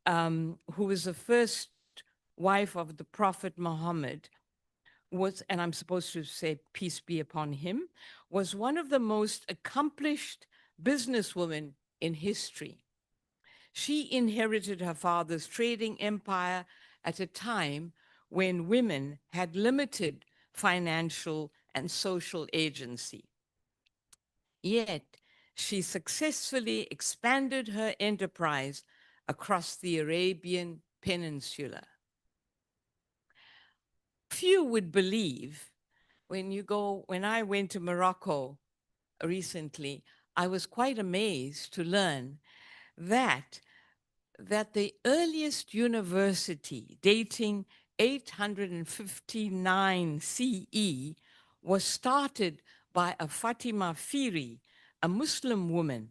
who was the first wife of the Prophet Muhammad, was, and I'm supposed to say peace be upon him, was one of the most accomplished businesswomen in history. She inherited her father's trading empire at a time when women had limited financial and social agency. Yet, she successfully expanded her enterprise across the Arabian Peninsula. Few would believe when I went to Morocco recently, I was quite amazed to learn that the earliest university, dating 859 CE, was started by a Fatima Firi, a Muslim woman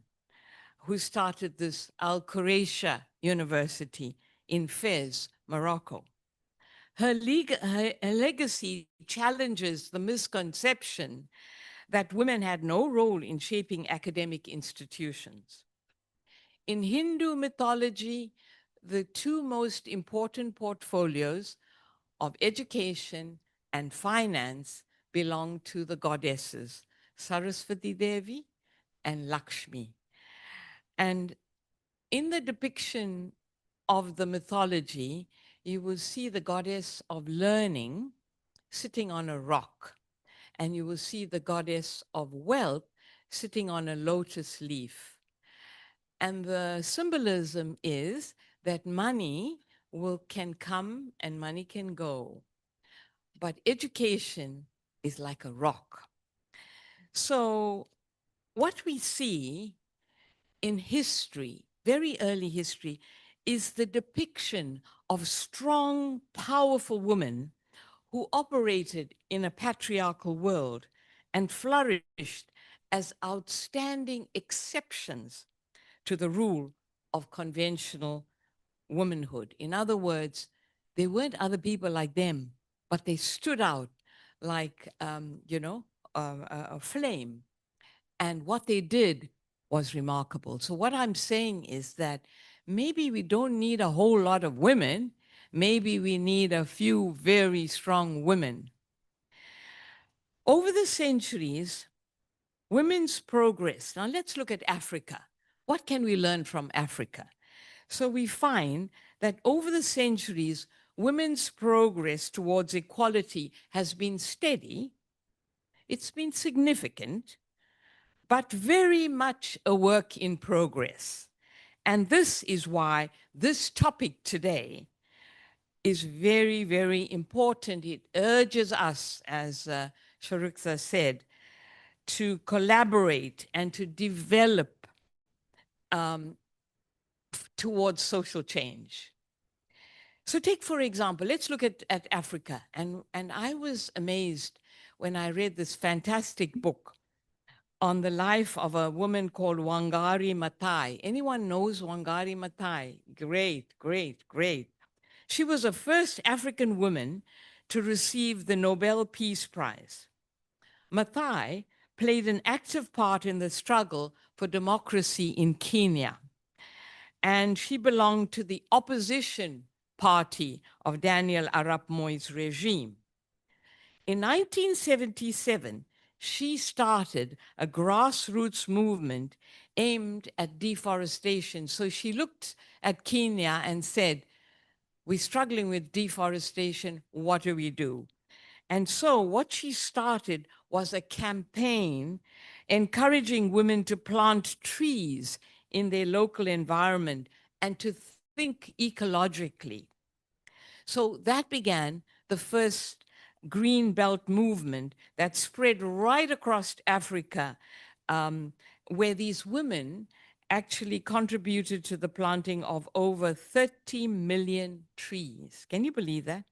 who started this Al Quraysha University in Fez, Morocco. Her legacy challenges the misconception that women had no role in shaping academic institutions. In Hindu mythology, the two most important portfolios of education and finance belong to the goddesses, Saraswati Devi and Lakshmi. And in the depiction of the mythology, you will see the goddess of learning sitting on a rock, and you will see the goddess of wealth sitting on a lotus leaf. And the symbolism is that money can come and money can go, but education is like a rock. So what we see in history, very early history, is the depiction of strong, powerful women who operated in a patriarchal world and flourished as outstanding exceptions to the rule of conventional womanhood. In other words, they weren't other people like them, but they stood out like, a flame. And what they did was remarkable. So what I'm saying is that maybe we don't need a whole lot of women. Maybe we need a few very strong women. Over the centuries, women's progress. Now let's look at Africa. What can we learn from Africa? So we find that over the centuries, women's progress towards equality has been steady. It's been significant, but very much a work in progress. And this is why this topic today is very, very important. It urges us, as Sharuksa said, to collaborate and to develop towards social change. So take, for example, let's look at Africa. And I was amazed when I read this fantastic book on the life of a woman called Wangari Maathai. Anyone knows Wangari Maathai? Great, great, great. She was the first African woman to receive the Nobel Peace Prize. Maathai played an active part in the struggle for democracy in Kenya. And she belonged to the opposition party of Daniel Arap Moi's regime. In 1977, she started a grassroots movement aimed at deforestation. So she looked at Kenya and said, we're struggling with deforestation, what do we do? And so what she started was a campaign encouraging women to plant trees in their local environment and to think ecologically. So that began the first Green Belt movement that spread right across Africa, where these women actually contributed to the planting of over 30 million trees. Can you believe that?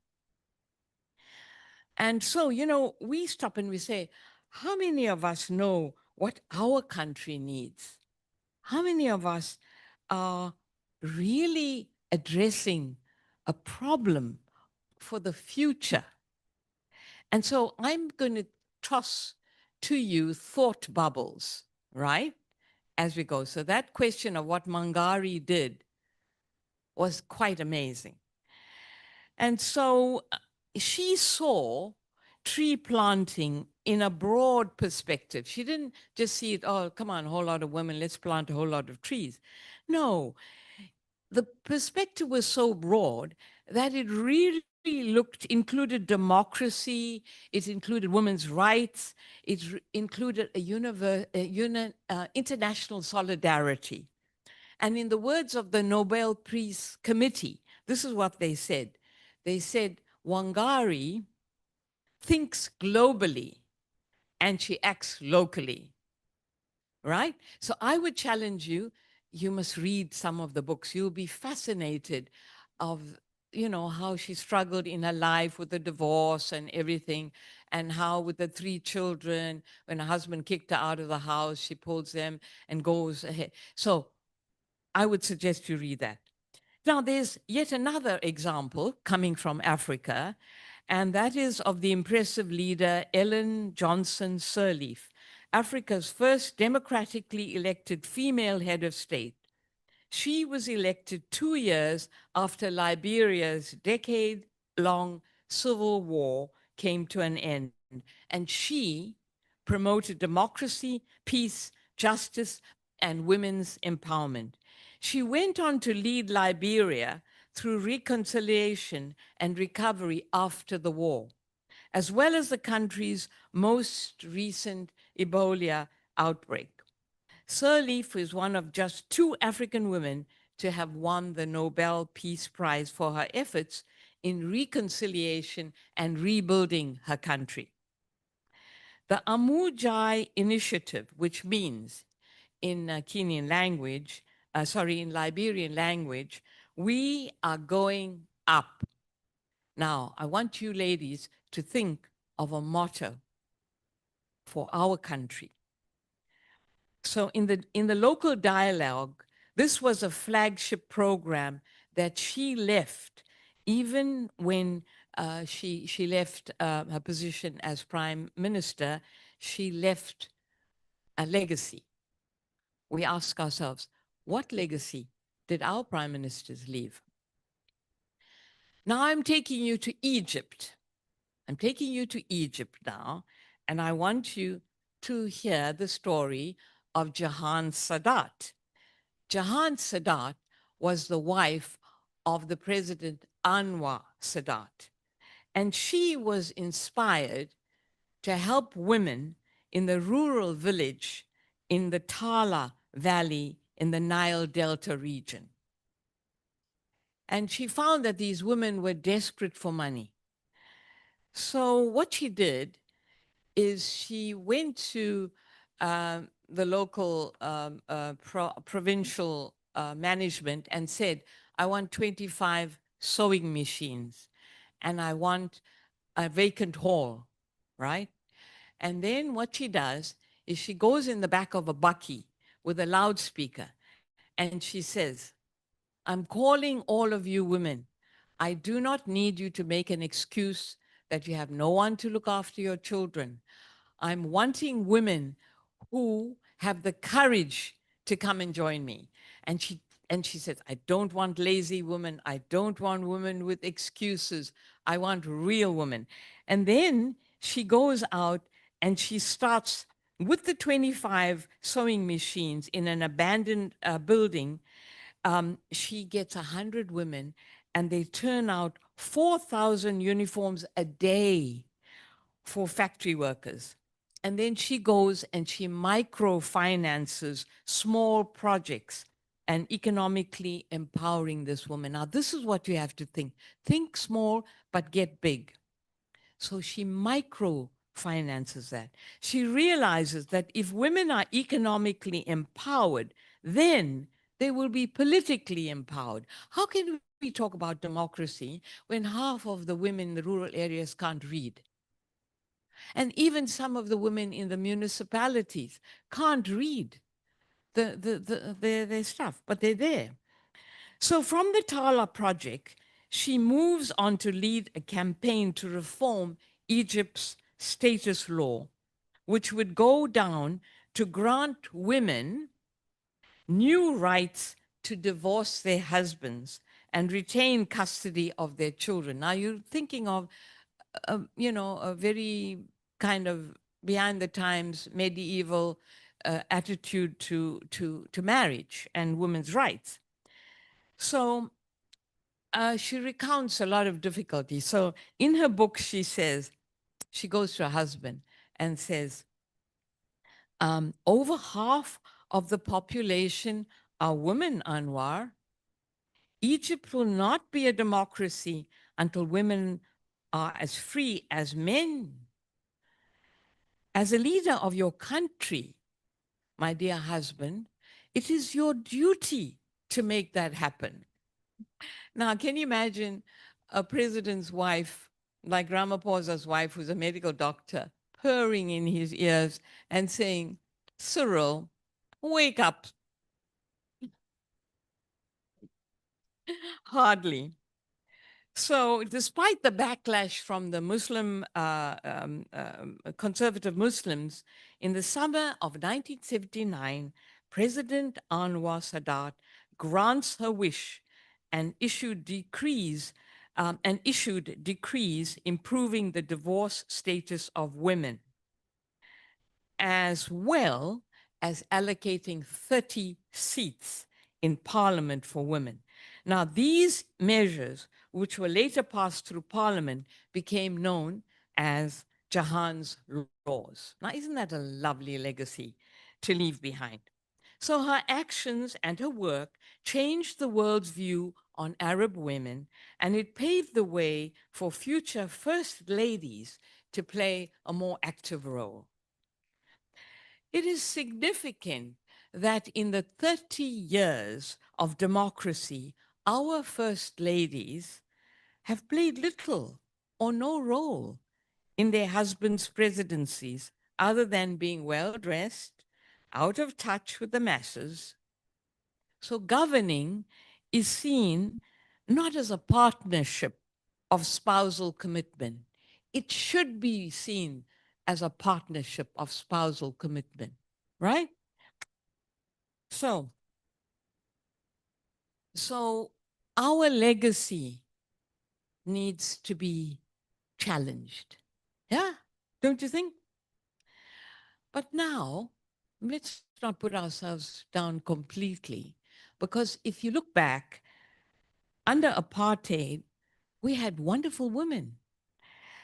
And so, we stop and we say, how many of us know what our country needs? How many of us are really addressing a problem for the future? And so I'm going to toss to you thought bubbles, right? As we go. So that question of what Mangari did was quite amazing. And so she saw tree planting in a broad perspective. She didn't just see it, oh, come on, a whole lot of women, let's plant a whole lot of trees. No, the perspective was so broad that it really included democracy, it included women's rights, it included international solidarity. And in the words of the Nobel Peace Committee, this is what they said. They said, Wangari thinks globally and she acts locally, right? So I would challenge you, you must read some of the books. You'll be fascinated of, you know, how she struggled in her life with the divorce and everything, and how with the 3 children, when her husband kicked her out of the house, she pulls them and goes ahead. So I would suggest you read that. Now, there's yet another example coming from Africa, and that is of the impressive leader Ellen Johnson Sirleaf, Africa's first democratically elected female head of state. She was elected 2 years after Liberia's decade-long civil war came to an end, and she promoted democracy, peace, justice, and women's empowerment. She went on to lead Liberia through reconciliation and recovery after the war, as well as the country's most recent Ebola outbreak. Sirleaf is one of just 2 African women to have won the Nobel Peace Prize for her efforts in reconciliation and rebuilding her country. The Amujai Initiative, which means in Kenyan language, in Liberian language, we are going up. Now, I want you ladies to think of a motto for our country. So in the local dialogue, this was a flagship program that she left, even when she left her position as prime minister, she left a legacy. We ask ourselves, what legacy did our prime ministers leave? Now I'm taking you to Egypt. I'm taking you to Egypt now, and I want you to hear the story of Jahan Sadat. Jahan Sadat was the wife of the President Anwar Sadat, and she was inspired to help women in the rural village in the Tala Valley in the Nile Delta region. And she found that these women were desperate for money. So what she did is she went to the local provincial management and said, I want 25 sewing machines and I want a vacant hall, right? And then what she does is she goes in the back of a bakkie with a loudspeaker and she says, I'm calling all of you women. I do not need you to make an excuse that you have no one to look after your children. I'm wanting women who have the courage to come and join me. And she says, I don't want lazy women. I don't want women with excuses. I want real women. And then she goes out and she starts with the 25 sewing machines in an abandoned building. She gets 100 women and they turn out 4,000 uniforms a day for factory workers. And then she goes and she microfinances small projects and economically empowering this woman. Now, this is what you have to think. Think small, but get big. So she microfinances that. She realizes that if women are economically empowered, then they will be politically empowered. How can we talk about democracy when half of the women in the rural areas can't read? And even some of the women in the municipalities can't read their stuff, but they're there. So from the Tala project, she moves on to lead a campaign to reform Egypt's status law, which would go down to grant women new rights to divorce their husbands and retain custody of their children. Now you're thinking of, a very kind of behind the times medieval attitude to marriage and women's rights. So she recounts a lot of difficulties. So in her book, she says, she goes to her husband and says, over half of the population are women, Anwar. Egypt will not be a democracy until women are as free as men. As a leader of your country, my dear husband, it is your duty to make that happen. Now, can you imagine a president's wife, like Ramaphosa's wife, who's a medical doctor, purring in his ears and saying, Cyril, wake up. Hardly. So, despite the backlash from the conservative Muslims, in the summer of 1979, President Anwar Sadat grants her wish and issued decrees improving the divorce status of women, as well as allocating 30 seats in parliament for women. Now, these measures, which were later passed through parliament, became known as Jahan's laws. Now, isn't that a lovely legacy to leave behind? So her actions and her work changed the world's view on Arab women, and it paved the way for future first ladies to play a more active role. It is significant that in the 30 years of democracy, our first ladies have played little or no role in their husbands' presidencies other than being well dressed, out of touch with the masses. So governing is seen not as a partnership of spousal commitment. It should be seen as a partnership of spousal commitment, right? So our legacy needs to be challenged. Yeah, don't you think? But now, let's not put ourselves down completely, because if you look back, under apartheid, we had wonderful women.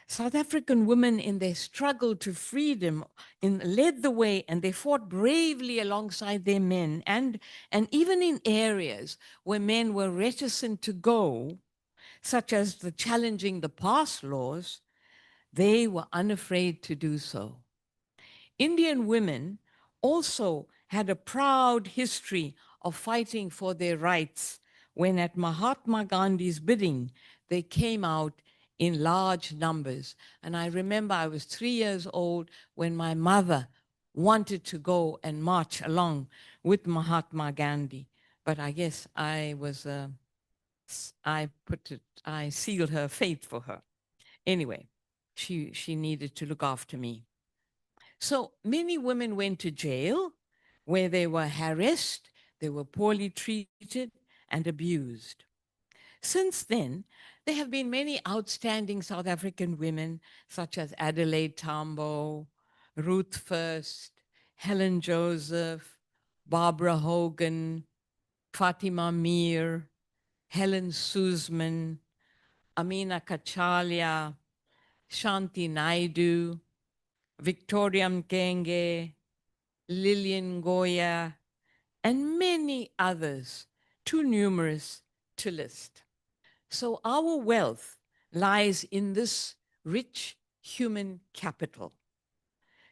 South African women in their struggle to freedom led the way, and they fought bravely alongside their men. And even in areas where men were reticent to go, such as the challenging the past laws, they were unafraid to do so. Indian women also had a proud history of fighting for their rights when at Mahatma Gandhi's bidding, they came out in large numbers. And I remember I was 3 years old when my mother wanted to go and march along with Mahatma Gandhi. But I guess I sealed her fate for her. Anyway, she needed to look after me. So many women went to jail where they were harassed, they were poorly treated and abused. Since then, there have been many outstanding South African women, such as Adelaide Tambo, Ruth First, Helen Joseph, Barbara Hogan, Fatima Meer, Helen Suzman, Amina Kachalia, Shanti Naidu, Victoria Mkenge, Lillian Goya, and many others, too numerous to list. So our wealth lies in this rich human capital.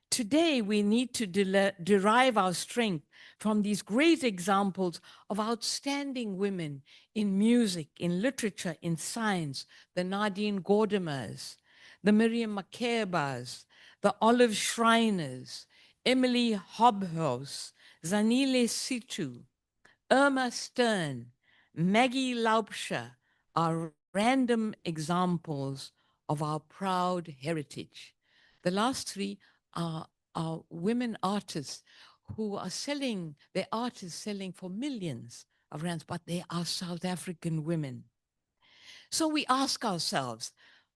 Today, we need to derive our strength from these great examples of outstanding women in music, in literature, in science, the Nadine Gordimer's, the Miriam Makeba's, the Olive Shriners, Emily Hobhouse, Zanile Situ, Irma Stern, Maggie Laubscher are random examples of our proud heritage. The last three are women artists who are selling, their art is selling for millions of rands, but they are South African women. So we ask ourselves,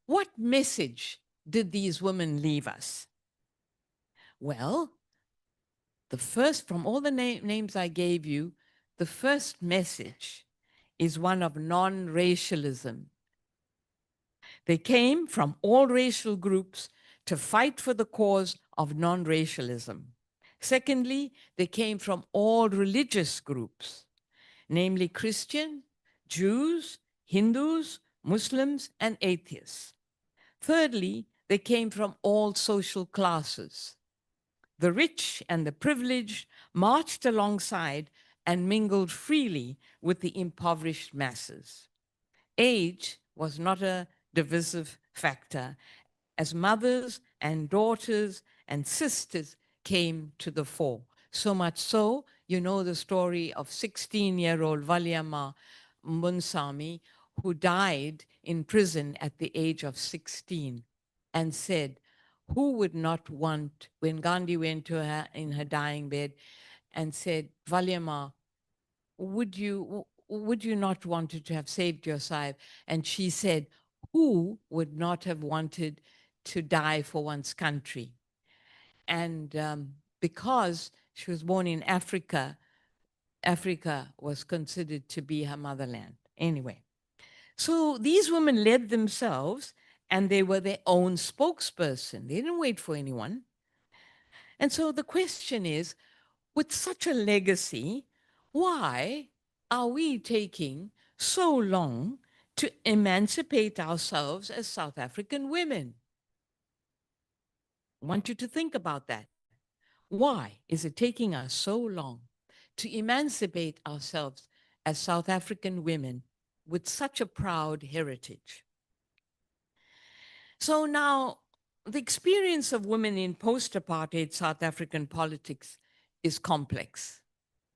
what message did these women leave us? Well, the first, from all the names I gave you, the first message is one of non-racialism. They came from all racial groups to fight for the cause of non-racialism. Secondly, they came from all religious groups, namely Christian, Jews, Hindus, Muslims, and atheists. Thirdly, they came from all social classes. The rich and the privileged marched alongside and mingled freely with the impoverished masses. Age was not a divisive factor, as mothers and daughters and sisters came to the fore. So much so, you know the story of 16-year-old Valiama Munsami, who died in prison at the age of 16 and said, who would not want, when Gandhi went to her in her dying bed and said, Valiama, would you not wanted to have saved your life? And she said, who would not have wanted to die for one's country? And because she was born in Africa, Africa was considered to be her motherland. Anyway, so these women led themselves and they were their own spokesperson. They didn't wait for anyone. And so the question is, with such a legacy, why are we taking so long to emancipate ourselves as South African women? I want you to think about that. Why is it taking us so long to emancipate ourselves as South African women with such a proud heritage? So now, the experience of women in post-apartheid South African politics is complex.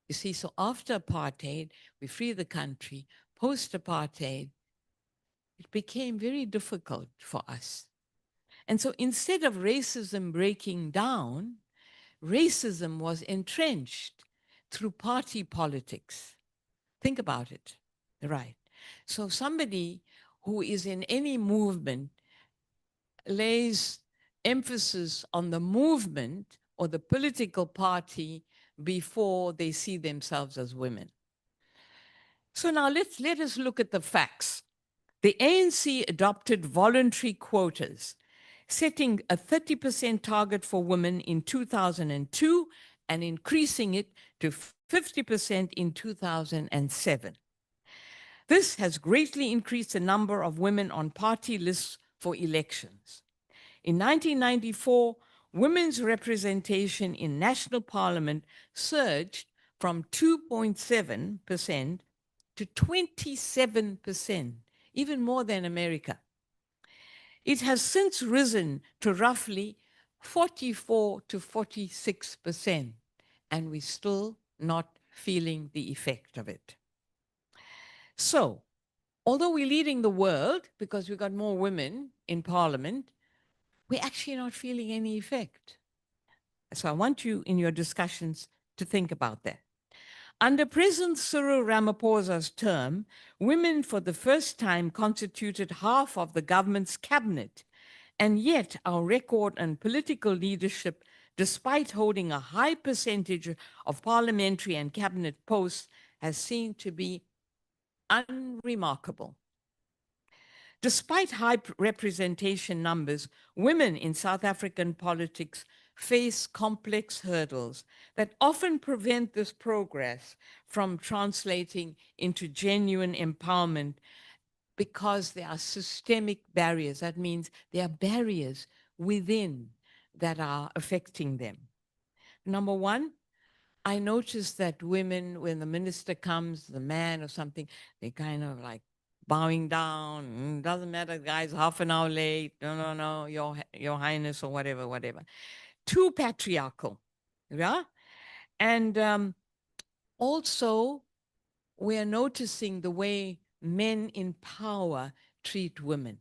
You see, so after apartheid, we free the country. Post-apartheid, it became very difficult for us. And so instead of racism breaking down, racism was entrenched through party politics. Think about it, right? So somebody who is in any movement lays emphasis on the movement or the political party before they see themselves as women. So now let us look at the facts. The ANC adopted voluntary quotas, setting a 30% target for women in 2002 and increasing it to 50% in 2007. This has greatly increased the number of women on party lists for elections. In 1994, women's representation in national parliament surged from 2.7% to 27%, even more than America. It has since risen to roughly 44 to 46%, and we're still not feeling the effect of it. So, although we're leading the world because we've got more women in parliament, we're actually not feeling any effect. So I want you in your discussions to think about that. Under President Cyril Ramaphosa's term, women for the first time constituted half of the government's cabinet, and yet our record on political leadership, despite holding a high percentage of parliamentary and cabinet posts, has seemed to be unremarkable. Despite high representation numbers, women in South African politics face complex hurdles that often prevent this progress from translating into genuine empowerment because there are systemic barriers. That means there are barriers within that are affecting them. Number one, I noticed that women, when the minister comes, the man or something, they kind of like bowing down. Doesn't matter, guys, half an hour late. No, your highness or whatever. Too patriarchal, yeah? And also, we're noticing the way men in power treat women.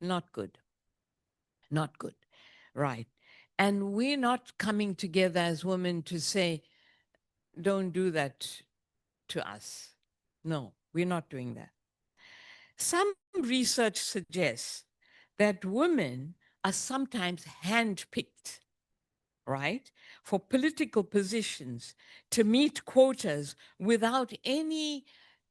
Not good. Not good, right? And we're not coming together as women to say, don't do that to us. No, we're not doing that. Some research suggests that women are sometimes handpicked, right, for political positions to meet quotas without any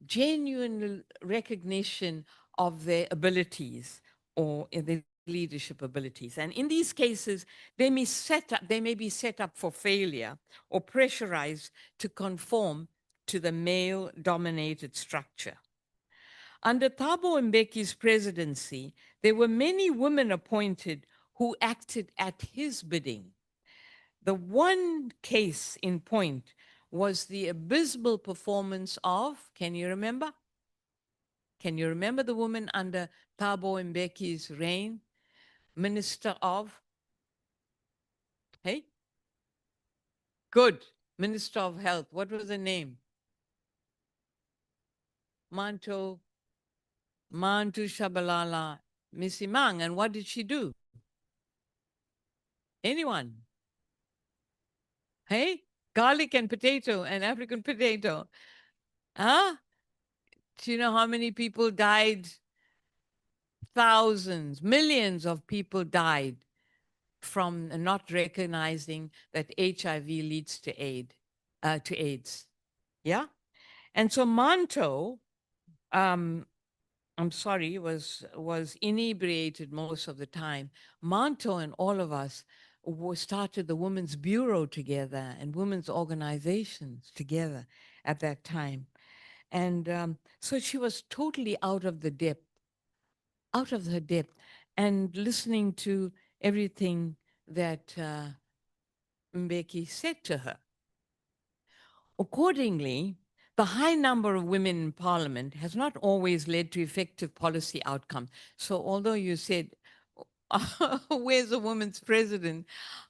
genuine recognition of their abilities or their leadership abilities. And in these cases, they may be set up for failure or pressurized to conform to the male-dominated structure. Under Thabo Mbeki's presidency, there were many women appointed who acted at his bidding. The one case in point was the abysmal performance of, can you remember? Can you remember the woman under Thabo Mbeki's reign? Minister of, hey? Good. Minister of Health. What was her name? Manto Shabalala Misimang. And what did she do? Anyone? Hey? Garlic and potato and African potato. Huh? Do you know how many people died? Thousands, millions of people died from not recognizing that HIV leads to AIDS. Yeah. And so Manto, I'm sorry, was inebriated most of the time. Manto and all of us started the Women's Bureau together and women's organizations together at that time. And so she was totally out of her depth, and listening to everything that Mbeki said to her. Accordingly, the high number of women in parliament has not always led to effective policy outcomes. So although you said, where's a woman's president?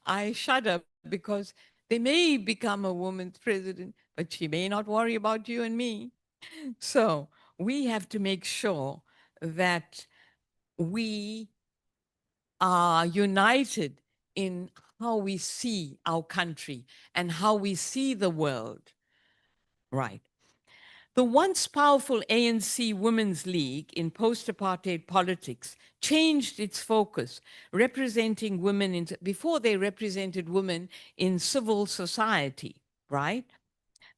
I shudder because they may become a woman's president, but she may not worry about you and me. So we have to make sure that we are united in how we see our country and how we see the world. Right. The once powerful ANC Women's League in post-apartheid politics changed its focus, representing women before they represented women in civil society, right?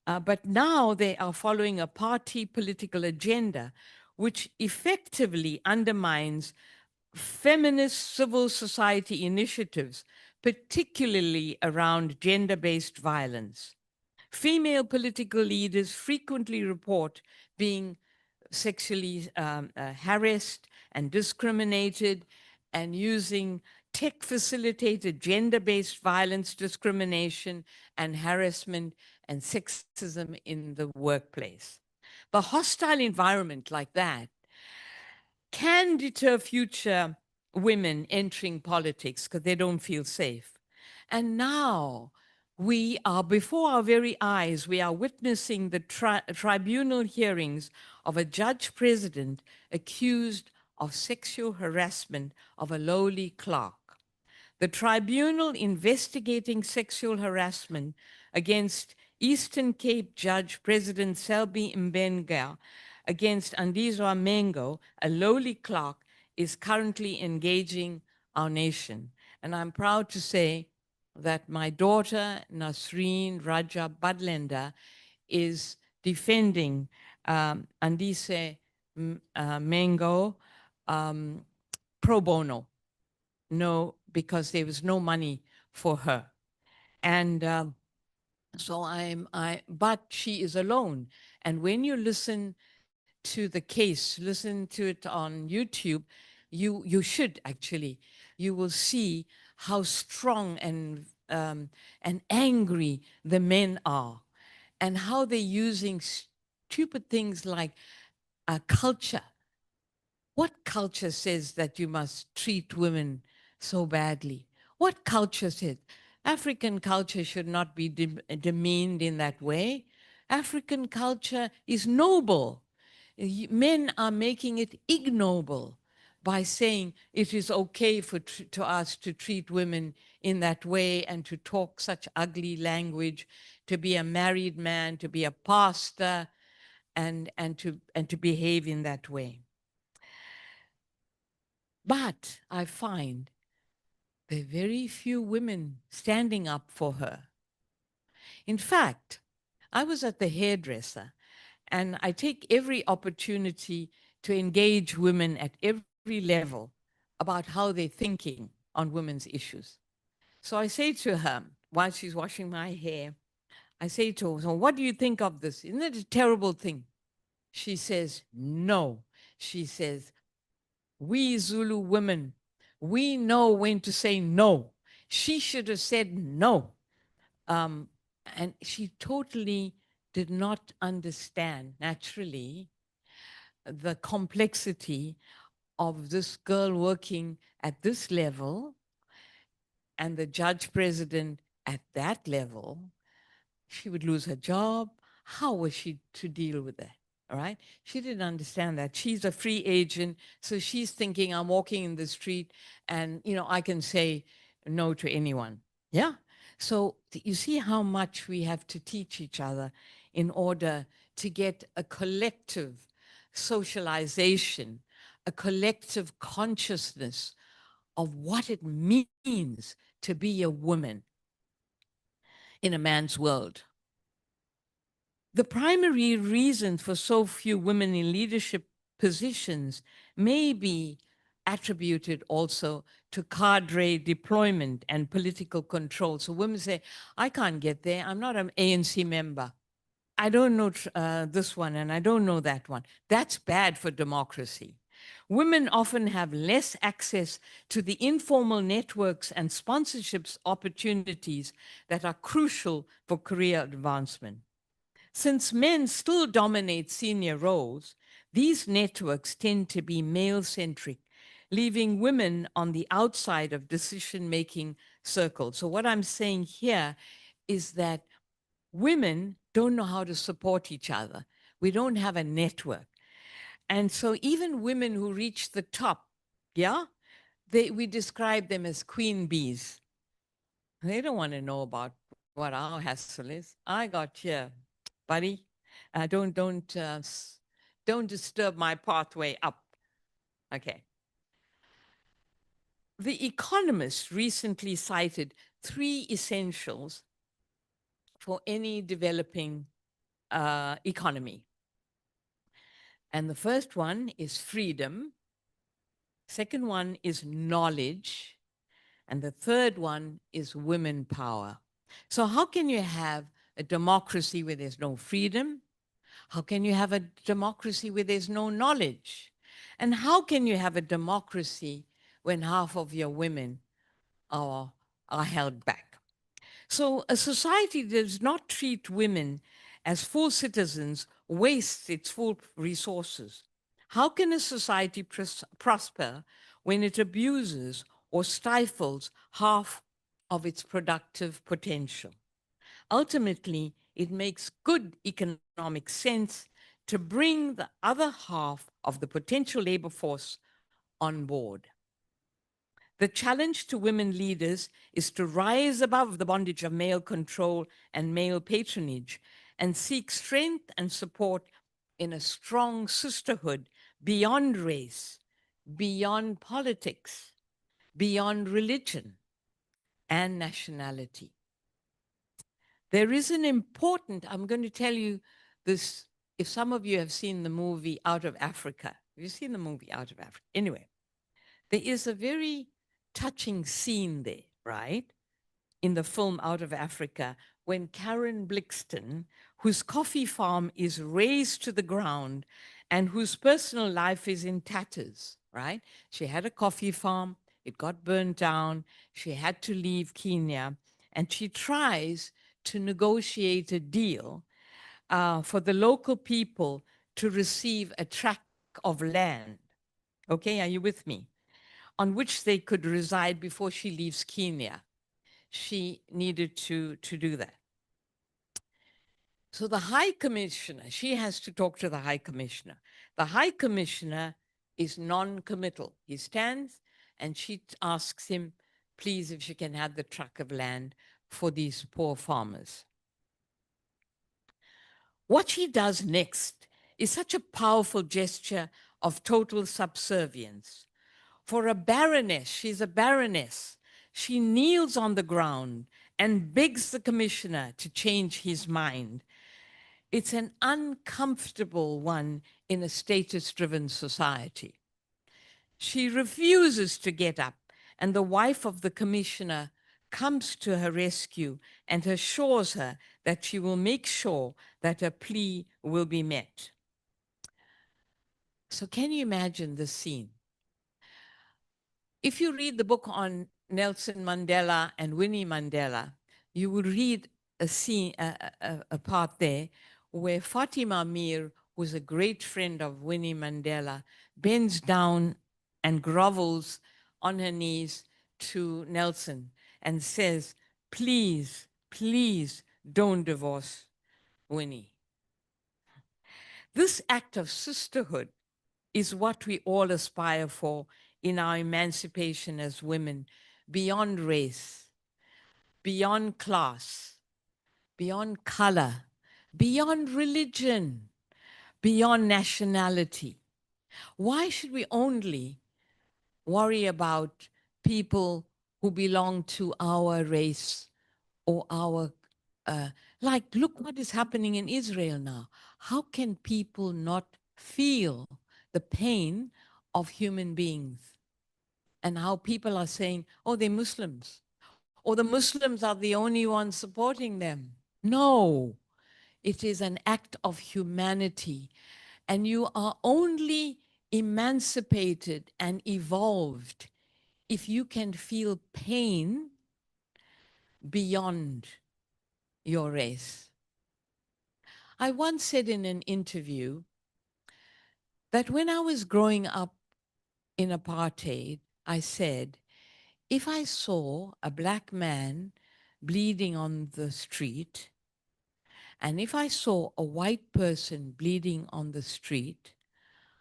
But now they are following a party political agenda, which effectively undermines feminist civil society initiatives, particularly around gender-based violence. Female political leaders frequently report being sexually harassed and discriminated, and using tech-facilitated gender-based violence, discrimination, and harassment and sexism in the workplace. The hostile environment like that can deter future women entering politics because they don't feel safe. And now we are, before our very eyes, we are witnessing the tribunal hearings of a judge president accused of sexual harassment of a lowly clerk. The tribunal investigating sexual harassment against Eastern Cape Judge President Selby Mbenga against Andizwa Mengo, a lowly clerk, is currently engaging our nation. And I'm proud to say that my daughter, Nasreen Raja Badlender, is defending Andise Mengo pro bono. No, because there was no money for her. And but she is alone. And when you listen to the case, listen to it on YouTube, you should actually, you will see how strong and angry the men are, and how they're using stupid things like culture. What culture says that you must treat women so badly? What culture says? African culture should not be demeaned in that way. African culture is noble. Men are making it ignoble by saying it is okay to us to treat women in that way and to talk such ugly language, to be a married man, to be a pastor, and to behave in that way. But I find there are very few women standing up for her. In fact, I was at the hairdresser, and I take every opportunity to engage women at every level about how they're thinking on women's issues. So I say to her, while she's washing my hair, I say to her, so what do you think of this? Isn't it a terrible thing? She says, no. She says, we Zulu women, we know when to say no. She should have said no. Um, and she totally did not understand, naturally, the complexity of this girl working at this level and the judge president at that level. She would lose her job. How was she to deal with that? All right. She didn't understand that. She's a free agent. So she's thinking, I'm walking in the street and, I can say no to anyone. Yeah. So you see how much we have to teach each other in order to get a collective socialization, a collective consciousness of what it means to be a woman in a man's world. The primary reason for so few women in leadership positions may be attributed also to cadre deployment and political control. So women say, I can't get there. I'm not an ANC member. I don't know this one and I don't know that one. That's bad for democracy. Women often have less access to the informal networks and sponsorships opportunities that are crucial for career advancement. Since men still dominate senior roles, these networks tend to be male-centric, leaving women on the outside of decision-making circles. So what I'm saying here is that women don't know how to support each other. We don't have a network. And so even women who reach the top, yeah, we describe them as queen bees. They don't want to know about what our hassle is. I got here, buddy. Don't disturb my pathway up. Okay. The Economist recently cited 3 essentials for any developing economy. And the first one is freedom. Second one is knowledge. And the third one is women power. So how can you have a democracy where there's no freedom? How can you have a democracy where there's no knowledge? And how can you have a democracy when half of your women are held back? So a society that does not treat women as full citizens wastes its full resources. How can a society prosper when it abuses or stifles half of its productive potential? Ultimately, it makes good economic sense to bring the other half of the potential labor force on board. The challenge to women leaders is to rise above the bondage of male control and male patronage and seek strength and support in a strong sisterhood beyond race, beyond politics, beyond religion and nationality. There is an important, I'm going to tell you this, if some of you have seen the movie Out of Africa. Have you seen the movie Out of Africa? Anyway, there is a very touching scene there, right? In the film Out of Africa, when Karen Blixen, whose coffee farm is razed to the ground and whose personal life is in tatters, right? She had a coffee farm, it got burned down, she had to leave Kenya, and she tries to negotiate a deal for the local people to receive a tract of land. Okay, are you with me? On which they could reside before she leaves Kenya. She needed to do that. So the High Commissioner, she has to talk to the High Commissioner. The High Commissioner is non-committal. He stands and she asks him, please, if she can have the tract of land for these poor farmers. What she does next is such a powerful gesture of total subservience. For a baroness, she's a baroness. She kneels on the ground and begs the commissioner to change his mind. It's an uncomfortable one in a status-driven society. She refuses to get up, and the wife of the commissioner comes to her rescue and assures her that she will make sure that her plea will be met. So can you imagine the scene? If you read the book on Nelson Mandela and Winnie Mandela, you will read a scene, a part there where Fatima Mir, who's a great friend of Winnie Mandela, bends down and grovels on her knees to Nelson and says, please, please don't divorce Winnie. This act of sisterhood is what we all aspire for in our emancipation as women, beyond race, beyond class, beyond color, beyond religion, beyond nationality. Why should we only worry about people who belong to our race or our, like, look what is happening in Israel now. How can people not feel the pain of human beings? And how people are saying, oh, they're Muslims, or the Muslims are the only ones supporting them. No, it is an act of humanity. And you are only emancipated and evolved if you can feel pain beyond your race. I once said in an interview that when I was growing up in apartheid, I said, if I saw a black man bleeding on the street, and if I saw a white person bleeding on the street,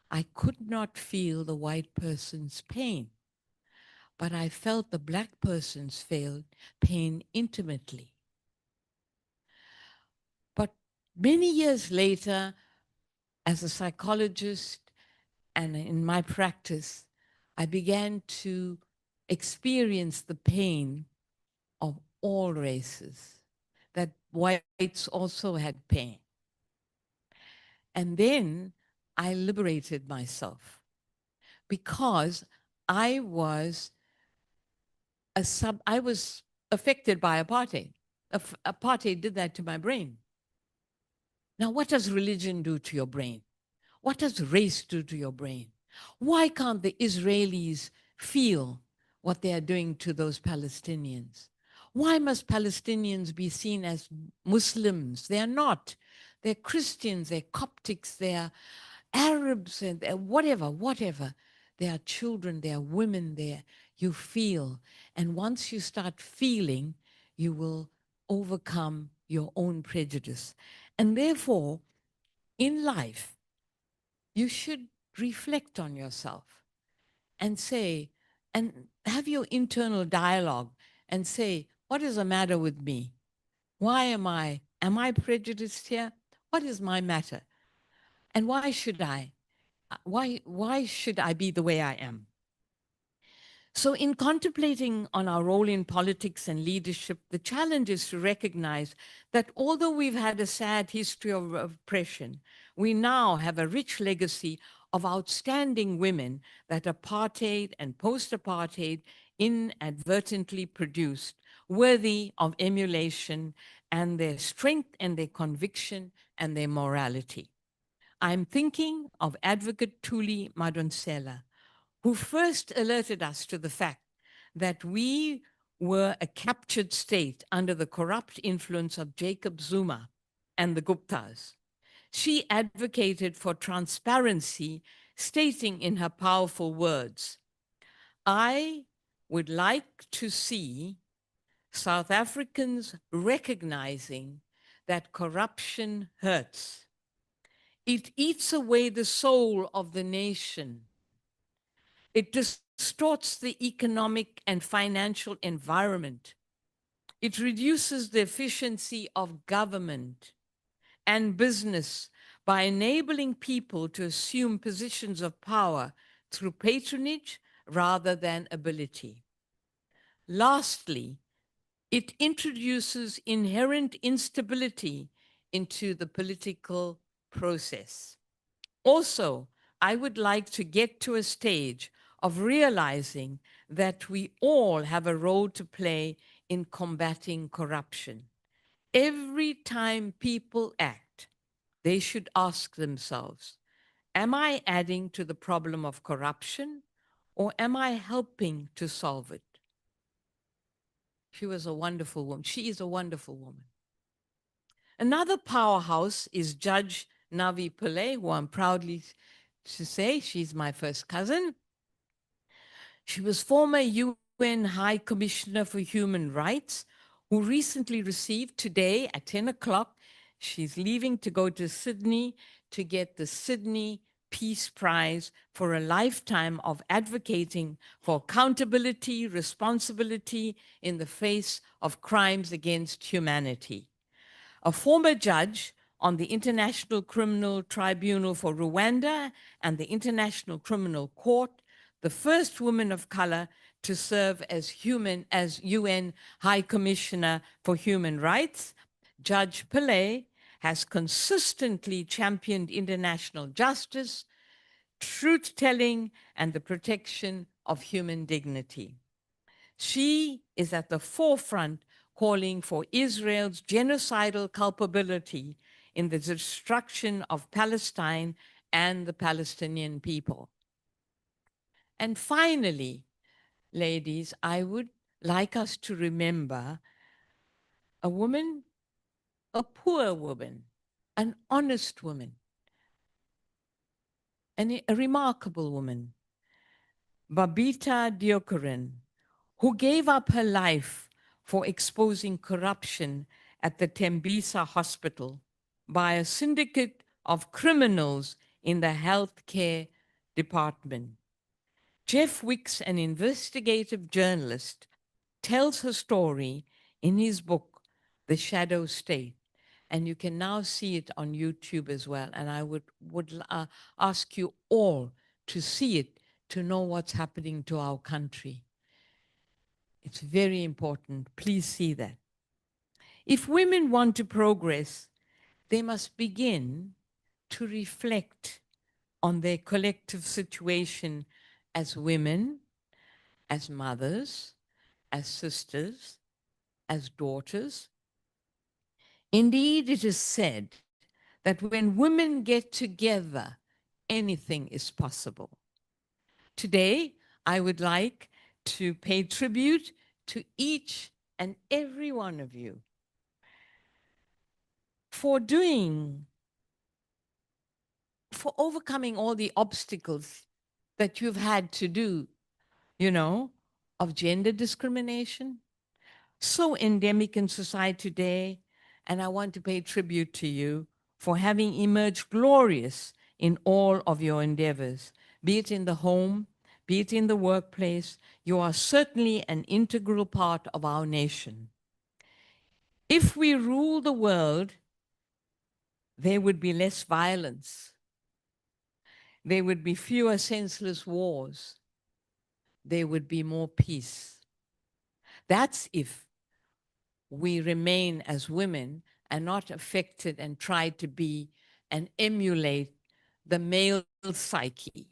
I could not feel the white person's pain, but I felt the black person's pain intimately. But many years later, as a psychologist and in my practice, I began to experience the pain of all races, that whites also had pain. And then I liberated myself because I was I was affected by apartheid. Apartheid did that to my brain. Now, what does religion do to your brain? What does race do to your brain? Why can't the Israelis feel what they are doing to those Palestinians? Why must Palestinians be seen as Muslims? They are not. They're Christians, they're Coptics, they're Arabs, and whatever. They are children, they are women there. You feel. And once you start feeling, you will overcome your own prejudice. And therefore, in life, you should reflect on yourself and say, and have your internal dialogue and say, what is the matter with me? Why am I prejudiced here? What is my matter? And why should I be the way I am? So in contemplating on our role in politics and leadership, the challenge is to recognize that although we've had a sad history of oppression, we now have a rich legacy of outstanding women that apartheid and post-apartheid inadvertently produced, worthy of emulation, and their strength and their conviction and their morality. I'm thinking of Advocate Thuli Madonsela, who first alerted us to the fact that we were a captured state under the corrupt influence of Jacob Zuma and the Guptas. She advocated for transparency, stating in her powerful words, I would like to see South Africans recognizing that corruption hurts. It eats away the soul of the nation. It distorts the economic and financial environment. It reduces the efficiency of government and business by enabling people to assume positions of power through patronage rather than ability. Lastly, it introduces inherent instability into the political process. Also, I would like to get to a stage of realizing that we all have a role to play in combating corruption. Every time people act, they should ask themselves, am I adding to the problem of corruption or am I helping to solve it? She was a wonderful woman. She is a wonderful woman. Another powerhouse is Judge Navi Pillay, who I'm proudly to say she's my first cousin. She was former UN High Commissioner for Human Rights, who recently received today at 10 o'clock, she's leaving to go to Sydney to get the Sydney Peace Prize for a lifetime of advocating for accountability, responsibility in the face of crimes against humanity. A former judge on the International Criminal Tribunal for Rwanda and the International Criminal Court, the first woman of color to serve as UN High Commissioner for Human Rights, Judge Pillay has consistently championed international justice, truth-telling, and the protection of human dignity. She is at the forefront calling for Israel's genocidal culpability in the destruction of Palestine and the Palestinian people. And finally, ladies, I would like us to remember a woman, a poor woman, an honest woman, and a remarkable woman, Babita Deokaran, who gave up her life for exposing corruption at the Tembisa Hospital by a syndicate of criminals in the healthcare department. Jeff Wicks, an investigative journalist, tells her story in his book, The Shadow State. And you can now see it on YouTube as well. And I would ask you all to see it, to know what's happening to our country. It's very important. Please see that. If women want to progress, they must begin to reflect on their collective situation as women, as mothers, as sisters, as daughters. Indeed, it is said that when women get together, anything is possible. Today, I would like to pay tribute to each and every one of you for overcoming all the obstacles that you've had to do, you know, of gender discrimination, so endemic in society today. And I want to pay tribute to you for having emerged glorious in all of your endeavors, be it in the home, be it in the workplace. You are certainly an integral part of our nation. If we rule the world, there would be less violence. There would be fewer senseless wars. There would be more peace. That's if we remain as women and not affected and try to be and emulate the male psyche.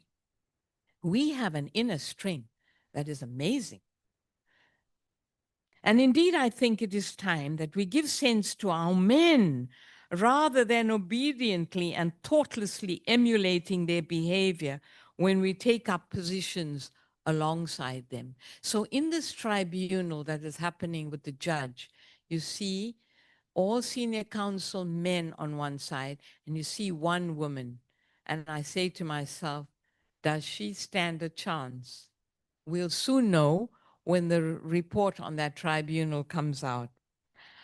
We have an inner strength that is amazing. And indeed, I think it is time that we give sense to our men rather than obediently and thoughtlessly emulating their behavior when we take up positions alongside them. So in this tribunal that is happening with the judge, you see all senior counsel men on one side, and you see one woman. And I say to myself, does she stand a chance? We'll soon know when the report on that tribunal comes out.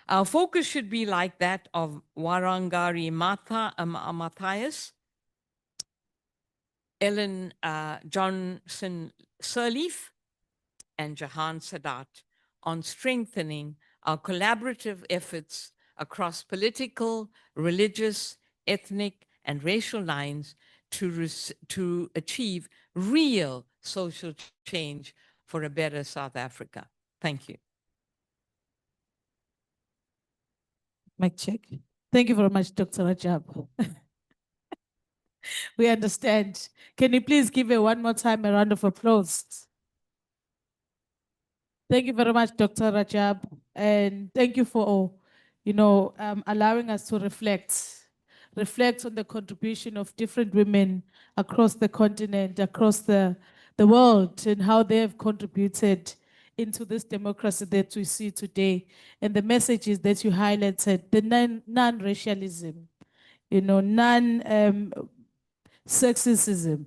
Our focus should be like that of Wangari Matthias, Ellen Johnson Sirleaf, and Jahan Sadat on strengthening our collaborative efforts across political, religious, ethnic, and racial lines to achieve real social change for a better South Africa. Thank you. Mic check. Thank you very much, Dr. Rajab. We understand. Can you please give it one more time a round of applause? Thank you very much, Dr. Rajab, and thank you for, allowing us to reflect on the contribution of different women across the continent, across the world, and how they have contributed into this democracy that we see today. And the messages that you highlighted, the non-racialism, sexism,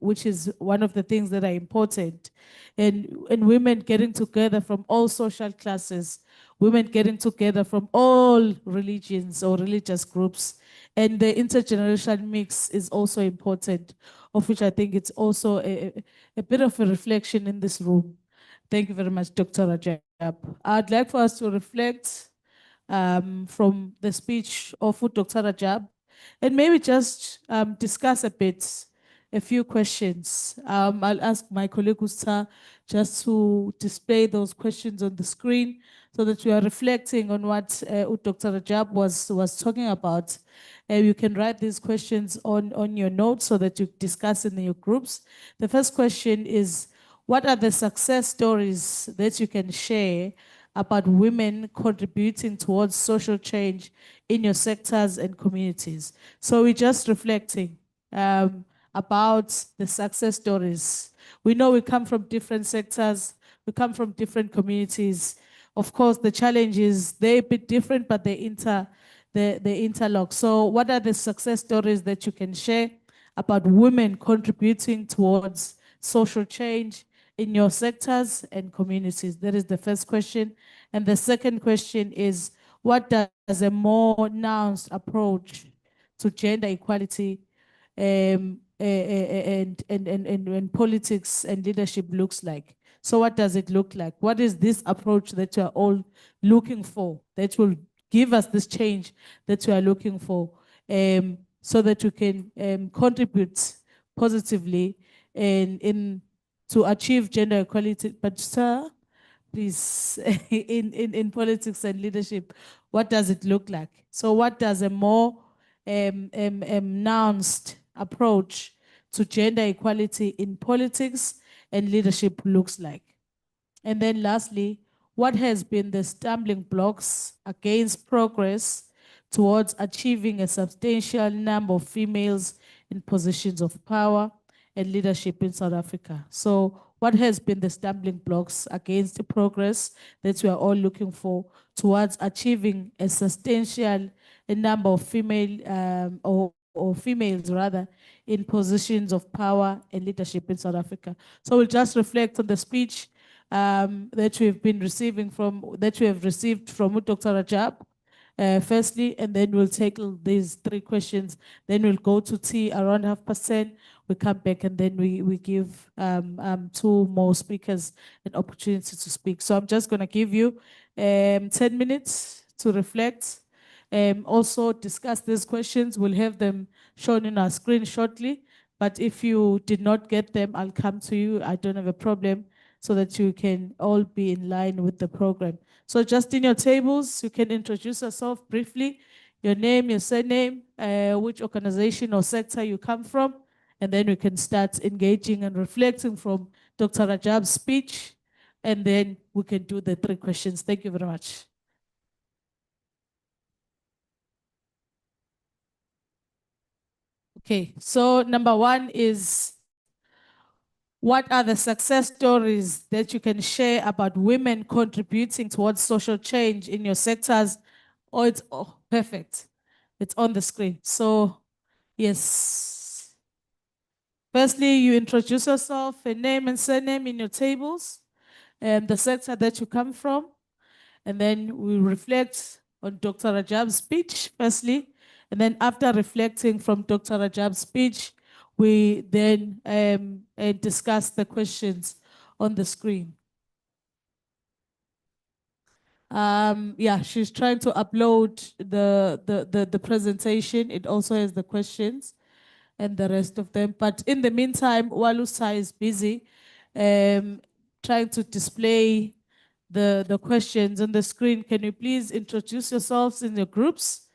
which is one of the things that are important, and women getting together from all social classes, women getting together from all religions or religious groups, and the intergenerational mix is also important, of which I think it's also a bit of a reflection in this room. Thank you very much, Dr. Rajab. I'd like for us to reflect from the speech of Dr. Rajab, and maybe just discuss a few questions. I'll ask my colleague Usta just to display those questions on the screen so that we are reflecting on what Dr. Rajab was talking about. You can write these questions on your notes so that you discuss in your groups. The first question is, what are the success stories that you can share about women contributing towards social change in your sectors and communities? So we're just reflecting about the success stories. We know we come from different sectors, we come from different communities. Of course, the challenges, they're a bit different, but they interlock. So what are the success stories that you can share about women contributing towards social change in your sectors and communities? That is the first question. And the second question is, what does a more nuanced approach to gender equality and politics and leadership looks like? So what does it look like? What is this approach that you are all looking for that will give us this change that we are looking for, so that we can contribute positively in to achieve gender equality? But sir, please, in politics and leadership, what does it look like? So what does a more nuanced approach to gender equality in politics and leadership looks like? And then lastly, what has been the stumbling blocks against progress towards achieving a substantial number of females in positions of power and leadership in South Africa? So what has been the stumbling blocks against the progress that we are all looking for towards achieving a substantial number of or females rather in positions of power and leadership in South Africa? So we'll just reflect on the speech that we have received from Dr. Rajab, firstly, and then we'll tackle these three questions. Then we'll go to tea around 10:30. We come back and then we give two more speakers an opportunity to speak. So I'm just going to give you 10 minutes to reflect. Also discuss these questions. We'll have them shown in our screen shortly. But if you did not get them, I'll come to you. I don't have a problem, so that you can all be in line with the program. So just in your tables, you can introduce yourself briefly, your name, your surname, which organization or sector you come from, and then we can start engaging and reflecting from Dr. Rajab's speech, and then we can do the three questions. Thank you very much. Okay, so number one is, what are the success stories that you can share about women contributing towards social change in your sectors? Oh, it's perfect. It's on the screen. So, yes. Firstly, you introduce yourself, a name and surname in your tables, and the sector that you come from. And then we reflect on Dr. Rajab's speech, firstly. And then after reflecting from Dr. Rajab's speech, we then discuss the questions on the screen. Yeah, she's trying to upload the presentation. It also has the questions. and the rest of them. But in the meantime, Walusa is busy trying to display the questions on the screen. Can you please introduce yourselves in your groups?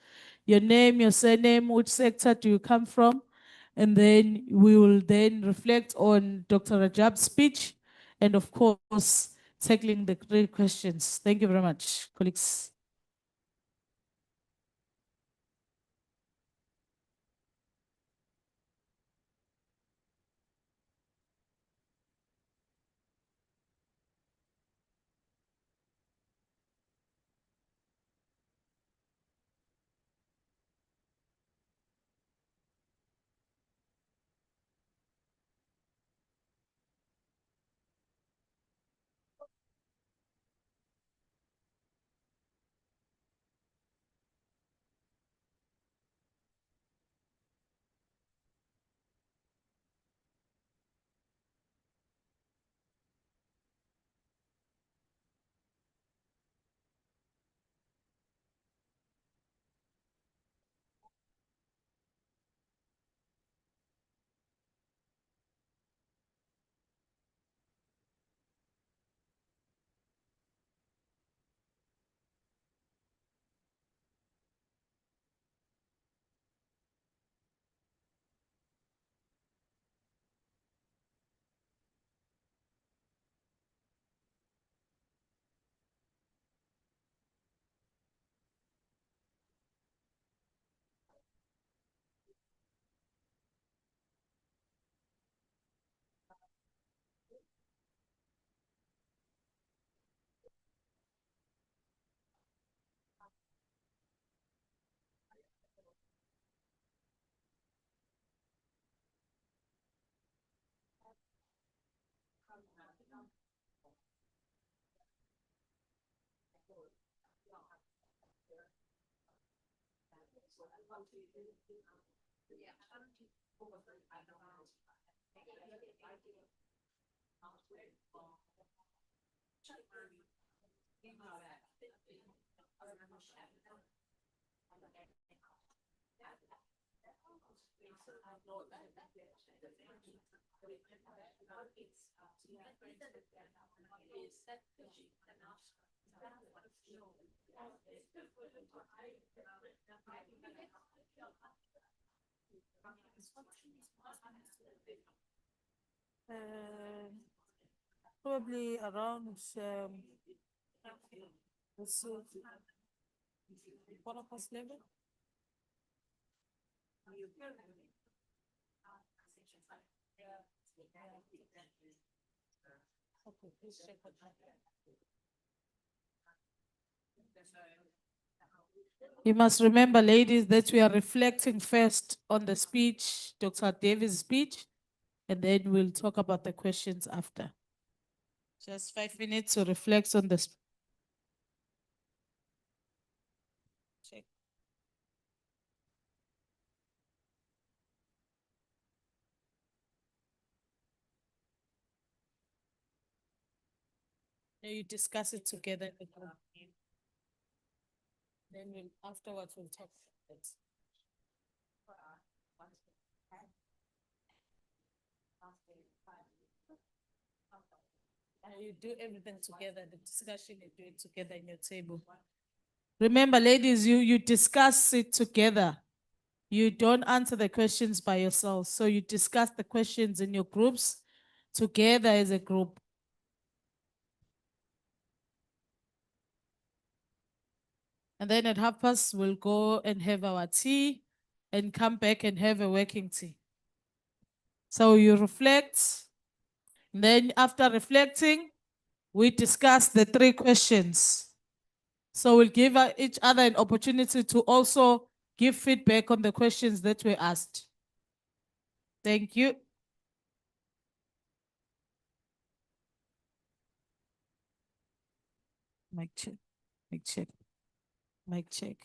Your name, your surname, which sector do you come from? And then we will then reflect on Dr. Rajab's speech and of course, tackling the three questions. Thank you very much, colleagues. Probably around let's see, quarter past 11. Okay, please check on that. You must remember, ladies, that we are reflecting first on the speech, Dr. Davis' speech, and then we'll talk about the questions after. Just 5 minutes to reflect on the check. Then you discuss it together in the group. Then afterwards we'll talk about it. And you do everything together, the discussion you do it together in your table. Remember, ladies, you discuss it together. You don't answer the questions by yourself. So you discuss the questions in your groups together as a group. And then at 12:30, we'll go and have our tea and come back and have a working tea. So you reflect. Then after reflecting, we discuss the three questions. So we'll give each other an opportunity to also give feedback on the questions that were asked. Thank you. Mic check, mic check, mic check.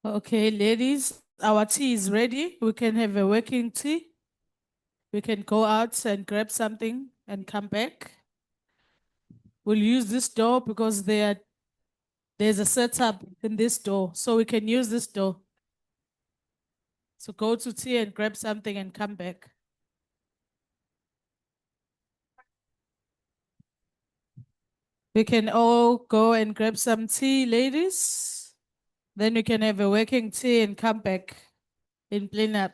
Okay, ladies, our tea is ready. We can have a working tea. We can go out and grab something and come back. We'll use this door because there's a setup in this door, so we can use this door. So go to tea and grab something and come back. We can all go and grab some tea, ladies. Then we can have a working tea and come back in cleanup.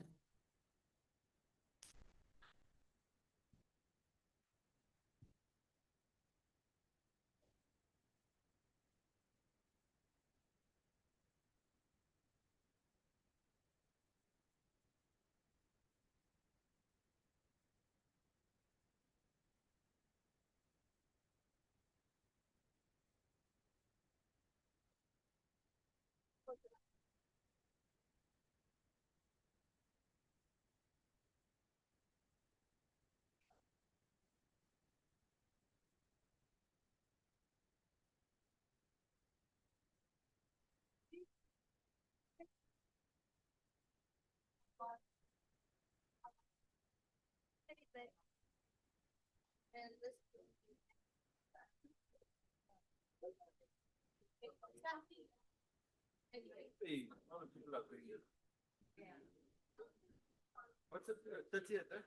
Hey, a lot of people are going here. What's it, 30th, eh?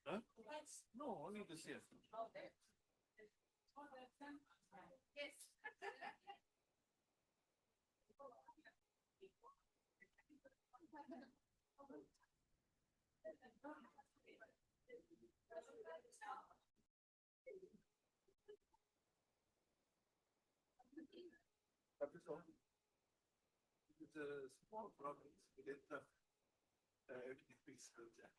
Huh? No, only this year. But it's all- it's a small province within everything is yeah.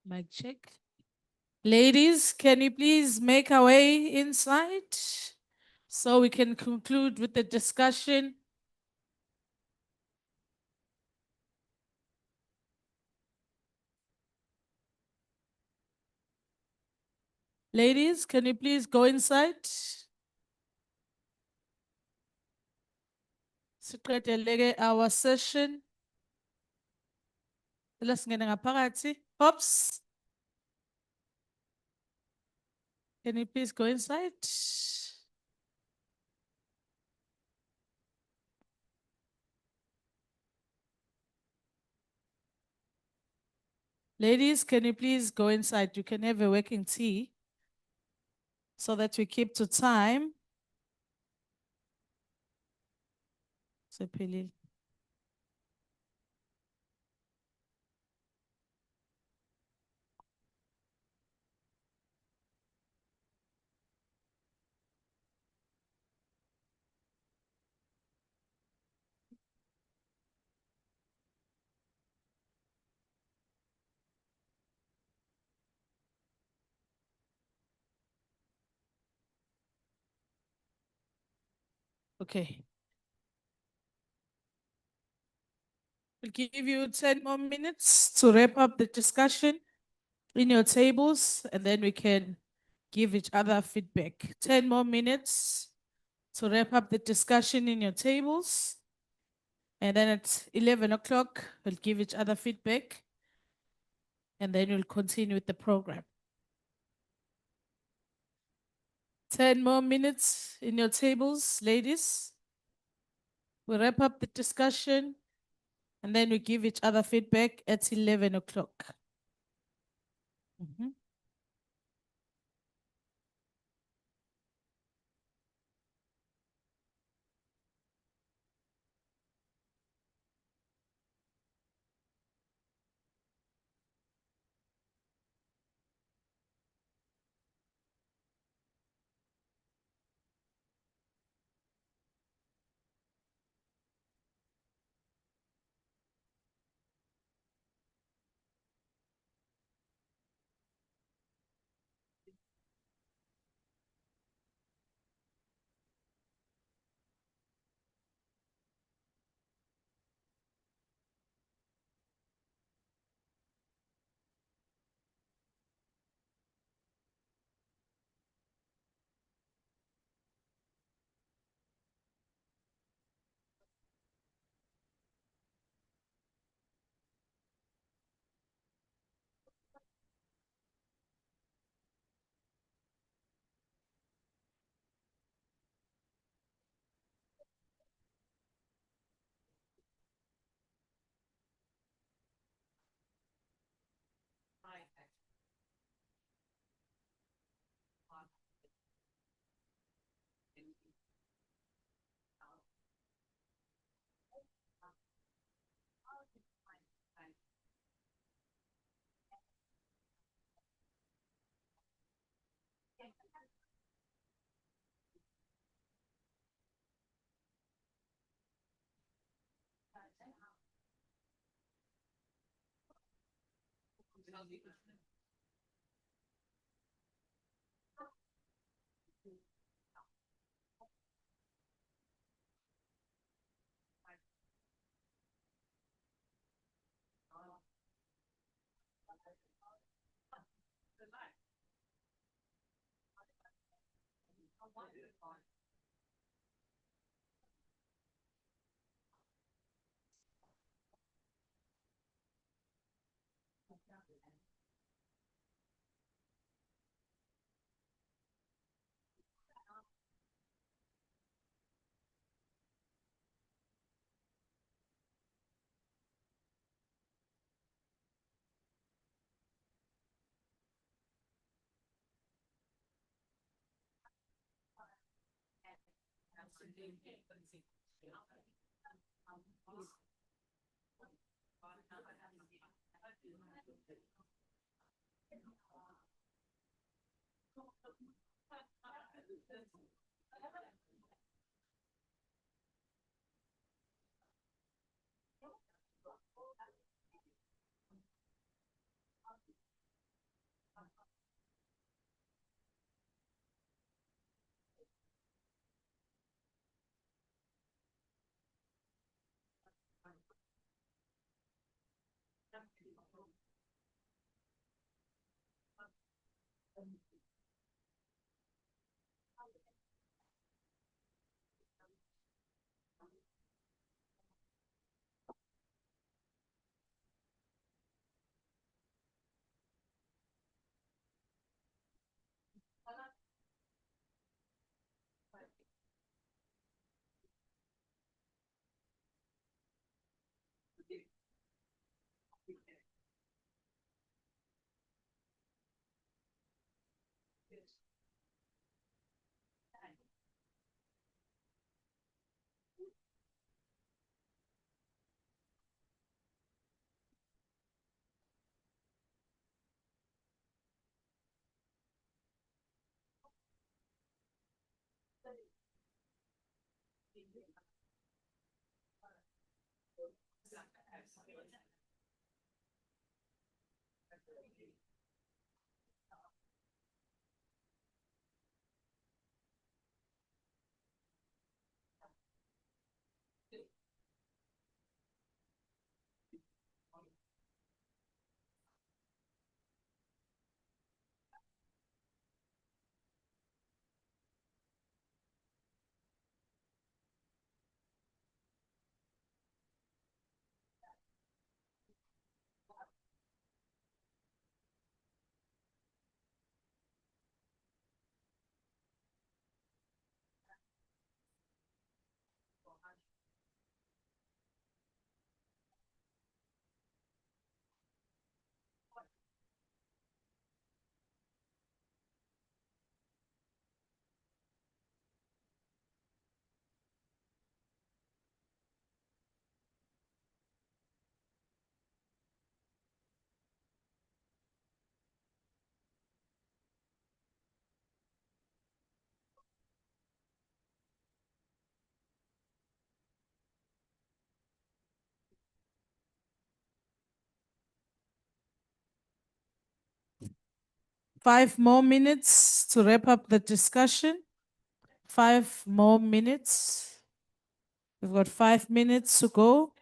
Mic check. Ladies, can you please make our way inside so we can conclude with the discussion? Ladies, can you please go inside? Siqedeleke our session. Ela singene ngaphakathi. Pops. Can you please go inside? Ladies, can you please go inside? You can have a working tea so that we keep to time. Sephelile. Okay. We'll give you 10 more minutes to wrap up the discussion in your tables, and then we can give each other feedback. 10 more minutes to wrap up the discussion in your tables. And then at 11 o'clock, we'll give each other feedback, and then we'll continue with the program. 10 more minutes in your tables, ladies. We'll wrap up the discussion, and then we give each other feedback at 11 o'clock. 5 more minutes to wrap up the discussion. 5 more minutes. We've got 5 minutes to go.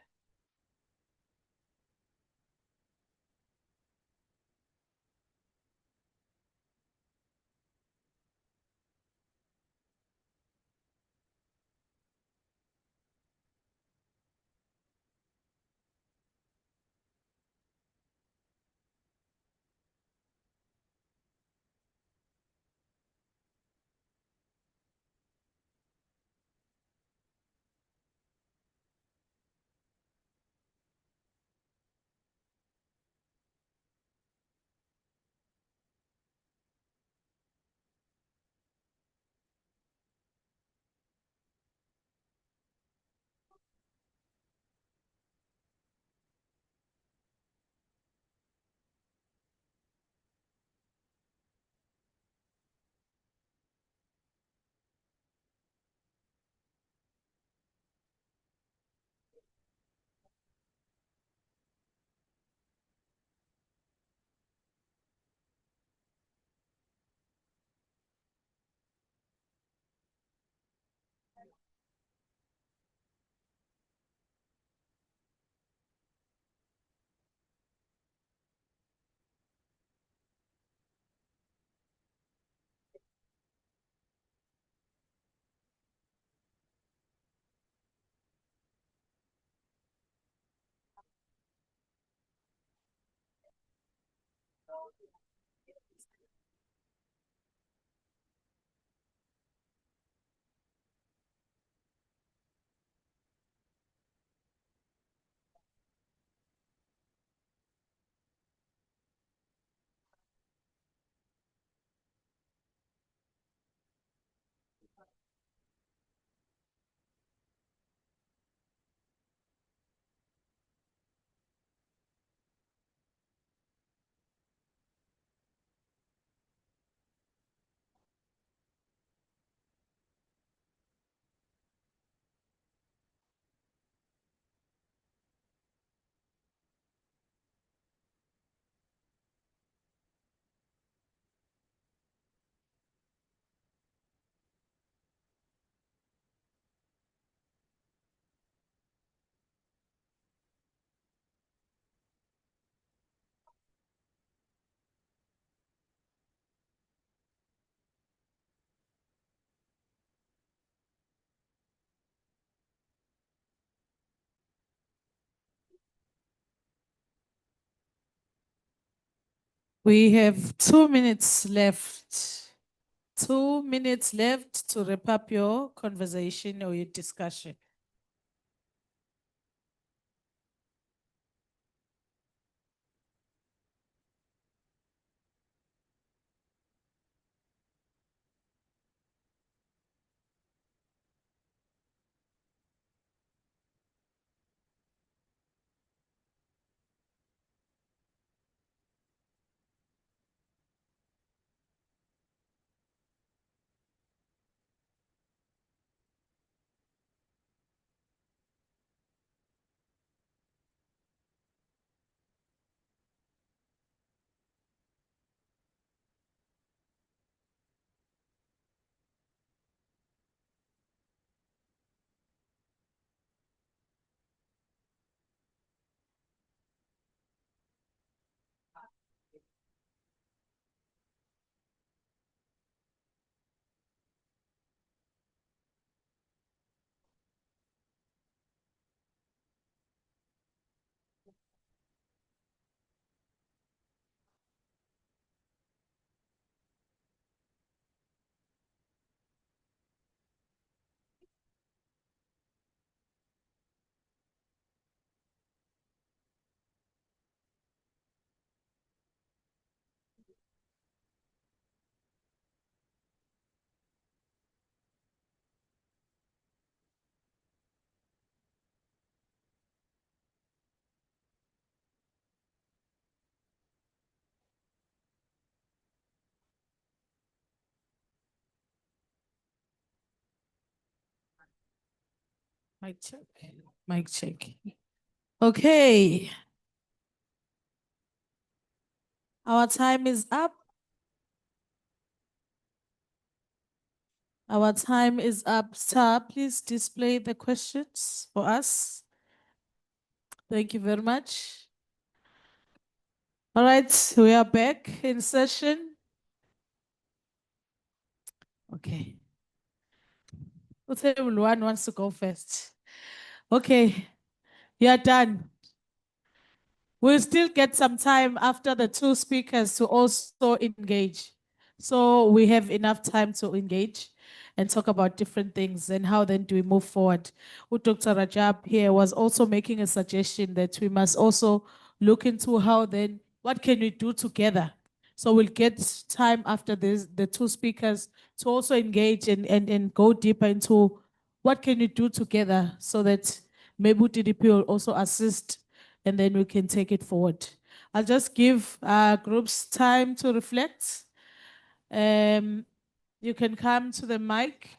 We have 2 minutes left. 2 minutes left to wrap up your conversation or your discussion. Mic check. Mic check. Okay. Our time is up. Our time is up. Sir, please display the questions for us. Thank you very much. All right, we are back in session. Okay. Table one wants to go first. Okay, you are done. We'll still get some time after the two speakers to also engage. So we have enough time to engage and talk about different things and how then do we move forward. Dr. Rajab here was also making a suggestion that we must also look into how then, what can we do together? So we'll get time after this, the two speakers to also engage and go deeper into what can we do together so that maybe TDP will also assist and then we can take it forward. I'll just give groups time to reflect. You can come to the mic.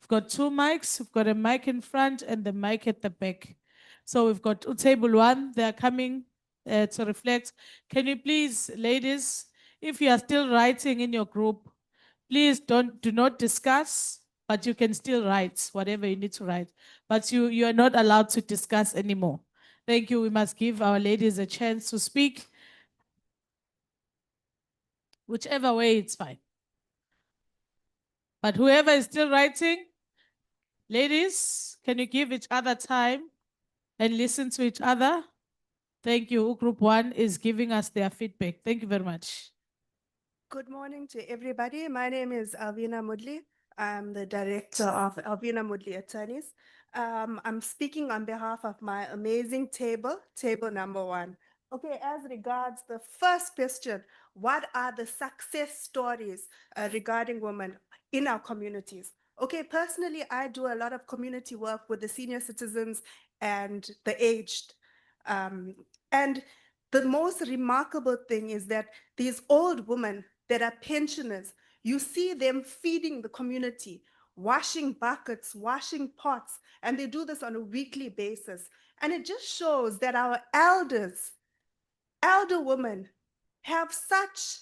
We've got two mics. We've got a mic in front and the mic at the back. So we've got table one. They're coming to reflect. Can you please, ladies, if you are still writing in your group, please do not discuss, but you can still write whatever you need to write. But you are not allowed to discuss anymore. Thank you. We must give our ladies a chance to speak. Whichever way, it's fine. But whoever is still writing, ladies, can you give each other time and listen to each other? Thank you. Group one is giving us their feedback. Thank you very much. Good morning to everybody. My name is Alvina Mudli. I'm the director of Alvina Mudli Attorneys. I'm speaking on behalf of my amazing table, table number one. Okay, as regards the first question, what are the success stories regarding women in our communities? Okay, personally, I do a lot of community work with the senior citizens and the aged. And the most remarkable thing is that these old women that are pensioners, you see them feeding the community, washing buckets, washing pots, and they do this on a weekly basis. And it just shows that our elders, elder women, have such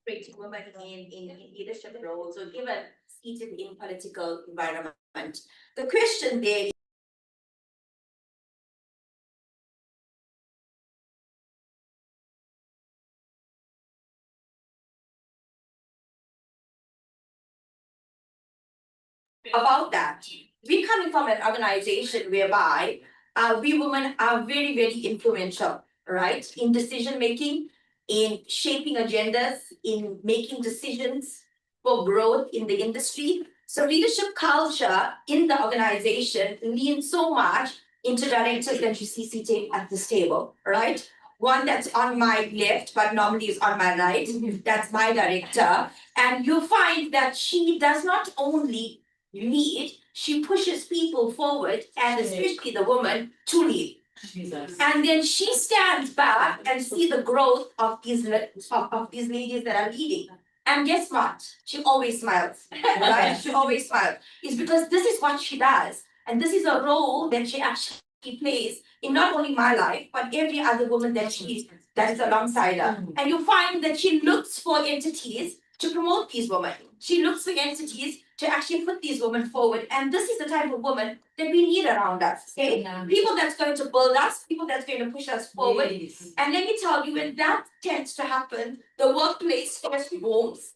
creating women in leadership roles or even seated in political environment. The question there about that. We coming from an organization whereby we women are very, very influential, right? In decision making, in shaping agendas, in making decisions for growth in the industry. So leadership culture in the organization leans so much into directors that you see sitting at this table, right? One that's on my left, but normally is on my right. That's my director. And you find that she does not only lead, she pushes people forward, and especially the woman to lead. And then she stands back and see the growth of these ladies that are leading. And guess what? She always smiles, right? She always smiles. It's because this is what she does, and this is a role that she actually plays in not only my life, but every other woman that is alongside her. And you find that she looks for entities to promote these women. She looks for entities to actually put these women forward. And this is the type of woman that we need around us. Okay? People that's going to build us, people that's going to push us forward. And let me tell you, when that tends to happen, the workplace first booms.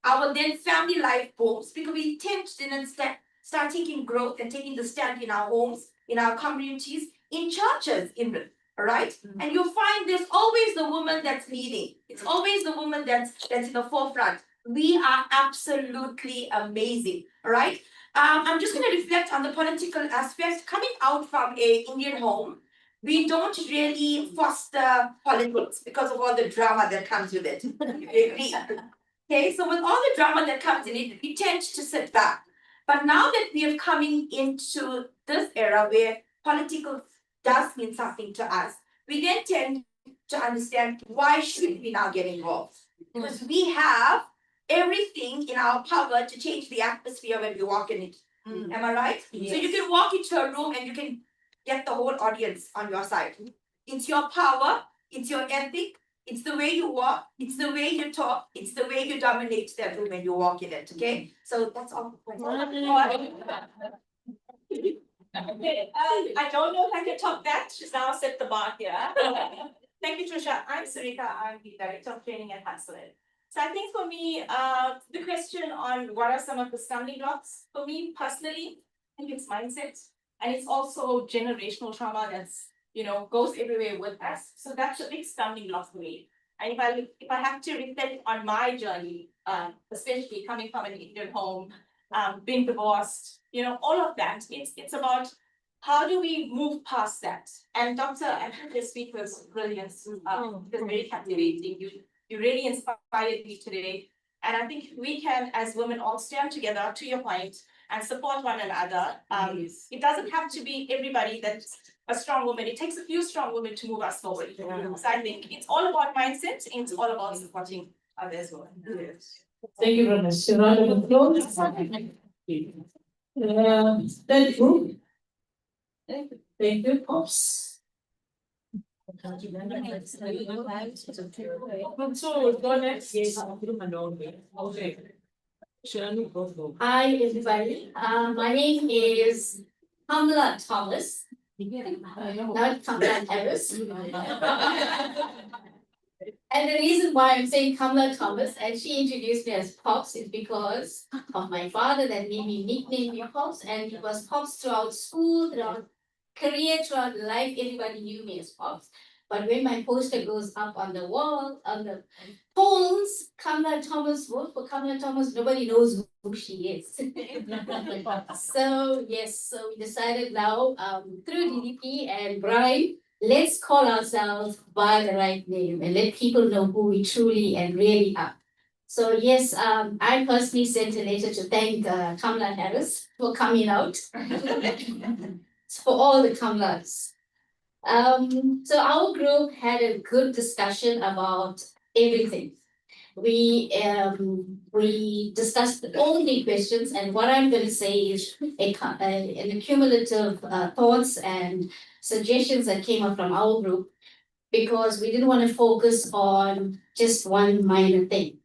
Our then family life booms, because we tend to then start taking growth and taking the stand in our homes, in our communities, in churches, even. Right? And you find there's always the woman that's leading. It's always the woman that's in the forefront. We are absolutely amazing, right? I'm just going to reflect on the political aspect. Coming out from a Indian home, we don't really foster politics because of all the drama that comes with it. Okay, so with all the drama that comes in it, we tend to sit back. But now that we are coming into this era where political does mean something to us, we then tend to understand why should we now get involved? Because we have everything in our power to change the atmosphere when we walk in it. Am I right? So you can walk into a room and you can get the whole audience on your side. It's your power, it's your ethic, it's the way you walk, it's the way you talk, it's the way you dominate that room when you walk in it. Okay? So that's all. I don't know if I can top that. She's now set the bar here. Thank you, Trisha. I'm Sarika. I'm the Director of Training at Hustler. So I think for me, the question on what are some of the stumbling blocks, for me personally, I think it's mindset. And it's also generational trauma that's, goes everywhere with us. So that's a big stumbling block for me. And if I have to reflect on my journey, especially coming from an Indian home, being divorced, all of that, it's about how do we move past that? And Dr. I think this speech was brilliant. It was very captivating. You really inspired me today. And I think we can, as women, all stand together, to your point, and support one another. It doesn't have to be everybody that's a strong woman. It takes a few strong women to move us forward. So I think it's all about mindset, and it's all about supporting others. Thank you very much. A round of applause. Third group. Thank you, Pops. So go next. Okay. Hi, everybody. My name is Kamala Thomas, not Kamala Harris. And the reason why I'm saying Kamala Thomas, and she introduced me as Pops, is because of my father that made me nickname me Pops, and it was Pops throughout school, throughout career, throughout life. Everybody knew me as Pops. But when my poster goes up on the wall, on the polls, Kamala Thomas, vote for Kamala Thomas, nobody knows who she is. So yes, so we decided now through DDP and Brian, let's call ourselves by the right name and let people know who we truly and really are. So yes, I personally sent a letter to thank Kamala Harris for coming out. For all the Kamalas. So our group had a good discussion about everything. We discussed all the questions, and what I'm going to say is an accumulative thoughts and suggestions that came up from our group, because we didn't want to focus on just one minor thing.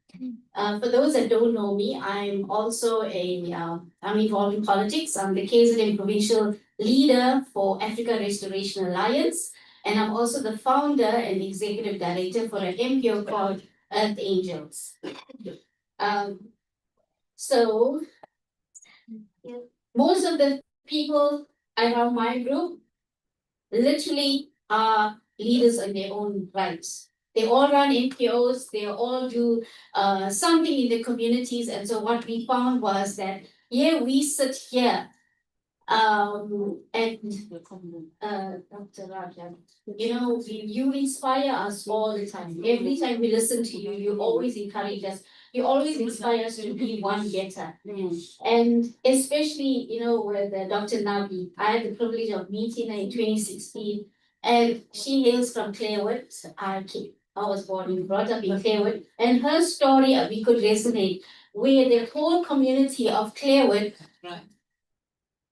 For those that don't know me, I'm also I'm involved in politics. I'm the KZN provincial leader for Africa Restoration Alliance. And I'm also the founder and executive director for an NPO called Earth Angels. So most of the people around my group literally are leaders in their own rights. They all run NPOs, they all do something in the communities. And so what we found was that, yeah, we sit here and Dr. Raja, you know, you inspire us all the time. Every time we listen to you, you always encourage us. You always inspire us to be one better. And especially, you know, with Dr. Nabi, I had the privilege of meeting her in 2016, and she hails from Clarewood. I was born and brought up in Clarewood, and her story we could resonate, where the whole community of Clarewood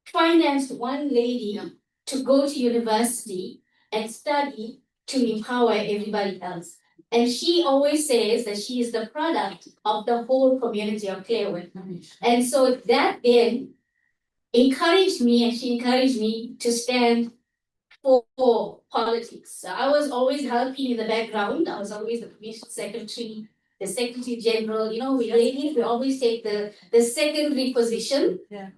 financed one lady to go to university and study to empower everybody else. And she always says that she is the product of the whole community of Clarewood. And so that then encouraged me, and she encouraged me to stand for politics. So I was always helping in the background. I was always the provincial secretary, the secretary general. You know, we ladies, we always take the secondary position. Yeah.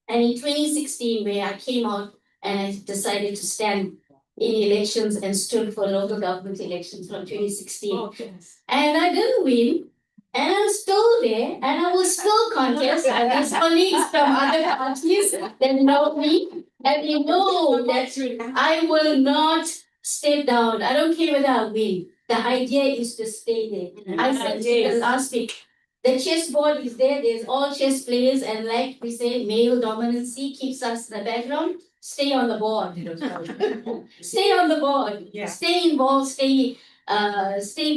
And in 2016, where I came out and I decided to stand in elections and stood for local government elections from 2016. And I didn't win. And I'm still there, and I will still contest. And there's colleagues from other parties that know me, and they know that I will not step down. I don't care whether I win. The idea is to stay there. I said to last week, the chessboard is there, there's all chess players, and like we say, male dominancy keeps us in the background. Stay on the board. Stay on the board. Yeah. Stay involved, stay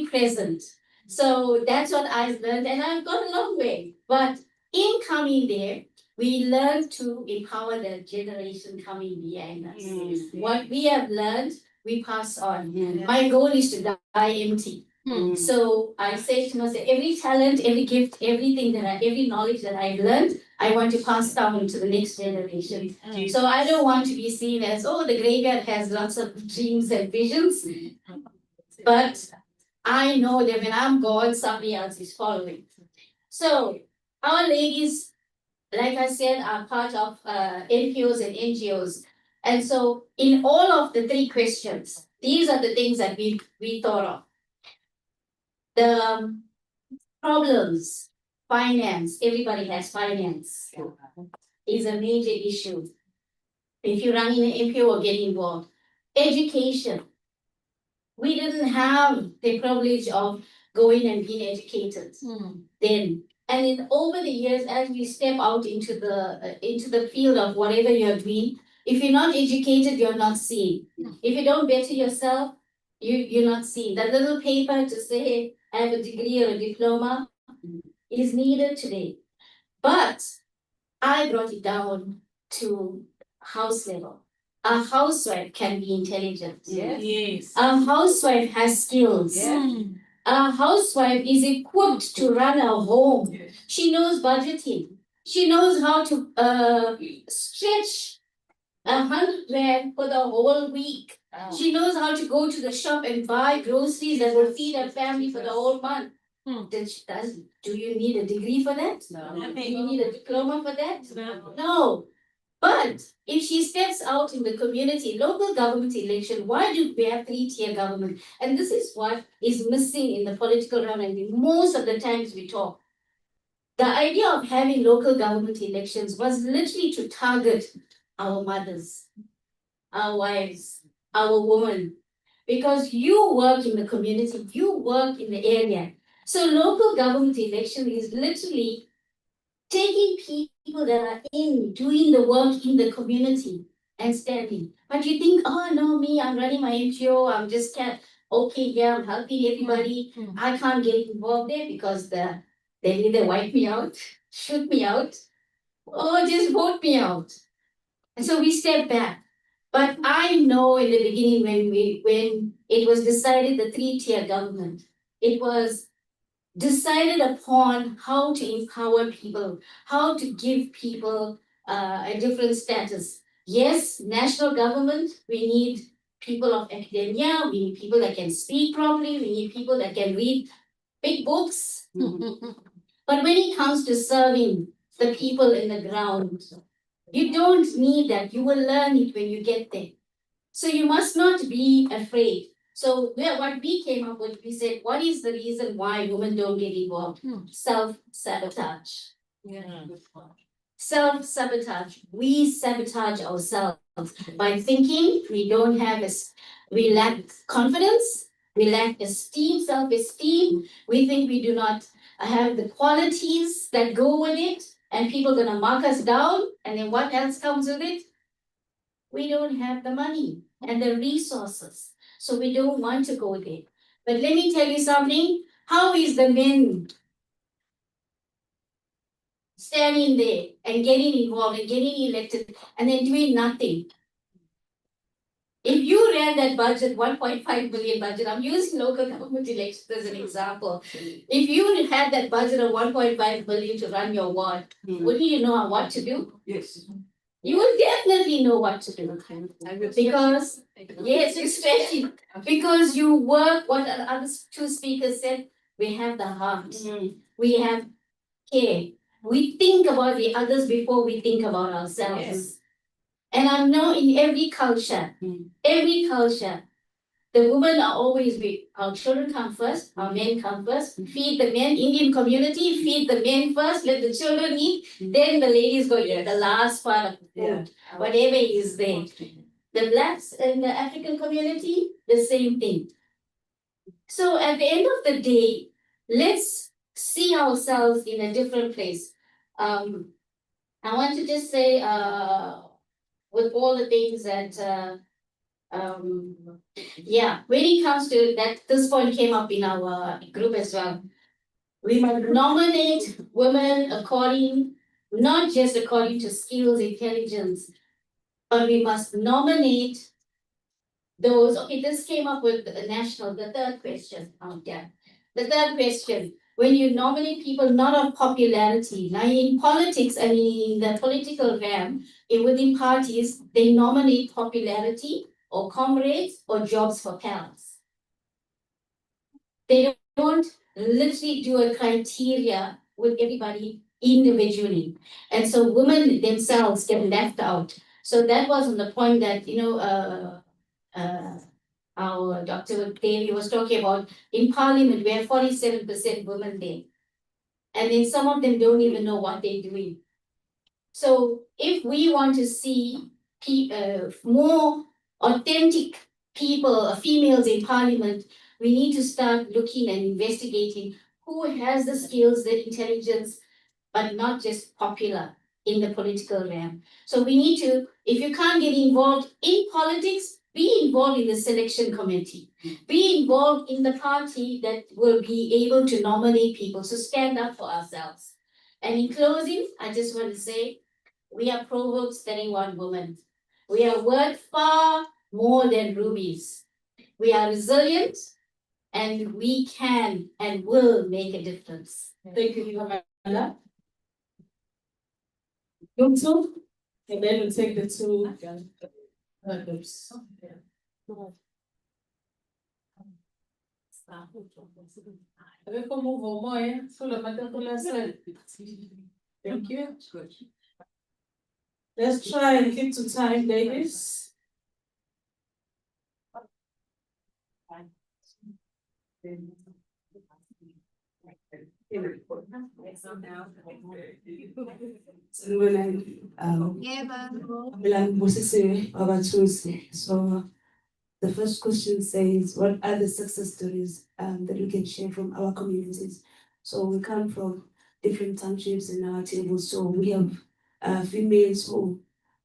present. So that's what I've learned, and I've got a long way. But in coming there, we learn to empower the generation coming behind us. What we have learned, we pass on. My goal is to die empty. So I say to myself, every talent, every gift, every knowledge that I've learned, I want to pass down to the next generation. So I don't want to be seen as, oh, the graveyard has lots of dreams and visions. But I know that when I'm gone, somebody else is following. So our ladies, like I said, are part of NPOs and NGOs. And so in all of the three questions, these are the things that we thought of. The problems, finance, everybody has finance, is a major issue. If you're running an NPO or get involved. Education. We didn't have the privilege of going and being educated then. And then over the years, as we step out into the field of whatever you're doing, if you're not educated, you're not seen. If you don't better yourself, you're not seen. That little paper to say, hey, I have a degree or a diploma is needed today. But I brought it down to house level. A housewife can be intelligent. Yes. A housewife has skills. A housewife is equipped to run a home. She knows budgeting. She knows how to stretch 100 rand for the whole week. She knows how to go to the shop and buy groceries that will feed her family for the whole month. Do you need a degree for that? No. Do you need a diploma for that? No. But if she steps out in the community, local government election, why do we have three-tier government? And this is what is missing in the political realm, and most of the times we talk. The idea of having local government elections was literally to target our mothers, our wives, our women, because you work in the community, you work in the area. So local government election is literally taking people that are doing the work in the community and standing. But you think, oh no, me, I'm running my NGO, I'm just okay, yeah, I'm helping everybody. I can't get involved there because they either wipe me out, shoot me out, or just vote me out. And so we step back. But I know in the beginning when it was decided the three-tier government, it was decided upon how to empower people, how to give people a different status. Yes, national government, we need people of academia, we need people that can speak properly, we need people that can read big books. But when it comes to serving the people in the ground, you don't need that. You will learn it when you get there. So you must not be afraid. So what we came up with, we said, what is the reason why women don't get involved? Self-sabotage. Self-sabotage. We sabotage ourselves by thinking we lack confidence, we lack esteem, self-esteem. We think we do not have the qualities that go with it, and people are gonna mark us down, and then what else comes with it? We don't have the money and the resources, so we don't want to go there. But let me tell you something, how is the men standing there and getting involved and getting elected and then doing nothing? If you ran that budget, 1.5 billion budget, I'm using local government elections as an example. If you had that budget of 1.5 billion to run your ward, wouldn't you know what to do? Yes. You will definitely know what to do. Because, yes, especially because you work, what the other two speakers said, we have the heart, we have care. We think about the others before we think about ourselves. Yes. And I know in every culture, the women are always our children come first, our men come first, feed the men, Indian community, feed the men first, let the children eat, then the ladies go eat the last part of the food, whatever is there. The blacks in the African community, the same thing. So at the end of the day, let's see ourselves in a different place. I want to just say, with all the things that when it comes to that, this point came up in our group as well. We must nominate women not just according to skills, intelligence, but we must nominate those. Okay, this came up with the third question. The third question, when you nominate people not on popularity, now in politics, I mean, in the political realm, within parties, they nominate popularity or comrades or jobs for pals. They don't literally do a criteria with everybody individually. And so women themselves get left out. So that was on the point that, our Dr. Devi was talking about. In parliament, we have 47% women there. And then some of them don't even know what they're doing. So if we want to see more authentic people, females in parliament, we need to start looking and investigating who has the skills, the intelligence, but not just popular in the political realm. So we need to, if you can't get involved in politics, be involved in the selection committee. Be involved in the party that will be able to nominate people. So stand up for ourselves. And in closing, I just want to say, we are Proverbs 31 women. We are worth far more than rubies. We are resilient, and we can and will make a difference. Thank you, Kamala. Yumtu, and then we'll take the two groups. Thank you. Let's try and keep to time, ladies. So the first question says, what are the success stories that we can share from our communities? So we come from different townships in our table. So we have females who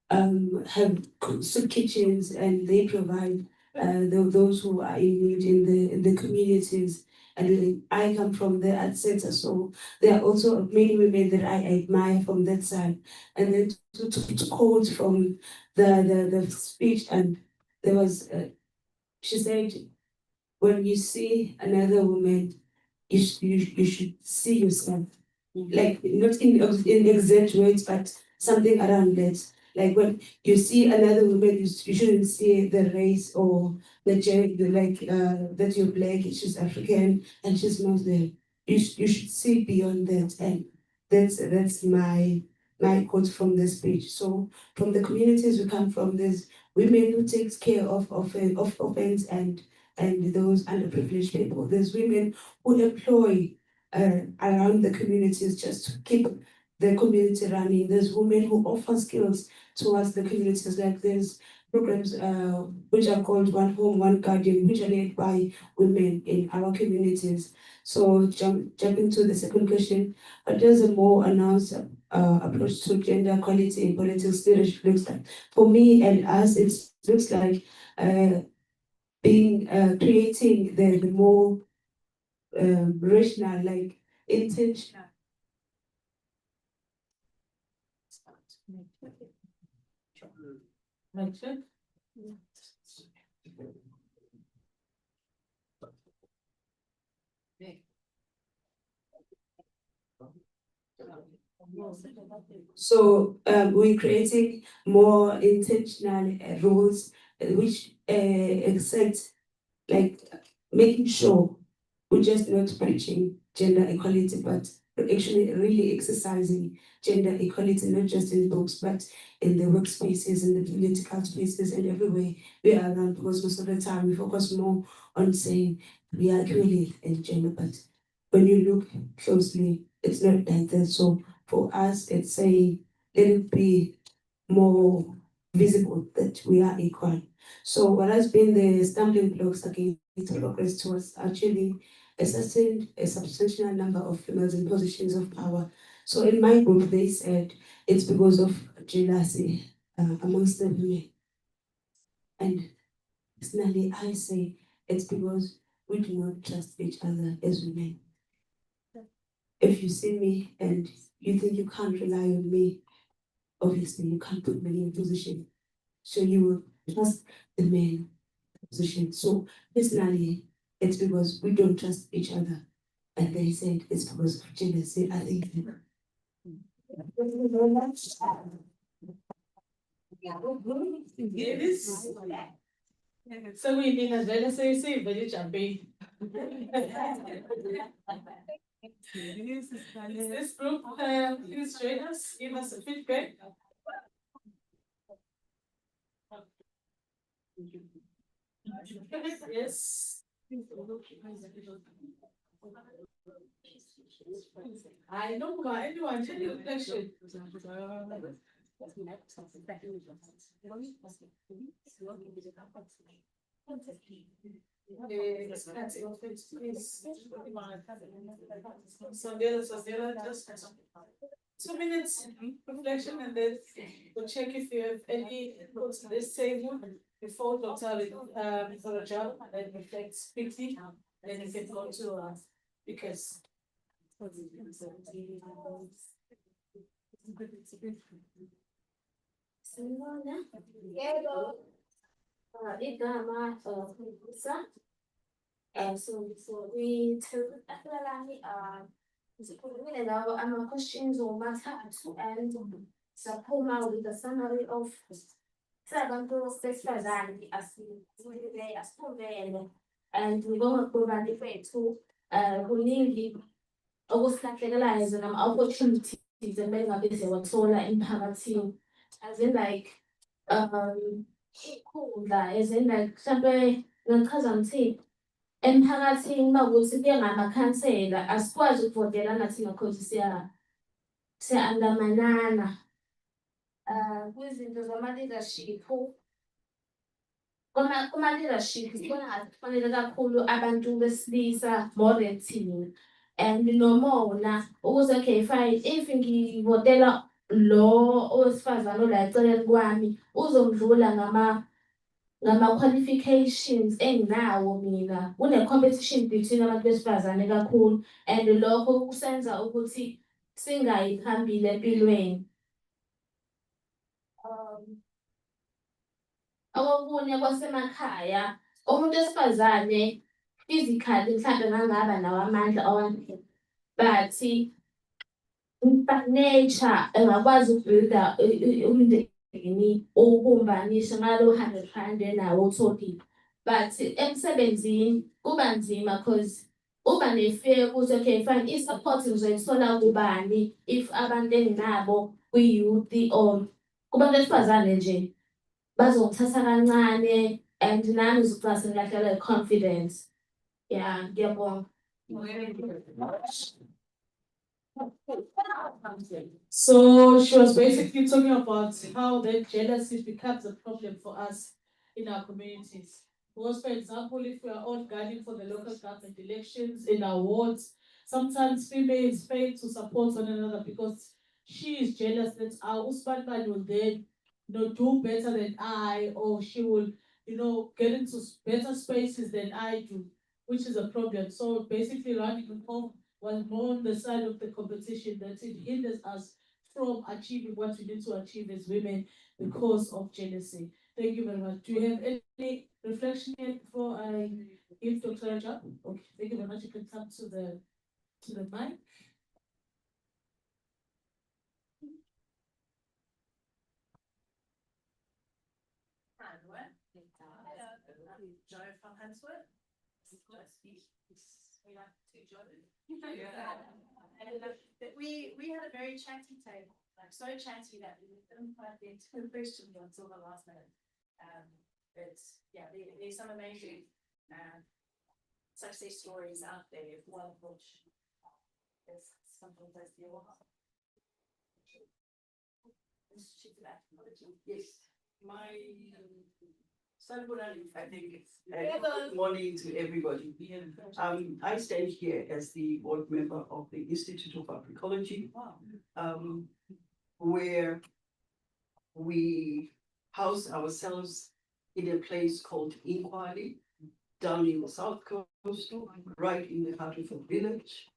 have soup kitchens, and they provide those who are in need in the communities. And I come from the art center, so there are also many women that I admire from that side. And then to quote from the speech, and there was she said, when you see another woman you should see yourself. Like not in exact words, but something around that. Like when you see another woman, you shouldn't see the race or the gender, like that you're black, she's African, and she's Muslim. You should see beyond that, and that's my quote from this speech. So from the communities we come from, there's women who takes care of orphans and those underprivileged people. There's women who employ around the communities just to keep the community running. There's women who offer skills towards the communities. Like there's programs which are called One Home, One Garden, which are led by women in our communities. So jumping to the second question, what does a more announced approach to gender equality in politics leadership looks like? For me and us, it looks like creating the more rational, like intentional. So we're creating more intentional rules which accept, like making sure we're just not preaching gender equality, but we're actually really exercising gender equality, not just in books, but in the workspaces, in the political spaces, and everywhere we are around. Because most of the time we focus more on saying we are equal in gender, but when you look closely, it's not like that. So for us, it's saying let it be more visible that we are equal. So what has been the stumbling blocks against progress towards actually a substantial number of females in positions of power. So in my group, they said it's because of jealousy amongst the women. And personally, I say it's because we do not trust each other as women. If you see me and you think you can't rely on me, obviously you can't put me in a position. So you will trust the man position. So personally, it's because we don't trust each other. And they said it's because of jealousy. I think. Thank you very much. So we need a jealousy, but it's a big. This group, please join us, give us a feedback. Yes. I know, but anyone, tell your reflection. Sondela, just 2 minutes reflection, and then we'll check if you have any inputs to this table before Dr. Rajab, and then reflect quickly, and then you can go to because. Igama Musa. So we zikhulumile lawo ama-questions womathathu and saphuma with a summary of sabantu besifazane asiphumele and ngokubani kwethu kuningi okusilahlekelayo nama-opportunities ekumele ngabe siyawathola emphakathini, as in like iy'khundla, as in like mhlampe ngingachaza ngithi emphakathini makuthi kuye ngamakhansela asikwazi ukuvotelana thina cause siya-andamanana kwizinto zama-leadership. Kuma-leadership sibona ngathi kufanele kakhulu abantu besilisa more than thina, and nomona ukuze okay fine, if ngivotela lo owesifazane ola eceleni kwami uzongidlula ngama-qualifications enginawo mina, kune-competition between abantu besifazane kakhulu, and lokho kusenza ukuthi singayi phambili empilweni. Okunye kwasemakhaya, umuntu wesifazane physically mhlambe ngangaba nawo amandla awanele, but nature engakwazi ukubuilda umndeni owubumbanise ngalo 100 rand enawo uthophile. But emsebenzini kuba nzima cause uba ne-fear ukuthi okay fine i-support ngizoyithola kubani if abantu enginabo kwi-youth or kubantu besifazane nje bazongithatha kancane and nami ngizogcina sengilahlekelwa i-confidence. Yeah, ngiyabonga. So she was basically talking about how that jealousy becomes a problem for us in our communities. Because, for example, if we are all gunning for the local government elections in our wards, sometimes females fail to support one another because she is jealous that our Usman will then, do better than I, or she will, get into better spaces than I do, which is a problem. So basically, running home was more on the side of the competition that it hinders us from achieving what we need to achieve as women because of jealousy. Thank you very much. Do you have any reflection here before I give Dr. Rajab? Okay, thank you very much. You can come to the mic. Joe from Huntsworth. We had a very chatty table, like so chatty that we didn't quite get to the question until the last minute. But yeah, there's some amazing success stories out there, one of which is something that's the Yes, my Salbunani, I think it's good morning to everybody. I stand here as the board member of the Institute of Africology, where we house ourselves in a place called Inkwali, down in the South Coast, right in the heart of a village.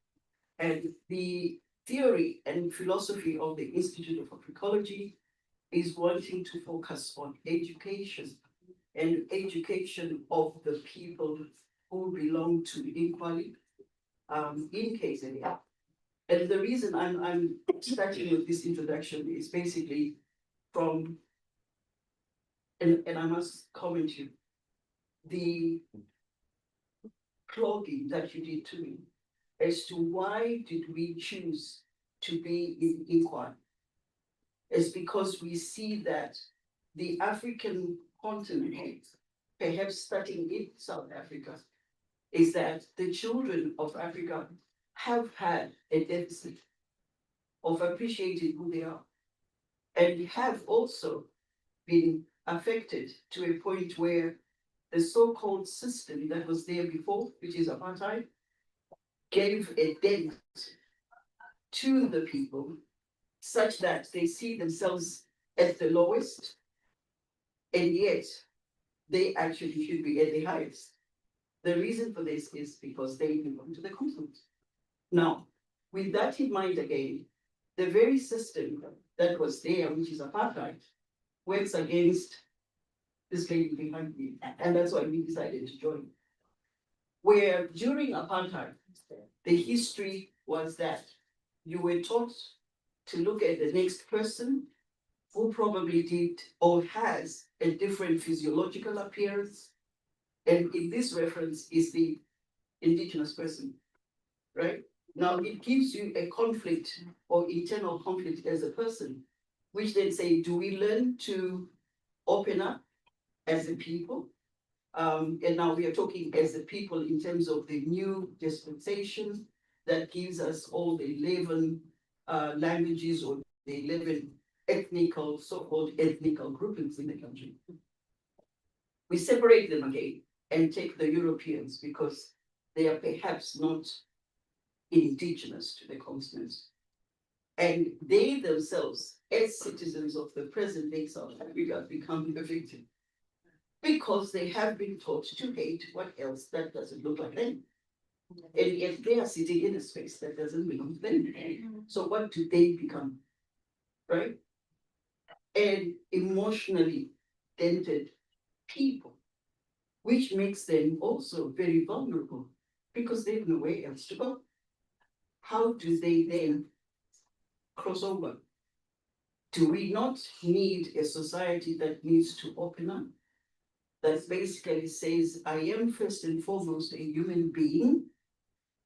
And the theory and philosophy of the Institute of Africology is wanting to focus on education and education of the people who belong to Inkwali in KZN. And the reason I'm starting with this introduction is basically from, and I must comment you, the clogging that you did to me as to why did we choose to be in Inkwali. It's because we see that the African continent, perhaps starting in South Africa, is that the children of Africa have had a deficit of appreciating who they are, and have also been affected to a point where the so-called system that was there before, which is apartheid, gave a dent to the people such that they see themselves at the lowest, and yet they actually should be at the highest. The reason for this is because they belong to the continent. Now, with that in mind again, the very system that was there, which is apartheid, works against this lady behind me, and that's why we decided to join. Where during apartheid, the history was that you were taught to look at the next person who probably did or has a different physiological appearance. And in this reference is the indigenous person, right? Now it gives you a conflict or internal conflict as a person, which then say, do we learn to open up as a people? And now we are talking as a people in terms of the new dispensation that gives us all the 11 languages or the 11 ethnical, so-called ethnical groupings in the country. We separate them again and take the Europeans because they are perhaps not indigenous to the continent. And they themselves, as citizens of the present day South Africa, become the victim because they have been taught to hate what else that doesn't look like them. And yet they are sitting in a space that doesn't belong to them. So what do they become, right? And emotionally dented people, which makes them also very vulnerable because they have nowhere else to go. How do they then cross over? Do we not need a society that needs to open up? That basically says, I am first and foremost a human being.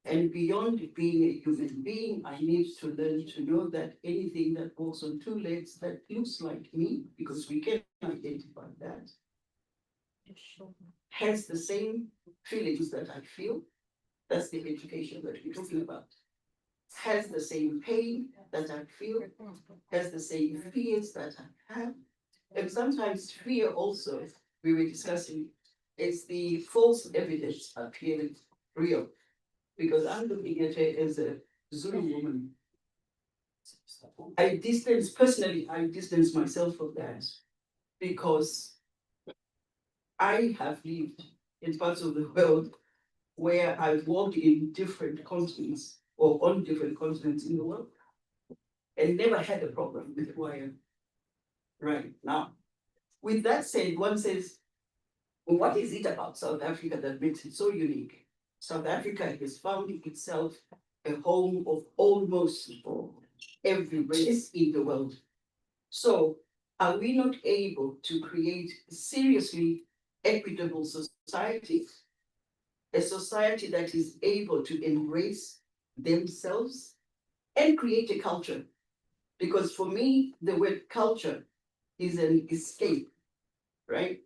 And beyond being a human being, I need to learn to know that anything that walks on two legs that looks like me, because we can identify that, has the same feelings that I feel. That's the education that we're talking about. Has the same pain that I feel, has the same fears that I have. And sometimes fear also, we were discussing, is the false evidence appearing real. Because I'm looking at her as a Zulu woman. I distance myself from that because I have lived in parts of the world where I've walked in different continents or on different continents in the world and never had a problem with who I am right now. With that said, one says, well, what is it about South Africa that makes it so unique? South Africa has found itself a home of almost every race in the world. So are we not able to create a seriously equitable society? A society that is able to embrace themselves and create a culture? Because for me, the word culture is an escape, right?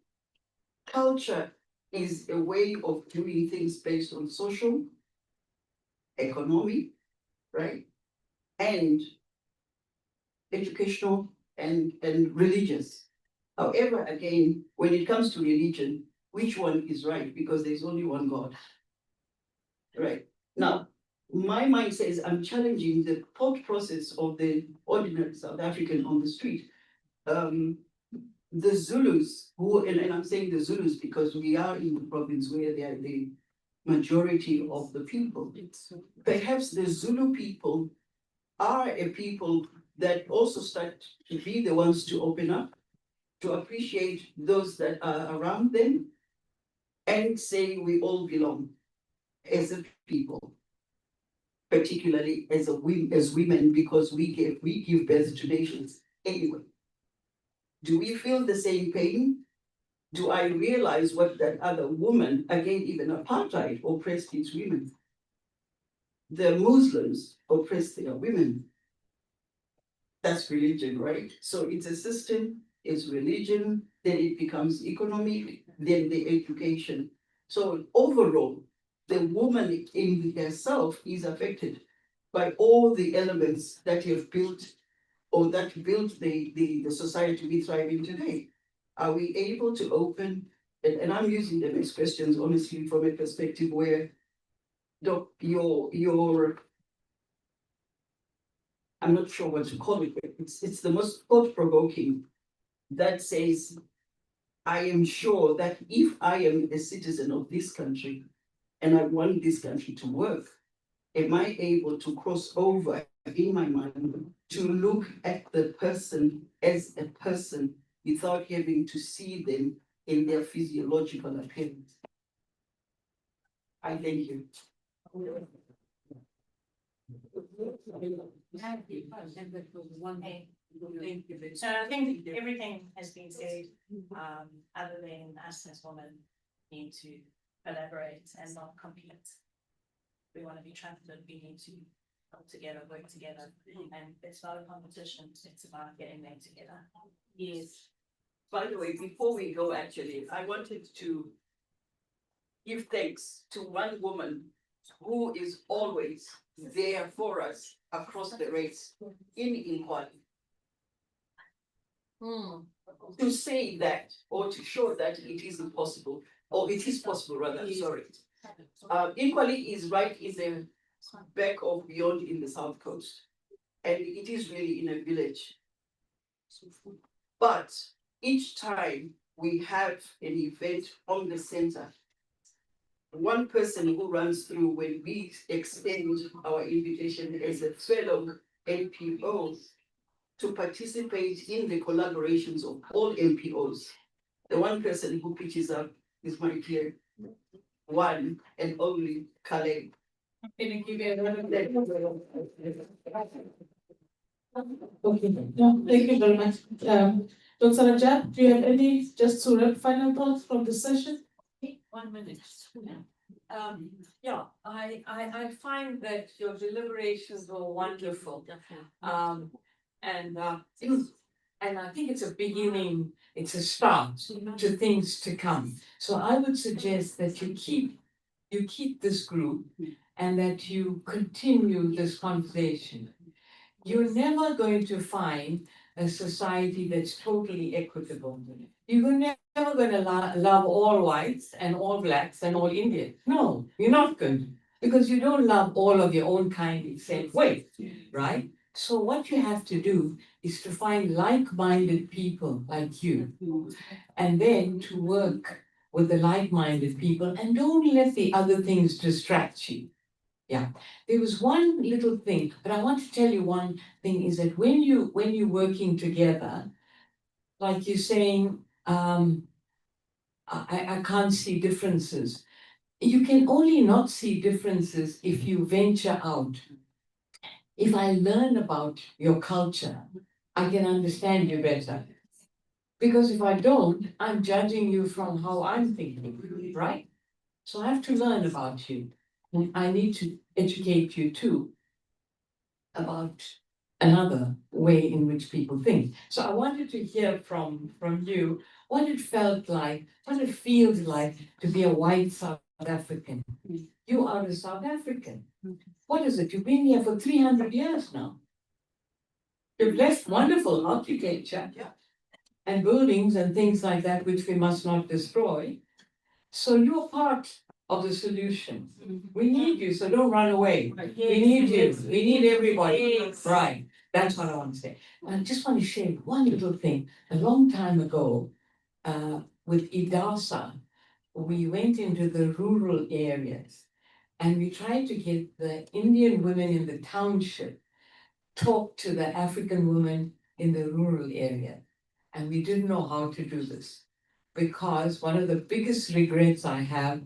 Culture is a way of doing things based on social, economic, right? And educational and religious. However, again, when it comes to religion, which one is right? Because there's only one God, right? Now, my mind says I'm challenging the thought process of the ordinary South African on the street. The Zulus, and I'm saying the Zulus because we are in the province where they are the majority of the people. Perhaps the Zulu people are a people that also start to be the ones to open up, to appreciate those that are around them, and say we all belong as a people, particularly as women, because we give birth to nations anyway. Do we feel the same pain? Do I realize what that other woman, again, even apartheid oppressed its women? The Muslims oppressed their women. That's religion, right? So it's a system, it's religion, then it becomes economic, then the education. So overall, the woman in herself is affected by all the elements that have built or that built the society we thrive in today. Are we able to open, and I'm using them as questions, honestly, from a perspective where your I'm not sure what to call it, but it's the most thought-provoking that says, I am sure that if I am a citizen of this country and I want this country to work, am I able to cross over in my mind to look at the person as a person without having to see them in their physiological appearance? I thank you. So I think everything has been said, other than us as women need to collaborate and not compete. We want to be trusted, we need to come together, work together, and it's not a competition, it's about getting there together. Yes. By the way, before we go, actually, I wanted to give thanks to one woman who is always there for us across the race in Inquali. To say that, or to show that it isn't possible, or it is possible rather, sorry. Inquali is right in the back of beyond in the South Coast. And it is really in a village. But each time we have an event on the center, one person who runs through when we extend our invitation as a fellow NPO to participate in the collaborations of all NPOs. The one person who pitches up is my dear one and only Caleb. Can you give me a round of Okay, no, thank you very much. Dr. Rajab, do you have any, just to wrap, final thoughts from the session? 1 minute. Yeah, I find that your deliberations were wonderful. And I think it's a beginning, it's a start to things to come. So I would suggest that you keep this group and that you continue this conversation. You're never going to find a society that's totally equitable. You're never going to love all whites and all blacks and all Indians. No, you're not going to, because you don't love all of your own kind the same way, right? So what you have to do is to find like-minded people like you, and then to work with the like-minded people, and don't let the other things distract you. Yeah, there was one little thing, but I want to tell you one thing is that when you're working together, like you're saying, I can't see differences. You can only not see differences if you venture out. If I learn about your culture, I can understand you better. Because if I don't, I'm judging you from how I'm thinking, right? So I have to learn about you. And I need to educate you too about another way in which people think. So I wanted to hear from you what it felt like, what it feels like to be a white South African. You are a South African. What is it? You've been here for 300 years now. You've left wonderful architecture and buildings and things like that, which we must not destroy. So you're part of the solution. We need you, so don't run away. We need you. We need everybody. Right. That's what I want to say. I just want to share one little thing. A long time ago, with IDASA, we went into the rural areas and we tried to get the Indian women in the township talk to the African women in the rural area. And we didn't know how to do this, because one of the biggest regrets I have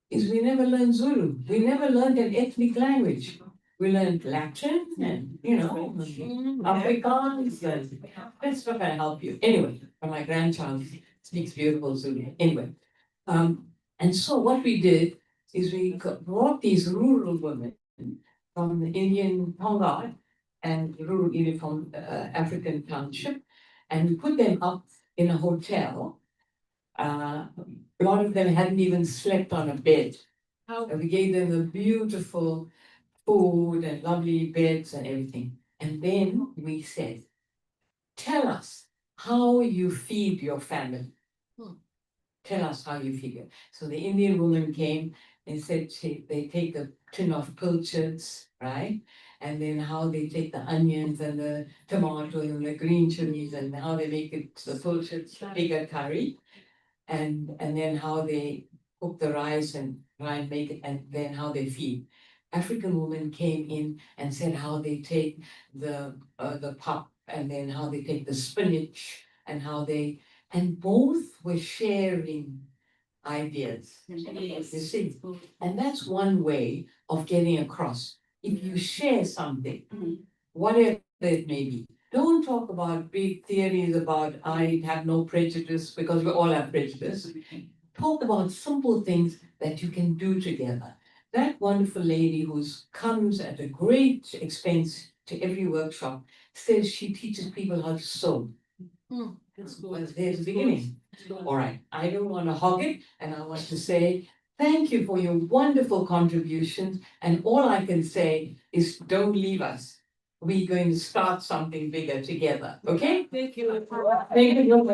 is we never learned Zulu. We never learned an ethnic language. We learned Latin and, Afrikaans. And that's not going to help you. Anyway, my grandchild speaks beautiful Zulu. Anyway, and so what we did is we brought these rural women from the Indian Tonga and rural Indian from African township, and we put them up in a hotel. A lot of them hadn't even slept on a bed. And we gave them the beautiful food and lovely beds and everything. And then we said, tell us how you feed your family. Tell us how you feed it. So the Indian woman came and said they take a tin of pilchards, right? And then how they take the onions and the tomatoes and the green chilies and how they make it the pilchards bigger curry. And then how they cook the rice and try and make it, and then how they feed. African women came in and said how they take the pap, and then how they take the spinach, and how they, and both were sharing ideas. You see, and that's one way of getting across. If you share something, whatever it may be, don't talk about big theories about I have no prejudice, because we all have prejudice. Talk about simple things that you can do together. That wonderful lady who comes at a great expense to every workshop says she teaches people how to sew. Well, there's the beginning. All right, I don't want to hog it, and I want to say thank you for your wonderful contributions. And all I can say is don't leave us. We're going to start something bigger together. Okay? Thank you. Thank you.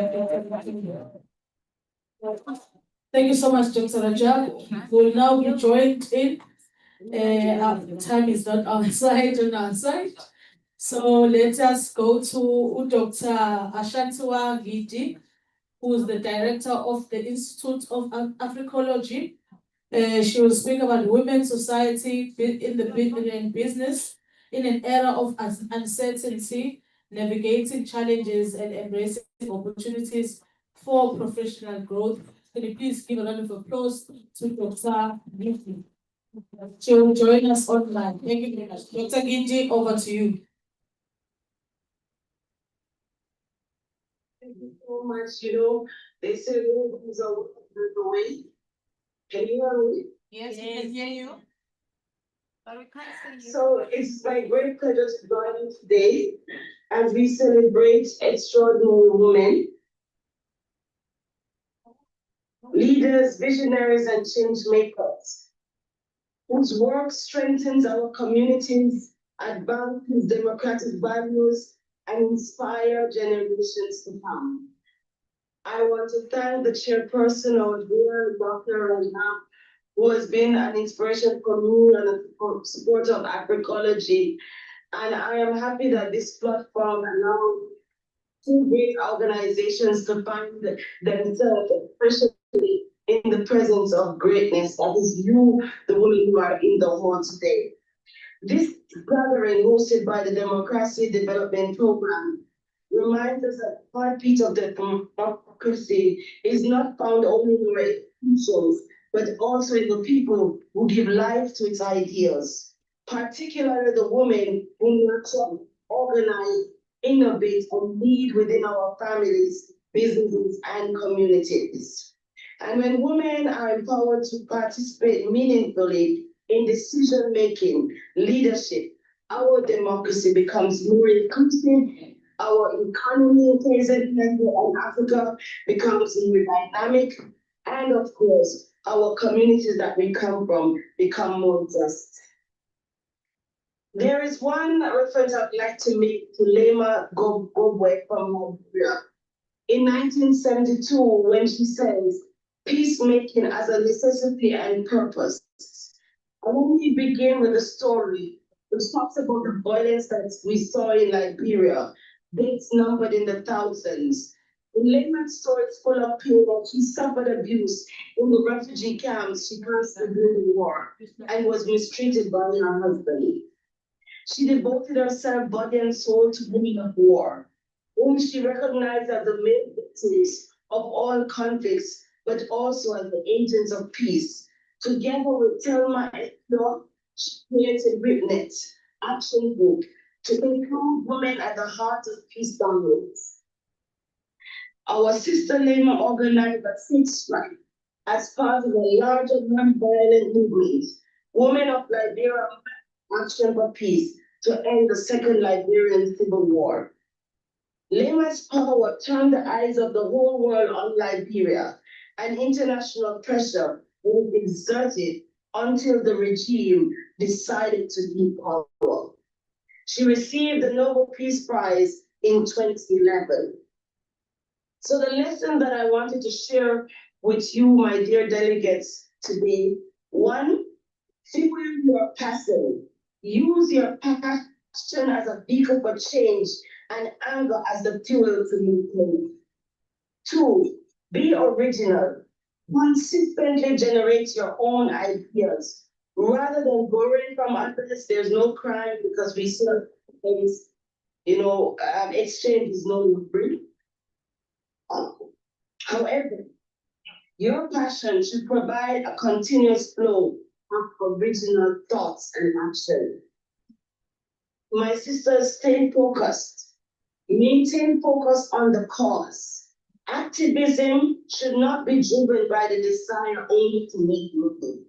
Thank you so much, Dr. Rajab. We'll now be joined in. Our time is not on our side. So let us go to Dr. Ashantiwa Gidi, who is the director of the Institute of Africology. She will speak about women's society in the business in an era of uncertainty, navigating challenges and embracing opportunities for professional growth Can you please give a round of applause to Dr. Ginji? She'll join us online. Thank you very much. Dr. Ginji, over to you. Thank you so much. You know, they say room is the way. Can you hear me? Yes, we can hear you. But we can't see you. So it's my great pleasure to join you today as we celebrate extraordinary women, leaders, visionaries, and change makers, whose work strengthens our communities, advances democratic values, and inspire generations to come. I want to thank the chairperson, our dear Dr. Rana, who has been an inspiration for me and a supporter of agroecology. And I am happy that this platform allows two great organizations to find themselves, especially in the presence of greatness. That is you, the women who are in the hall today. This gathering hosted by the Democracy Development Program reminds us that the heartbeat of the democracy is not found only in our institutions, but also in the people who give life to its ideals, particularly the women who nurture, organize, innovate, and lead within our families, businesses, and communities. And when women are empowered to participate meaningfully in decision-making, leadership, our democracy becomes more inclusive, our economy in KZN and Africa becomes more dynamic, and of course, our communities that we come from become more just. There is one reference I'd like to make to Lema Gobwe from Nigeria. In 1972, when she says, peacemaking as a necessity and purpose. And when we begin with the story, which talks about the violence that we saw in Liberia, dates numbered in the thousands. In Lema's story, it's full of pain that she suffered abuse in the refugee camps she passed through during the war and was mistreated by her husband. She devoted herself body and soul to women of war, whom she recognized as the main victims of all conflicts, but also as the agents of peace. Together with Thelma Eklo, she created WIPNET, Action Group, to include women at the heart of peace downloads. Our sister Lema organized a sixth strike as part of a larger non-violent movement, Women of Liberia Action for Peace, to end the Second Liberian Civil War. Lema's power turned the eyes of the whole world on Liberia, and international pressure was exerted until the regime decided to give power. She received the Nobel Peace Prize in 2011. So the lesson that I wanted to share with you, my dear delegates, today, one, fuel your passion. Use your passion as a beacon for change and anger as the fuel to move forward. Two, be original. Consistently generate your own ideas. Rather than borrowing from others, there's no crime because we see things, exchange is no free. However, your passion should provide a continuous flow of original thoughts and action. My sisters, stay focused. Maintain focus on the cause. Activism should not be driven by the desire only to make money.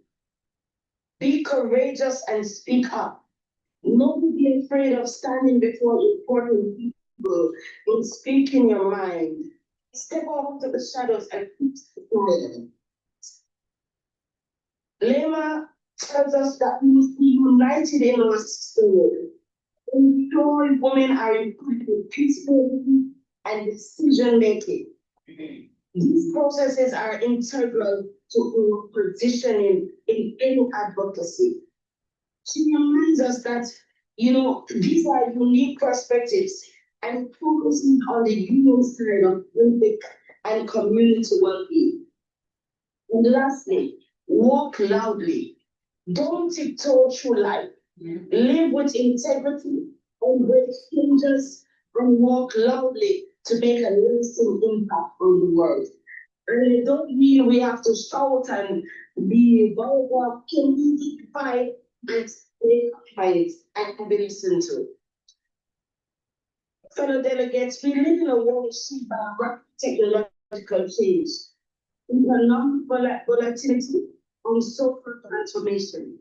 Be courageous and speak up. Not be afraid of standing before important people and speaking your mind. Step out of the shadows and keep smiling. Lema tells us that we must be united in our spirit. Ensure women are included in peacemaking and decision making. These processes are integral to our positioning in any advocacy. She reminds us that, these are unique perspectives and focusing on the human side of civic and community well-being. And lastly, walk loudly. Don't tiptoe through life. Live with integrity, embrace changes, and walk loudly to make a lasting impact on the world. And I don't mean we have to shout and be vulgar. Can we be quiet and stay quiet and be listened to? Fellow delegates, we live in a world shaped by rapid technological change, economic volatility, and social transformation.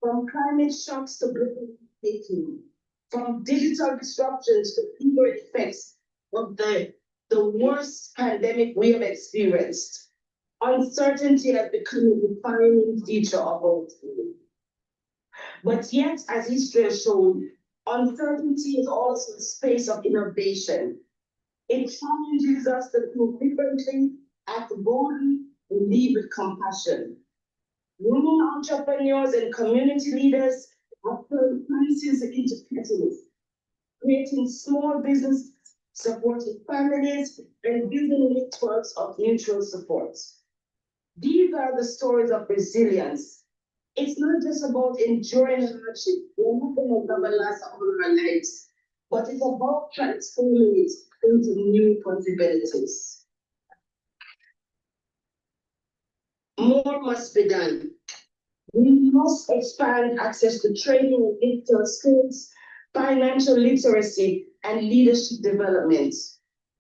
From climate shocks to global baking, from digital disruptions to evil effects of the worst pandemic we have experienced, uncertainty has become a defining feature of our time. But yet, as history has shown, uncertainty is also a space of innovation. It challenges us to think differently, act boldly, and lead with compassion. Women entrepreneurs and community leaders are turning crises into catalysts, creating small businesses, supporting families, and building networks of mutual support. These are the stories of resilience. It's not just about enduring hardship, we're not going to last all our lives, but it's about transforming it into new possibilities. More must be done. We must expand access to training in digital skills, financial literacy, and leadership development.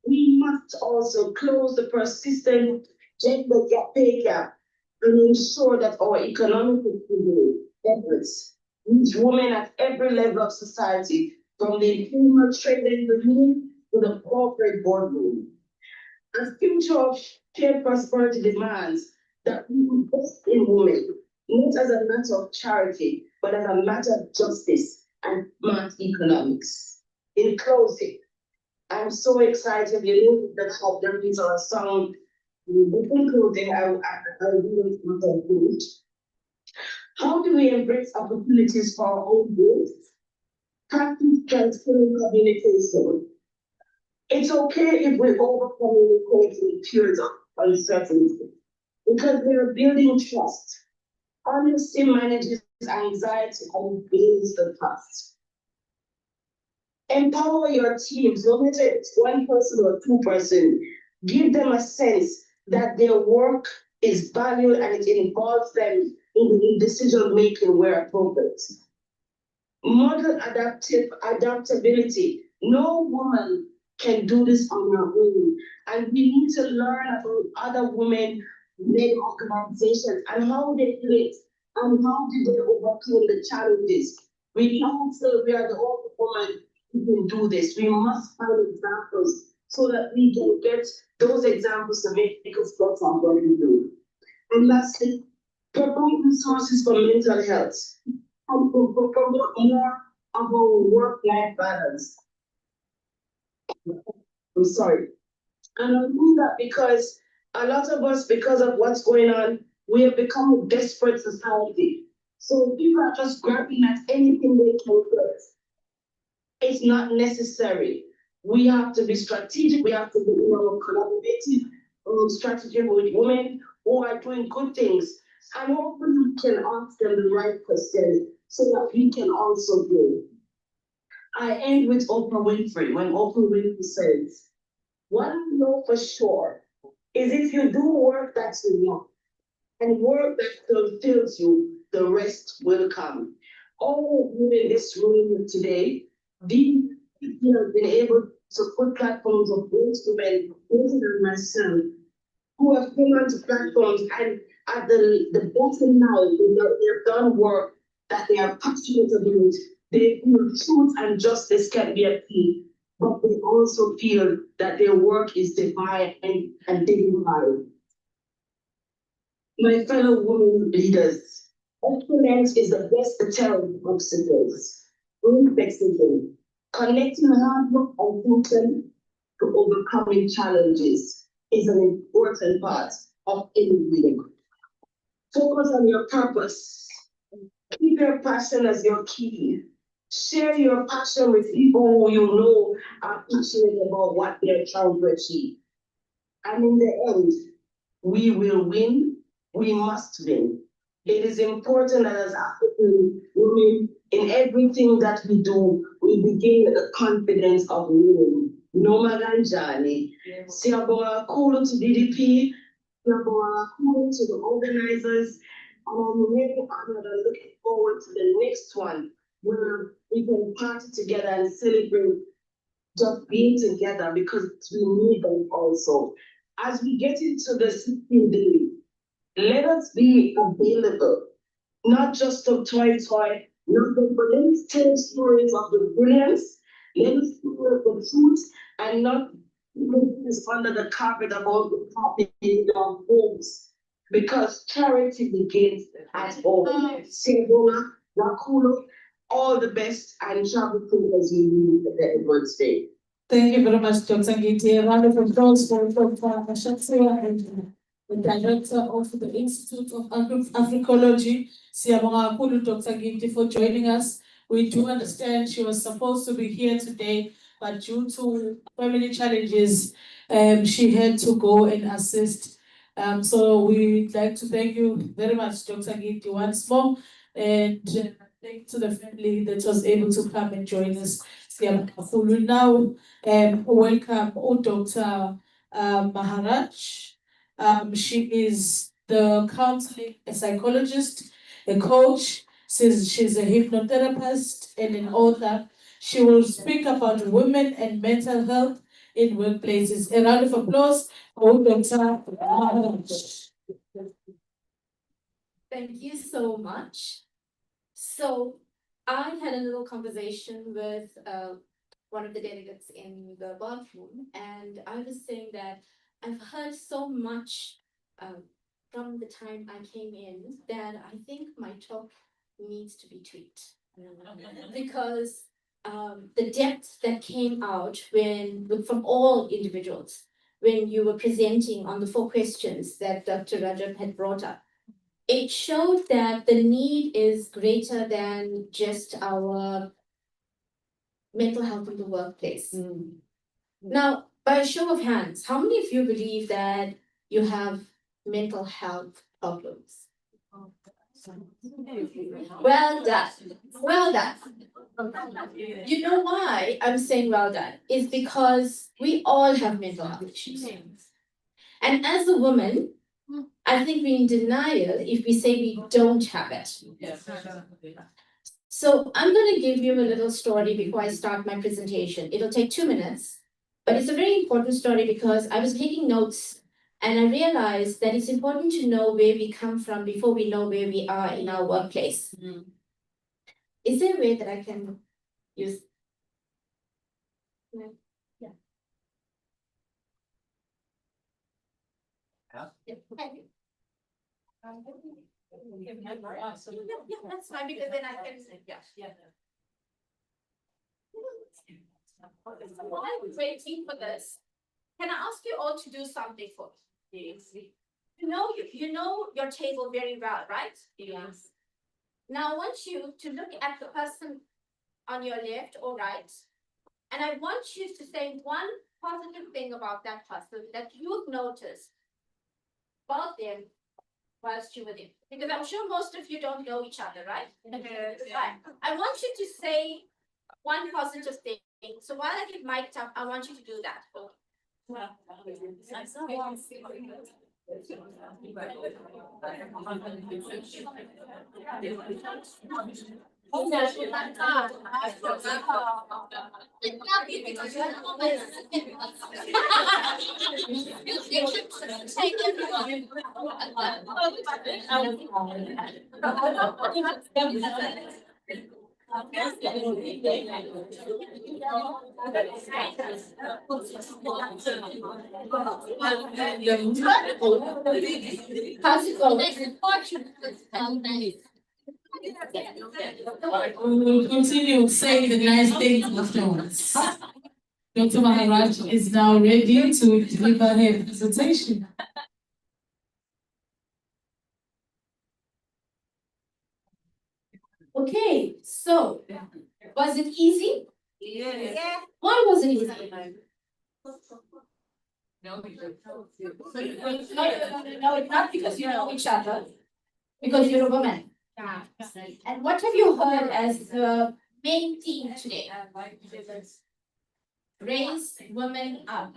We must also close the persistent gender pay gap and ensure that our economic efforts reach women at every level of society, from the informal trading union to the corporate boardroom. A future of shared prosperity demands that we invest in women, not as a matter of charity, but as a matter of justice and smart economics. In closing, I'm so excited. You know that how there is a song. In concluding, I really want to conclude. How do we embrace opportunities for our own growth? Practice transparent communication. It's okay if we over-communicate in periods of uncertainty, because we are building trust. Honesty manages anxiety and builds the trust. Empower your teams, no matter if it's one person or two person. Give them a sense that their work is valued and it involves them in decision making where appropriate. Model adaptability. No woman can do this on her own, and we need to learn about other women-led organizations and how they do it and how do they overcome the challenges. We can't say we are the only woman who can do this. We must find examples so that we can get those examples to make us better at what we do. And lastly, promote resources for mental health and promote more of our work-life balance. I'm sorry. And I do that because a lot of us, because of what's going on, we have become a desperate society. So people are just grabbing at anything they can get. It's not necessary. We have to be strategic. We have to be collaborative strategy with women who are doing good things. And hopefully we can ask them the right question so that we can also grow. I end with Oprah Winfrey, when Oprah Winfrey says, "What I know for sure is if you do work that's enough and work that fulfills you, the rest will come." All of you in this room today, these people have been able to put platforms of those women, including than myself, who have come onto platforms and at the bottom now, they've done work that they are passionate about. They feel truth and justice can be achieved, but they also feel that their work is divine and dignified. My fellow women leaders, excellence is the best deterrent of obstacles. Reflexively, connecting hard work and function to overcoming challenges is an important part of any winning. Focus on your purpose. Keep your passion as your key. Share your passion with people who you know are passionate about what they're trying to achieve. And in the end, we will win. We must win. It is important that as African women, in everything that we do, we begin with the confidence of winning. Noma Ganjani. Siyabonga kakhulu to DDP, siyabonga kakhulu to the organizers, and I'm really honored and looking forward to the next one, where we can party together and celebrate just being together, because we need them also. As we get into the 16th day, let us be available, not just of toy, not the, but let us tell stories of the brilliance, let us hear the truth, and not put this under the carpet about the property in our homes, because charity begins at home. Singona, Nakulu, all the best, and travel through as you move the Edwards Day. Thank you very much, Dr. Ngiti. A round of applause for Dr. Ashatria and the Director of the Institute of Africology, Siyabonga kakhulu, Dr. Ngiti, for joining us. We do understand she was supposed to be here today, but due to family challenges, she had to go and assist. So we'd like to thank you very much, Dr. Ngiti, once more, and thank you to the family that was able to come and join us. Siyabonga kakhulu. Now, welcome Dr. Maharaj. She is the counseling a psychologist, a coach, she's a hypnotherapist and an author. She will speak about women and mental health in workplaces. A round of applause for Dr. Maharaj. Thank you so much. So I had a little conversation with one of the delegates in the bathroom, and I was saying that I've heard so much from the time I came in that I think my talk needs to be tweaked. Because the depth that came out from all individuals when you were presenting on the 4 questions that Dr. Rajab had brought up, it showed that the need is greater than just our mental health in the workplace. Now, by a show of hands, how many of you believe that you have mental health problems? Well done. Well done. You know why I'm saying well done? Is because we all have mental health issues. And as a woman, I think we're in denial if we say we don't have it. So I'm going to give you a little story before I start my presentation. It'll take 2 minutes, but it's a very important story because I was taking notes and I realized that it's important to know where we come from before we know where we are in our workplace. Is there a way that I can use? Yeah. Thank you. That's fine because then I can. While I'm waiting for this, can I ask you all to do something for me? You know your table very well, right? Yes. Now I want you to look at the person on your left or right, and I want you to say one positive thing about that person that you've noticed about them whilst you were there. Because I'm sure most of you don't know each other, right? Right. I want you to say one positive thing. So while I get mic'd up, I want you to do that. How's it going? We will continue saying the nice things afterwards. Dr. Maharaj is now ready to deliver her presentation. Okay, so was it easy? Yeah. Why was it easy? No, not because you know each other, because you're a woman. Yeah. And what have you heard as the main theme today? raise women up.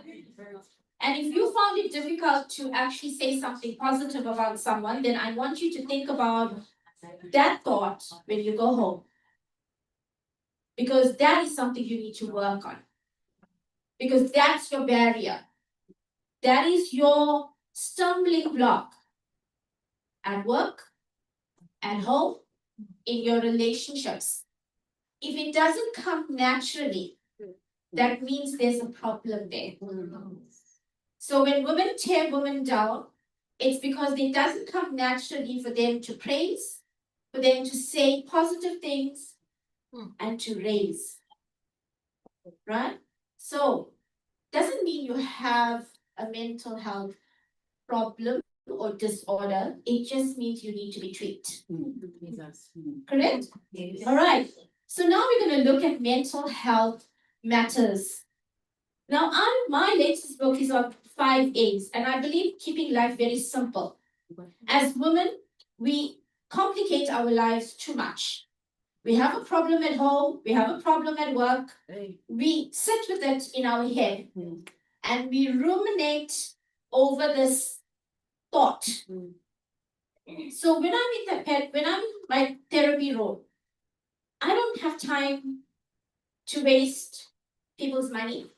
And if you found it difficult to actually say something positive about someone, then I want you to think about that thought when you go home. Because that is something you need to work on. Because that's your barrier. That is your stumbling block at work, at home, in your relationships. If it doesn't come naturally, that means there's a problem there. So when women tear women down, it's because it doesn't come naturally for them to praise, for them to say positive things, and to raise. Right? So, doesn't mean you have a mental health problem or disorder. It just means you need to be treated. Correct? All right. So now we're going to look at mental health matters. Now, my latest book is on 5 A's, and I believe keeping life very simple. As women, we complicate our lives too much. We have a problem at home, we have a problem at work, we sit with it in our head, and we ruminate over this thought. So when I'm in my therapy role, I don't have time to waste people's money,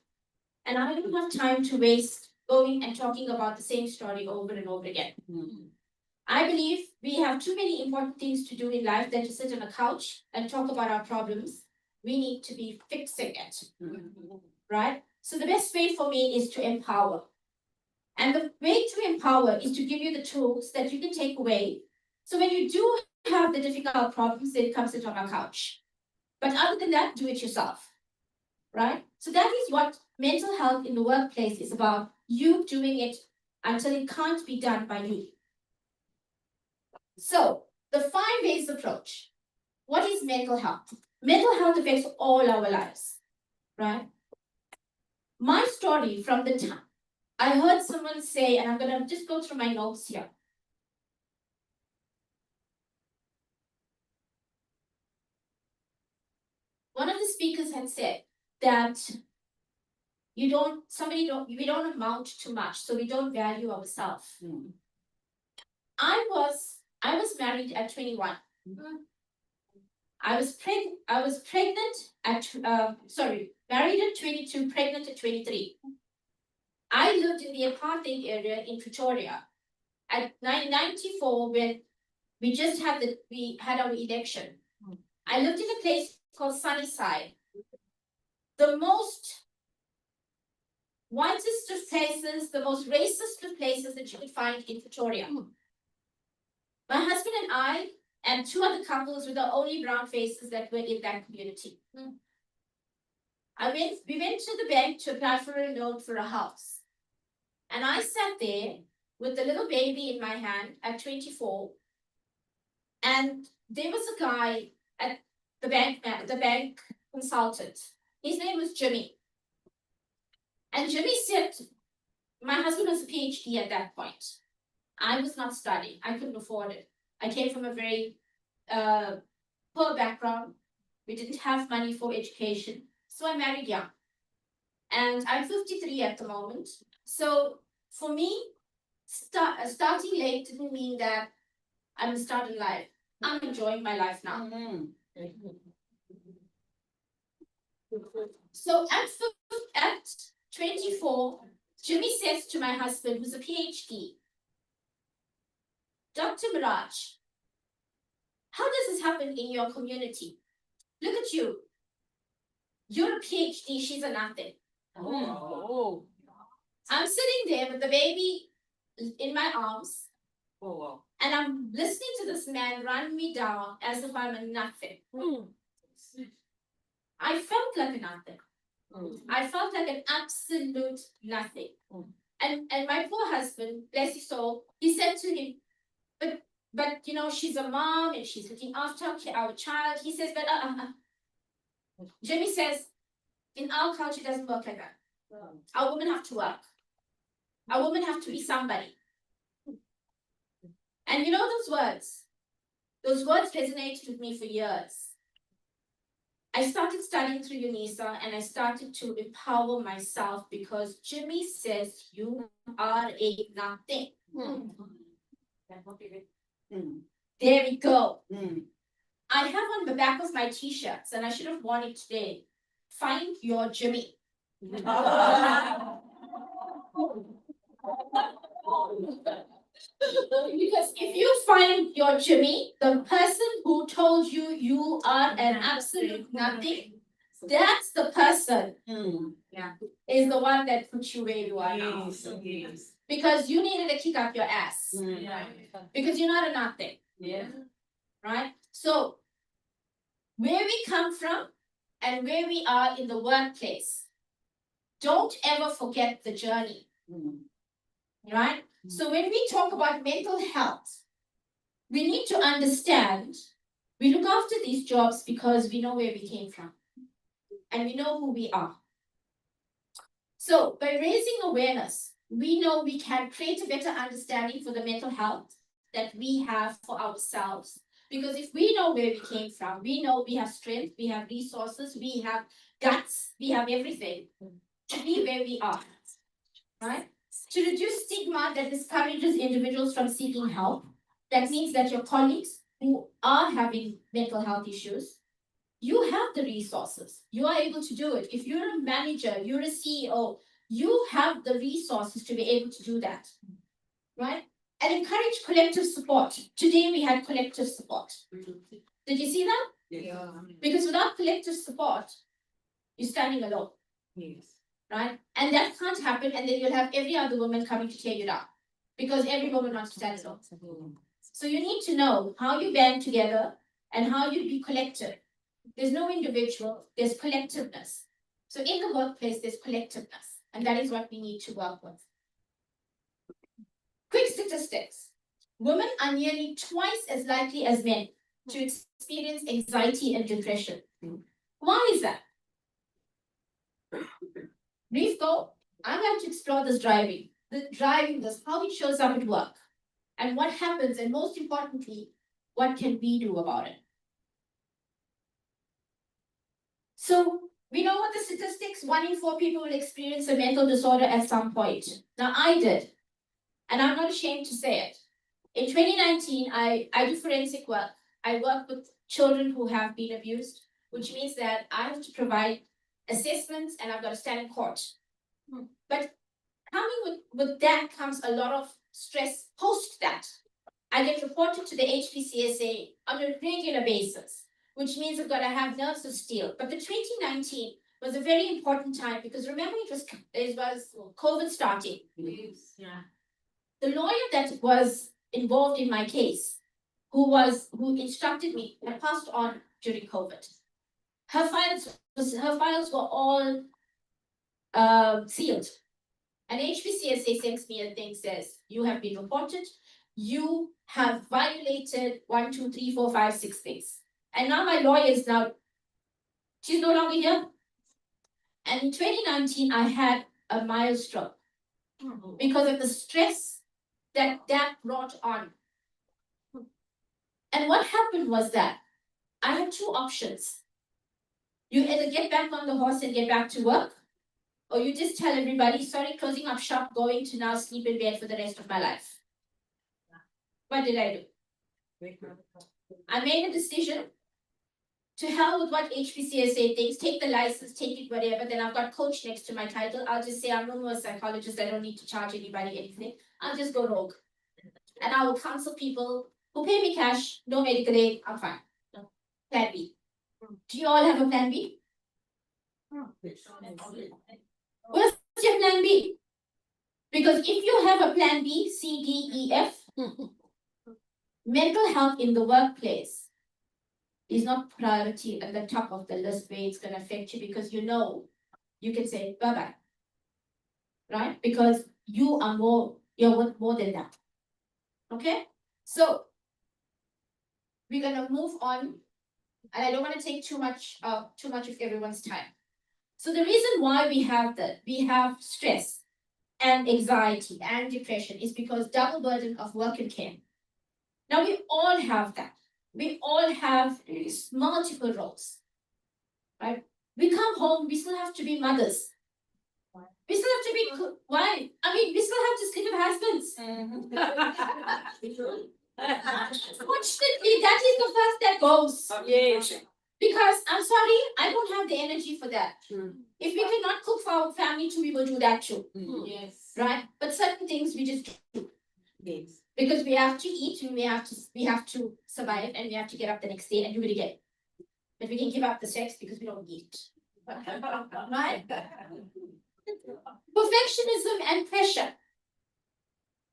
and I don't have time to waste going and talking about the same story over and over again. I believe we have too many important things to do in life than to sit on a couch and talk about our problems. We need to be fixing it, right? So the best way for me is to empower. And the way to empower is to give you the tools that you can take away. So when you do have the difficult problems, then come sit on a couch. But other than that, do it yourself, right? So that is what mental health in the workplace is about, you doing it until it can't be done by you. So, the 5 A's approach. What is mental health? Mental health affects all our lives, right? My story from the time I heard someone say, and I'm going to just go through my notes here. One of the speakers had said that we don't amount to much, so we don't value ourselves. I was married at 21. I was pregnant at married at 22, pregnant at 23. I lived in the apartheid area in Pretoria. At 1994, when we had our election, I lived in a place called Sunnyside. The most whitest of places, the most racist of places that you could find in Pretoria. My husband and I and 2 other couples were the only brown faces that were in that community. We went to the bank to apply for a loan for a house. And I sat there with the little baby in my hand at 24. And there was a guy at the bank consultant. His name was Jimmy. And Jimmy said, my husband was a PhD at that point. I was not studying. I couldn't afford it. I came from a very poor background. We didn't have money for education. So I married young. And I'm 53 at the moment. So for me, starting late didn't mean that I'm starting life. I'm enjoying my life now. So at 24, Jimmy says to my husband, who's a PhD, Dr. Miraj, how does this happen in your community? Look at you. You're a PhD, she's a nothing. Oh. I'm sitting there with the baby in my arms. Oh, wow. And I'm listening to this man run me down as if I'm a nothing. I felt like a nothing. I felt like an absolute nothing. And my poor husband, bless his soul, he said to him, but you know, she's a mom and she's looking after our child. He says, but Jimmy says, in our culture, it doesn't work like that. Our women have to work. Our women have to be somebody. And you know those words resonated with me for years. I started studying through UNISA and I started to empower myself because Jimmy says you are a nothing. There we go. I have on the back of my t-shirts and I should have worn it today. Find your Jimmy. Because if you find your Jimmy, the person who told you you are an absolute nothing, that's the person is the one that put you where you are now. Because you needed a kick up your ass. Because you're not a nothing. Right? So where we come from and where we are in the workplace, don't ever forget the journey. Right? So when we talk about mental health, we need to understand we look after these jobs because we know where we came from and we know who we are. So by raising awareness, we know we can create a better understanding for the mental health that we have for ourselves. Because if we know where we came from, we know we have strength, we have resources, we have guts, we have everything to be where we are. Right? To reduce stigma that discourages individuals from seeking help, that means that your colleagues who are having mental health issues, you have the resources. You are able to do it. If you're a manager, you're a CEO, you have the resources to be able to do that. Right? And encourage collective support. Today we had collective support. Did you see that? Yeah. Because without collective support, you're standing alone. Right? And that can't happen, and then you'll have every other woman coming to tear you down. Because every woman wants to stand alone. So you need to know how you band together and how you be collective. There's no individual, there's collectiveness. So in the workplace, there's collectiveness, and that is what we need to work with. Quick statistics. Women are nearly twice as likely as men to experience anxiety and depression. Why is that? Brief goal, I'm going to explore this driving, how it shows up at work, and what happens, and most importantly, what can we do about it? So we know what the statistics, 1 in 4 people will experience a mental disorder at some point. Now I did, and I'm not ashamed to say it. In 2019, I do forensic work. I work with children who have been abused, which means that I have to provide assessments and I've got to stand in court. But coming with that comes a lot of stress post that. I get reported to the HPCSA on a regular basis, which means I've got to have nerves of steel. But the 2019 was a very important time because remember it was COVID starting. The lawyer that was involved in my case, who instructed me, had passed on during COVID. Her files were all sealed. And HPCSA sends me a thing, says, you have been reported, you have violated 1, 2, 3, 4, 5, 6 things. And now my lawyer is she's no longer here. And in 2019, I had a mild stroke because of the stress that brought on. And what happened was that I had 2 options. You either get back on the horse and get back to work, or you just tell everybody, sorry, closing up shop, going to now sleep in bed for the rest of my life. What did I do? I made a decision to hell with what HPCSA thinks, take the license, take it, whatever. Then I've got coach next to my title. I'll just say I'm no more a psychologist. I don't need to charge anybody anything. I'll just go rogue. And I will counsel people who pay me cash, no medical aid, I'm fine. Plan B. Do you all have a plan B? Where's your plan B? Because if you have a plan B, C, D, E, F, mental health in the workplace is not priority at the top of the list where it's going to affect you because you know you can say bye-bye. Right? Because you're worth more than that. Okay? So we're going to move on. And I don't want to take too much of everyone's time. So the reason why we have stress and anxiety and depression is because double burden of work and care. Now we all have that. We all have multiple roles. right? We come home, we still have to be mothers. We still have to be, why? I mean, we still have to sleep with husbands. Unfortunately, that is the first that goes. Yes. Because I'm sorry, I don't have the energy for that. If we cannot cook for our family too, we will do that too. Yes. Right? But certain things we just do. Yes. Because we have to eat and we have to survive and we have to get up the next day and do it again. But we can give up the sex because we don't eat. Right? Perfectionism and pressure.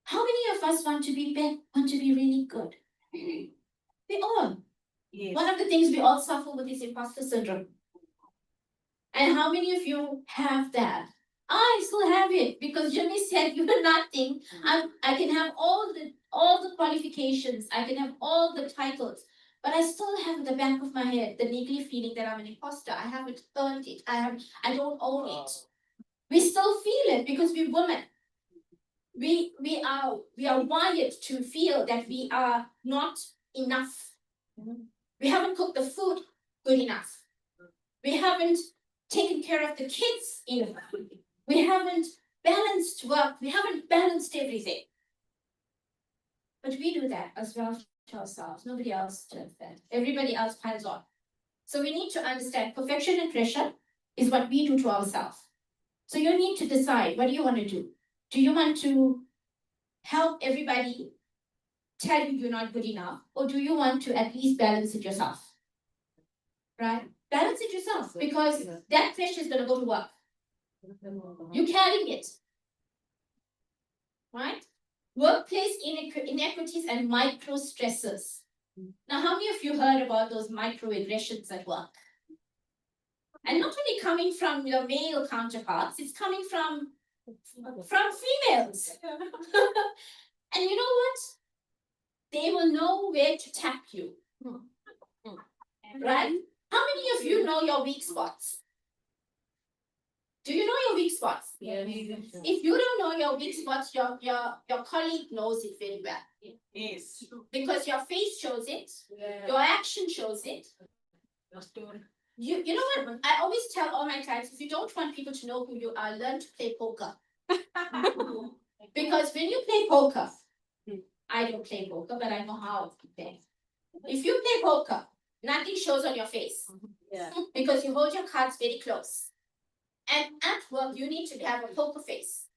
How many of us want to be really good? We all. Yes. One of the things we all suffer with is imposter syndrome. And how many of you have that? I still have it because Jimmy said you're nothing. I can have all the qualifications, I can have all the titles, but I still have in the back of my head the niggly feeling that I'm an imposter. I haven't earned it. I don't own it. We still feel it because we're women. We are wired to feel that we are not enough. We haven't cooked the food good enough. We haven't taken care of the kids enough. We haven't balanced work. We haven't balanced everything. But we do that as well to ourselves. Nobody else does that. Everybody else piles on. So we need to understand perfection and pressure is what we do to ourselves. So you need to decide, what do you want to do? Do you want to help everybody tell you you're not good enough? Or do you want to at least balance it yourself? Right? Balance it yourself because that pressure is going to go to work. You're carrying it. Right? Workplace inequities and micro stresses. Now, how many of you heard about those microaggressions at work? And not only coming from your male counterparts, it's coming from females. And you know what? They will know where to tap you. Right? How many of you know your weak spots? Do you know your weak spots? Yes. If you don't know your weak spots, your colleague knows it very well. Yes. Because your face shows it, your action shows it. You know what? I always tell all my clients, if you don't want people to know who you are, learn to play poker. Because when you play poker, I don't play poker, but I know how to play. If you play poker, nothing shows on your face. Yeah. Because you hold your cards very close. And at work, you need to have a poker face.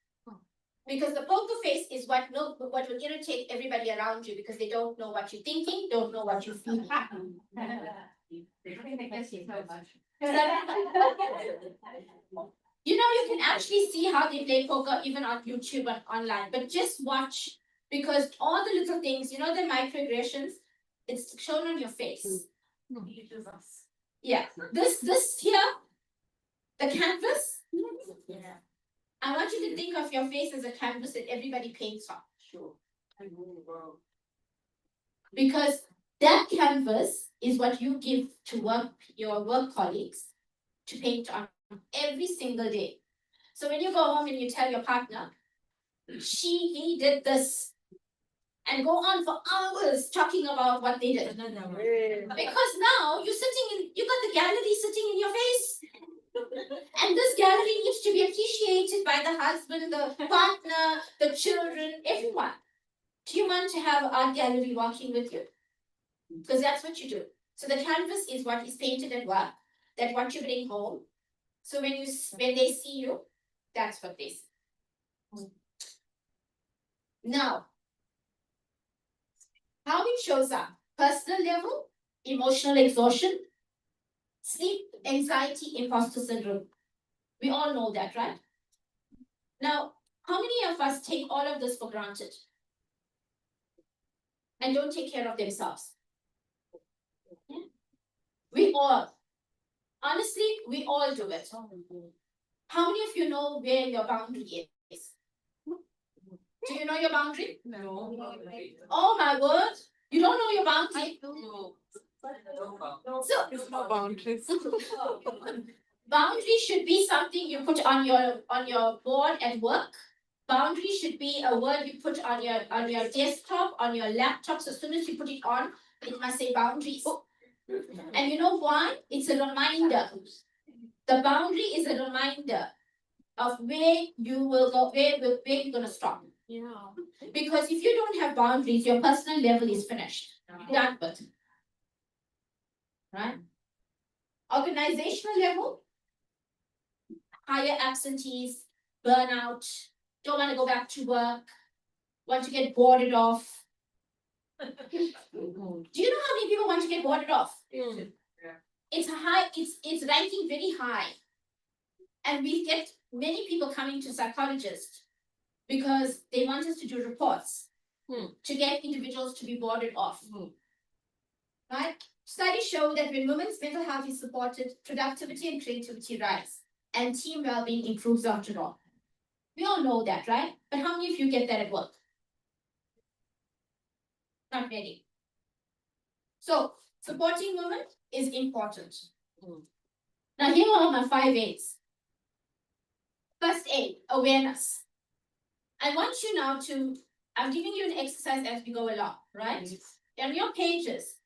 Because the poker face is what will irritate everybody around you because they don't know what you're thinking, don't know what you feel. You know, you can actually see how they play poker even on YouTube and online, but just watch because all the little things, you know, the microaggressions, it's shown on your face. Yeah, this here, the canvas. I want you to think of your face as a canvas that everybody paints on. Sure. Because that canvas is what you give to your work colleagues to paint on every single day. So when you go home and you tell your partner, he did this, and go on for hours talking about what they did. Because now you got the gallery sitting in your face. And this gallery needs to be appreciated by the husband, the partner, the children, everyone. Do you want to have an art gallery walking with you? Because that's what you do. So the canvas is what is painted at work, that what you bring home. So when they see you, that's what they see. Now, how it shows up: personal level, emotional exhaustion, sleep, anxiety, imposter syndrome. We all know that, right? Now, how many of us take all of this for granted and don't take care of themselves? We all. Honestly, we all do it. How many of you know where your boundary is? Do you know your boundary? No. Oh my word! You don't know your boundary? No. So, There's no boundaries. boundary should be something you put on your board at work. Boundary should be a word you put on your desktop, on your laptop. So as soon as you put it on, it must say boundaries. And you know why? It's a reminder. The boundary is a reminder of where you will go, where you're gonna stop. Yeah. Because if you don't have boundaries, your personal level is finished. Done with. Right? Organizational level, higher absentees, burnout, don't want to go back to work, want to get boarded off. Do you know how many people want to get boarded off? It's high, it's ranking very high. And we get many people coming to psychologists because they want us to do reports to get individuals to be boarded off. Right? Studies show that when women's mental health is supported, productivity and creativity rise, and team well-being improves after all. We all know that, right? But how many of you get that at work? Not many. So supporting women is important. Now here are my 5 A's. First A, awareness. I want you now to, I'm giving you an exercise as we go along, right? On your pages,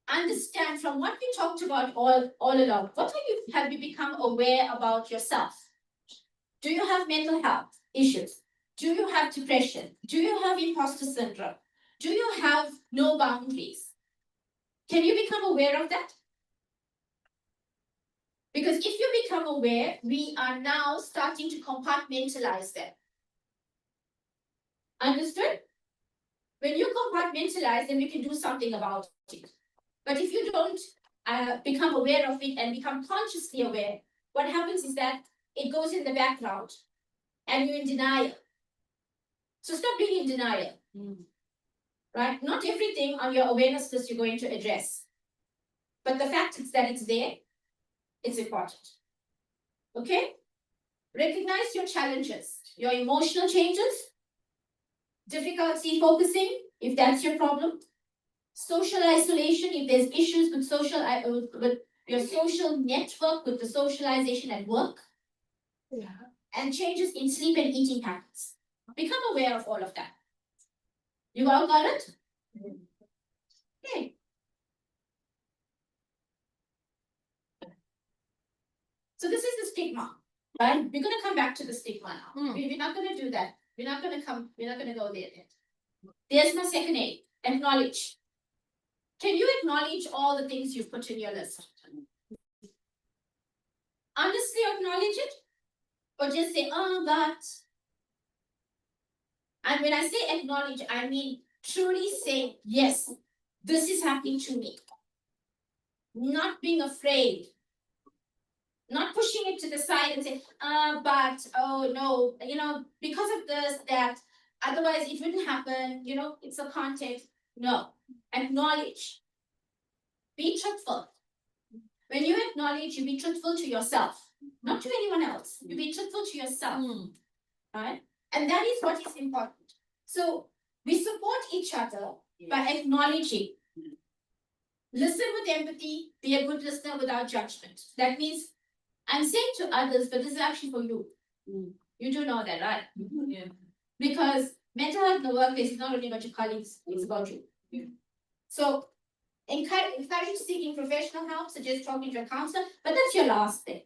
understand from what we talked about all along, what have you become aware about yourself? Do you have mental health issues? Do you have depression? Do you have imposter syndrome? Do you have no boundaries? Can you become aware of that? Because if you become aware, we are now starting to compartmentalize them. Understood? When you compartmentalize, then we can do something about it. But if you don't become aware of it and become consciously aware, what happens is that it goes in the background and you're in denial. So stop being in denial. Right? Not everything on your awareness list you're going to address. But the fact is that it's there, it's important. Okay? Recognize your challenges, your emotional changes, difficulty focusing, if that's your problem, social isolation, if there's issues with with your social network, with the socialization at work, and changes in sleep and eating patterns. Become aware of all of that. You all got it? Okay. So this is the stigma, right? We're gonna come back to the stigma now. We're not gonna do that. We're not gonna go there yet. There's my second A, acknowledge. Can you acknowledge all the things you've put in your list? Honestly acknowledge it? Or just say, oh, but. And when I say acknowledge, I mean truly say, yes, this is happening to me. Not being afraid. Not pushing it to the side and say, but, oh no, because of this, that, otherwise it wouldn't happen, it's a context. No, acknowledge. Be truthful. When you acknowledge, you be truthful to yourself, not to anyone else. You be truthful to yourself, right? And that is what is important. So we support each other by acknowledging. Listen with empathy, be a good listener without judgment. That means I'm saying to others, but this is actually for you. You do know that, right? Yeah. Because mental health in the workplace is not only about your colleagues, it's about you. So encourage seeking professional help, suggest talking to a counselor, but that's your last thing.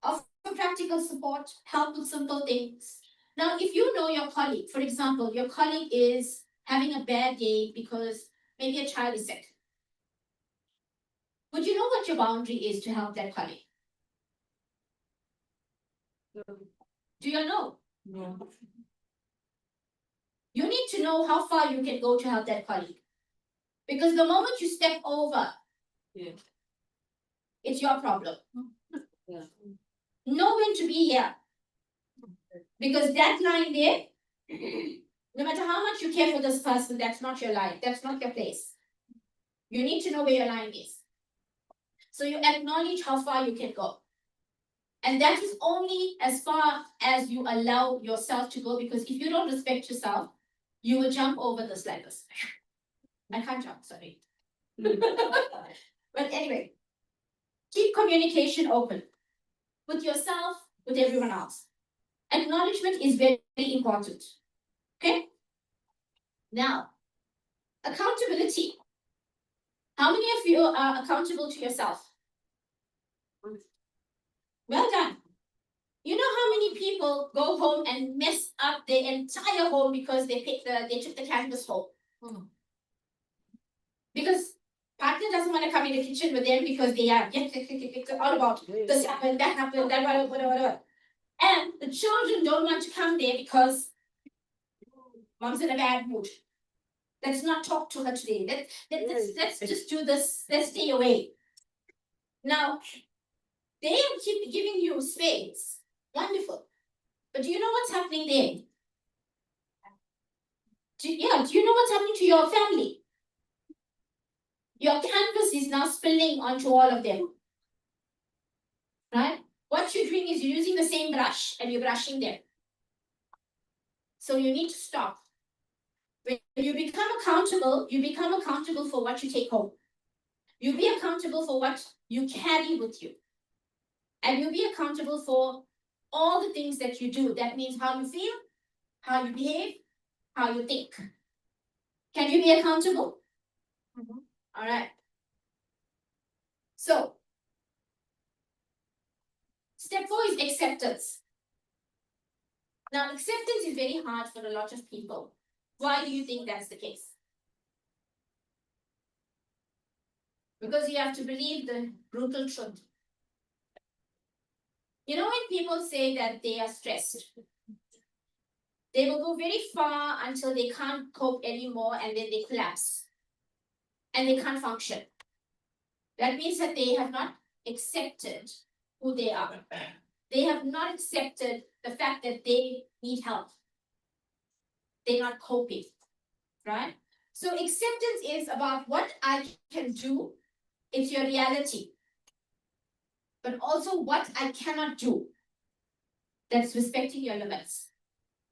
Offer practical support, help with simple things. Now, if you know your colleague, for example, your colleague is having a bad day because maybe a child is sick. Would you know what your boundary is to help that colleague? Do you know? No. You need to know how far you can go to help that colleague. Because the moment you step over, it's your problem. Know when to be here. Because that line there, no matter how much you care for this person, that's not your line. That's not your place. You need to know where your line is. So you acknowledge how far you can go. And that is only as far as you allow yourself to go, because if you don't respect yourself, you will jump over this like this. I can't jump, sorry. But anyway, keep communication open with yourself, with everyone else. Acknowledgement is very, very important. Okay? Now, accountability. How many of you are accountable to yourself? Well done. You know how many people go home and mess up their entire home because they took the canvas home? Because partner doesn't want to come in the kitchen with them because they are all about this happened, that happened, that whatever. And the children don't want to come there because mom's in a bad mood. Let's not talk to her today. Let's just do this. Let's stay away. Now, they keep giving you space. Wonderful. But do you know what's happening there? Do you know what's happening to your family? Your canvas is now spilling onto all of them. Right? What you're doing is you're using the same brush and you're brushing them. So you need to stop. When you become accountable for what you take home. You'll be accountable for what you carry with you. And you'll be accountable for all the things that you do. That means how you feel, how you behave, how you think. Can you be accountable? All right. So, step 4 is acceptance. Now, acceptance is very hard for a lot of people. Why do you think that's the case? Because you have to believe the brutal truth. You know, when people say that they are stressed, they will go very far until they can't cope anymore and then they collapse. And they can't function. That means that they have not accepted who they are. They have not accepted the fact that they need help. They're not coping, right? So acceptance is about what I can do. It's your reality. But also what I cannot do. That's respecting your limits.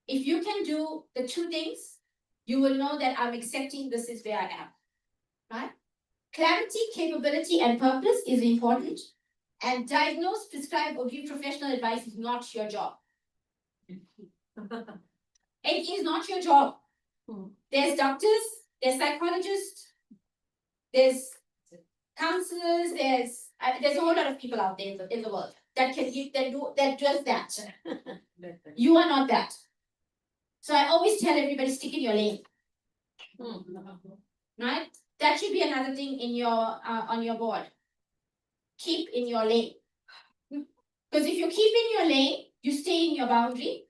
If you can do the 2 things, you will know that I'm accepting this is where I am, right? Clarity, capability, and purpose is important. And diagnose, prescribe, or give professional advice is not your job. It is not your job. There's doctors, there's psychologists, there's counselors, there's a whole lot of people out there in the world that can give that does that. You are not that. So I always tell everybody, stick in your lane. Right? That should be another thing in your on your board. Keep in your lane. Because if you keep in your lane, you stay in your boundary.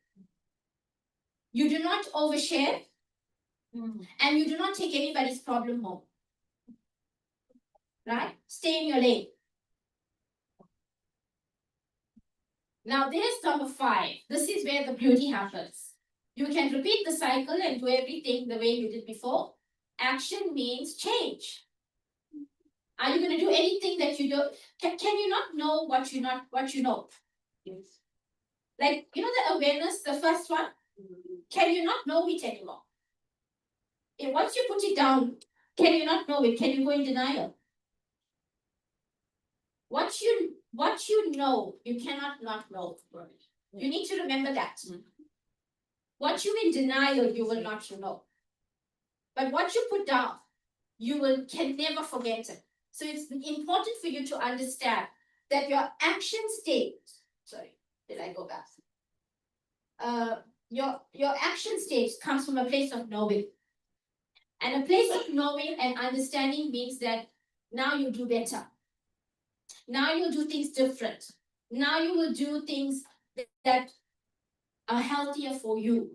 You do not overshare. And you do not take anybody's problem home. Right? Stay in your lane. Now there's number 5. This is where the beauty happens. You can repeat the cycle and do everything the way you did before. Action means change. Are you going to do anything that you do? Can you not know what you know? Yes. Like, you know the awareness, the first one? Can you not know it anymore? And once you put it down, can you not know it? Can you go in denial? What you know, you cannot not know. You need to remember that. What you in denial, you will not know. But what you put down, you can never forget it. So it's important for you to understand that your action state, sorry, did I go back? Your action state comes from a place of knowing. And a place of knowing and understanding means that now you do better. Now you'll do things different. Now you will do things that are healthier for you.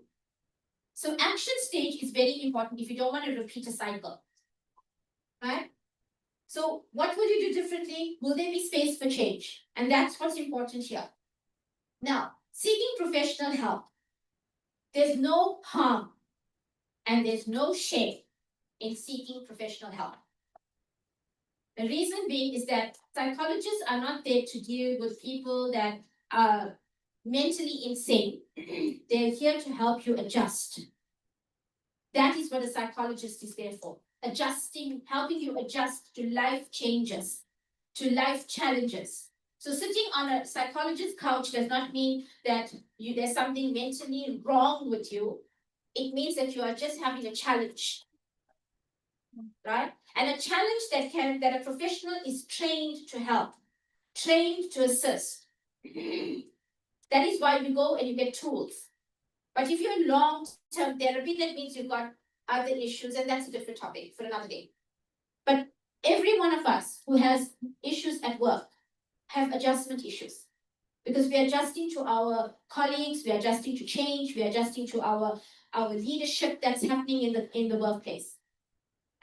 So action stage is very important if you don't want to repeat a cycle. Right? So what will you do differently? Will there be space for change? And that's what's important here. Now, seeking professional help. There's no harm and there's no shame in seeking professional help. The reason being is that psychologists are not there to deal with people that are mentally insane. They're here to help you adjust. That is what a psychologist is there for. Adjusting, helping you adjust to life changes, to life challenges. So sitting on a psychologist's couch does not mean that there's something mentally wrong with you. It means that you are just having a challenge. right? And a challenge that a professional is trained to help, trained to assist. That is why you go and you get tools. But if you're in long-term therapy, that means you've got other issues, and that's a different topic for another day. But every one of us who has issues at work have adjustment issues, because we are adjusting to our colleagues, we are adjusting to change, we are adjusting to our leadership that's happening in the workplace.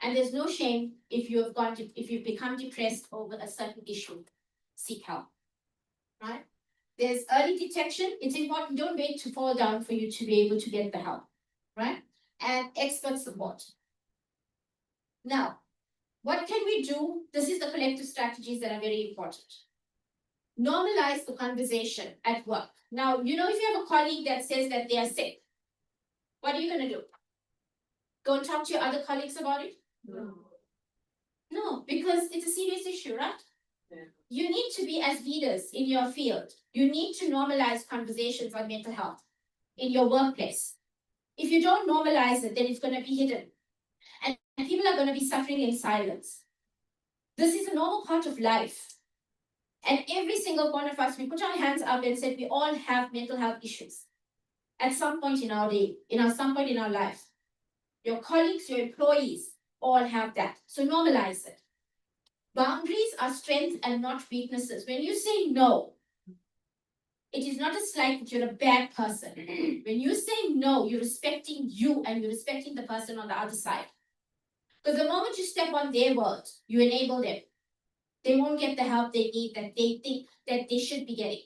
And there's no shame if you've become depressed over a certain issue. Seek help. Right? There's early detection. It's important. Don't wait to fall down for you to be able to get the help. Right? And expert support. Now, what can we do? This is the collective strategies that are very important. Normalize the conversation at work. Now, you know, if you have a colleague that says that they are sick, what are you going to do? Go and talk to your other colleagues about it? No, because it's a serious issue, right? Yeah. You need to be, as leaders in your field, you need to normalize conversations on mental health in your workplace. If you don't normalize it, then it's going to be hidden. And people are going to be suffering in silence. This is a normal part of life. And every single one of us, we put our hands up and said we all have mental health issues at some point in our day, some point in our life. Your colleagues, your employees all have that. So normalize it. Boundaries are strengths and not weaknesses. When you say no, it is not a slight that you're a bad person. When you say no, you're respecting you and you're respecting the person on the other side. Because the moment you step on their world, you enable them. They won't get the help they need that they think that they should be getting.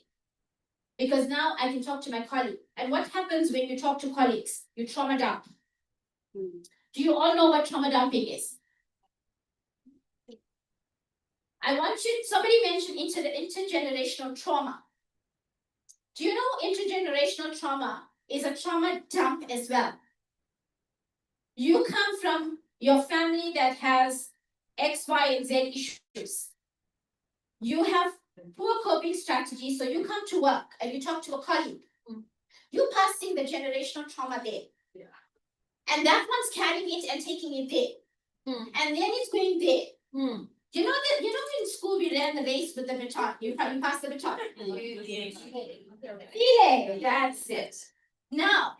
Because now I can talk to my colleague. And what happens when you talk to colleagues? You trauma dump. Do you all know what trauma dumping is? I want you, somebody mentioned intergenerational trauma. Do you know intergenerational trauma is a trauma dump as well? You come from your family that has X, Y, and Z issues. You have poor coping strategies, so you come to work and you talk to a colleague. You're passing the generational trauma there. Yeah. And that one's carrying it and taking it there. And then it's going there. You know that in school we ran the race with the baton. You pass the baton. Relay, that's it. Now,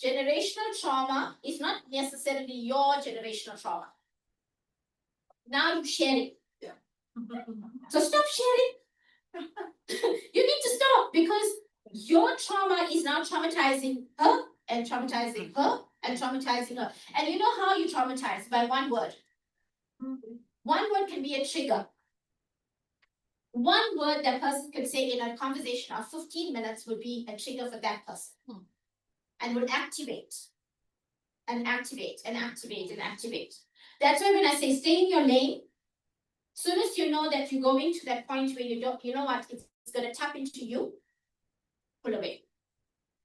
generational trauma is not necessarily your generational trauma. Now you share it. Yeah. So stop sharing. You need to stop, because your trauma is now traumatizing her and traumatizing her and traumatizing her. And you know how you traumatize? By one word. One word can be a trigger. One word that person could say in a conversation of 15 minutes would be a trigger for that person. And would activate. And activate and activate and activate. That's why when I say stay in your lane, soon as you know that you're going to that point where you know what, it's going to tap into you, pull away.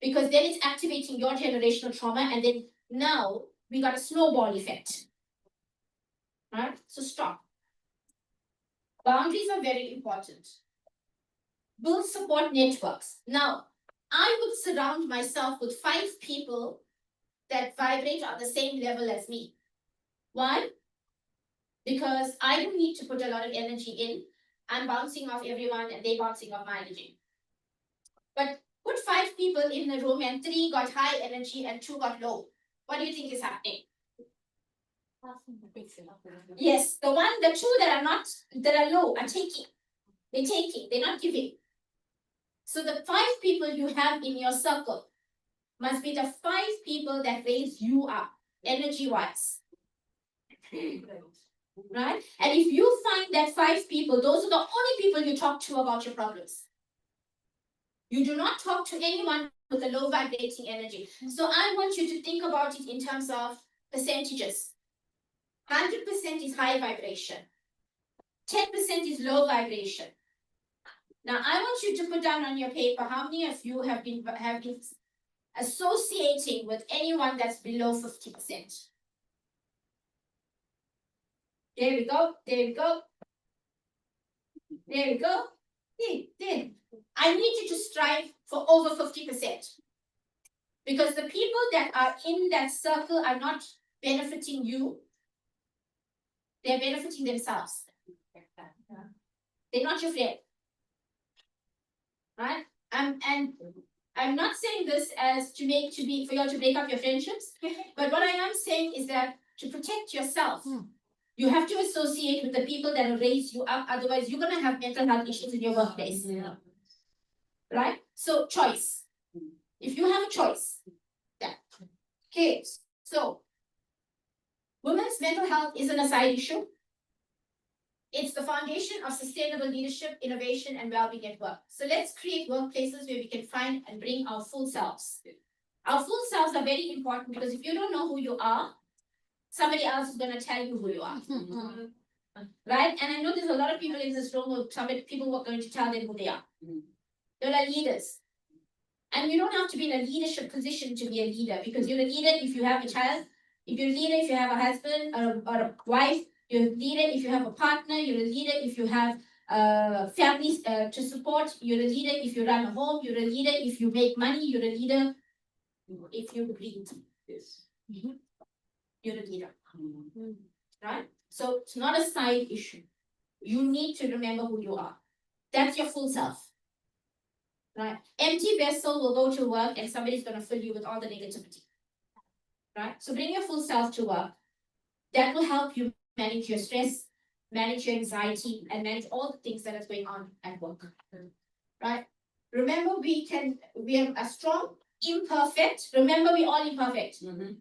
Because then it's activating your generational trauma, and then now we got a snowball effect. Right? So stop. Boundaries are very important. Build support networks. Now, I would surround myself with 5 people that vibrate on the same level as me. Why? Because I don't need to put a lot of energy in. I'm bouncing off everyone and they're bouncing off my energy. But put 5 people in the room and 3 got high energy and 2 got low. What do you think is happening? Yes, the 2 that are low are taking. They're not giving. So the 5 people you have in your circle must be the 5 people that raise you up, energy-wise. Right? And if you find that 5 people, those are the only people you talk to about your problems. You do not talk to anyone with a low vibrating energy. So I want you to think about it in terms of percentages. 100% is high vibration. 10% is low vibration. Now I want you to put down on your paper how many of you have been associating with anyone that's below 50%. There we go. There we go. There we go. Then I need you to strive for over 50%. Because the people that are in that circle are not benefiting you. They're benefiting themselves. They're not your friend. Right? And I'm not saying this as for you all to break up your friendships, but what I am saying is that to protect yourself, you have to associate with the people that will raise you up. Otherwise, you're gonna have mental health issues in your workplace. Right? So choice. If you have a choice. Yeah. Okay, so women's mental health isn't a side issue. It's the foundation of sustainable leadership, innovation, and well-being at work. So let's create workplaces where we can find and bring our full selves. Our full selves are very important because if you don't know who you are, somebody else is going to tell you who you are. Right? And I know there's a lot of people in this room who people who are going to tell them who they are. They're like leaders. And you don't have to be in a leadership position to be a leader because you're a leader if you have a child, if you're a leader if you have a husband or a wife, you're a leader if you have a partner, you're a leader if you have families to support, you're a leader if you run a home, you're a leader if you make money, you're a leader if you breathe. Yes. You're a leader. Right? So it's not a side issue. You need to remember who you are. That's your full self. Right? Empty vessel will go to work and somebody's going to fill you with all the negativity. Right? So bring your full self to work. That will help you manage your stress, manage your anxiety, and manage all the things that are going on at work. Right? Remember, we are a strong, imperfect. Remember, we're all imperfect. And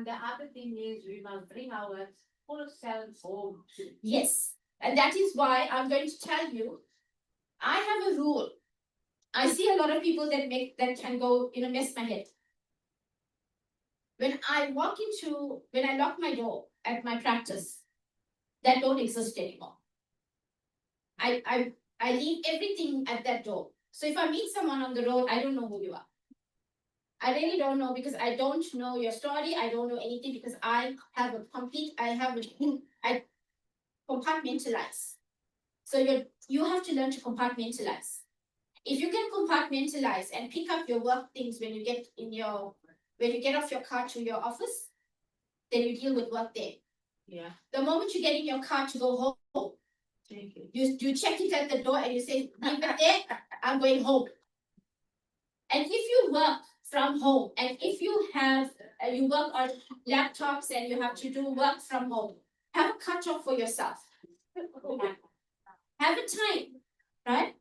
the other thing is we must bring our full selves home. Yes. And that is why I'm going to tell you, I have a rule. I see a lot of people that can go, mess my head. When I lock my door at my practice, that don't exist anymore. I leave everything at that door. So if I meet someone on the road, I don't know who you are. I really don't know because I don't know your story. I don't know anything because I compartmentalize. So you have to learn to compartmentalize. If you can compartmentalize and pick up your work things when you get off your car to your office, then you deal with work there. Yeah. The moment you get in your car to go home, you check it at the door and you say, leave it there, I'm going home. And if you work from home and if you have you work on laptops and you have to do work from home, have a cutoff for yourself. Have a time, right?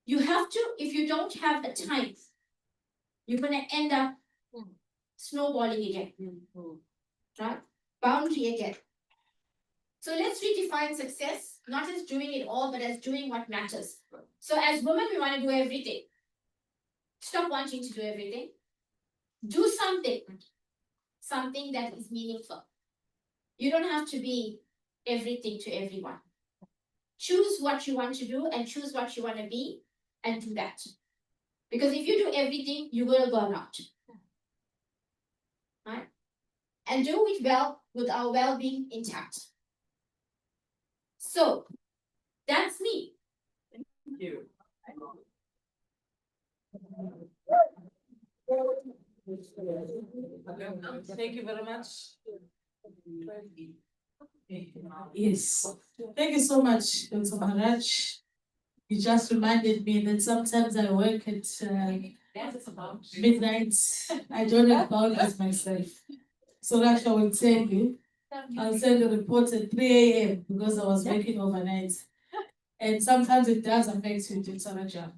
You have to, if you don't have a time, you're gonna end up snowballing again. Right? Boundary again. So let's redefine success, not as doing it all, but as doing what matters. So as women, we want to do everything. Stop wanting to do everything. Do something that is meaningful. You don't have to be everything to everyone. Choose what you want to do and choose what you want to be and do that. Because if you do everything, you will burn out. Right? And do it well with our well-being intact. So that's me. Thank you. Thank you very much. Yes, thank you so much, Dr. Maharaj. You just reminded me that sometimes I work at midnight. I don't have boundaries myself. So Rasha will tell you, I'll send a report at 3 a.m. because I was working overnight. And sometimes it does affect you, Dr. Raja.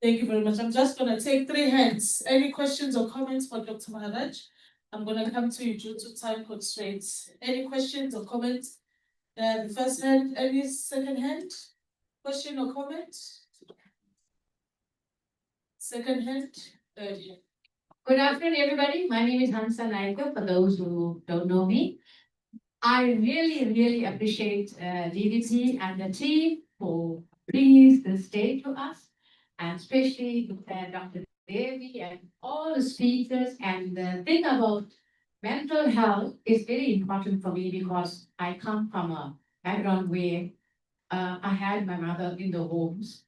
Thank you very much. I'm just going to take 3 hands. Any questions or comments for Dr. Maharaj? I'm going to come to you due to time constraints. Any questions or comments? The first hand, any second hand? Question or comment? Second hand, third hand. Good afternoon, everybody. My name is Hansa Naika, for those who don't know me. I really, really appreciate DDP and the team for bringing this day to us, and especially Dr. Devi and all the speakers. And the thing about mental health is very important for me because I come from a background where I had my mother in the homes.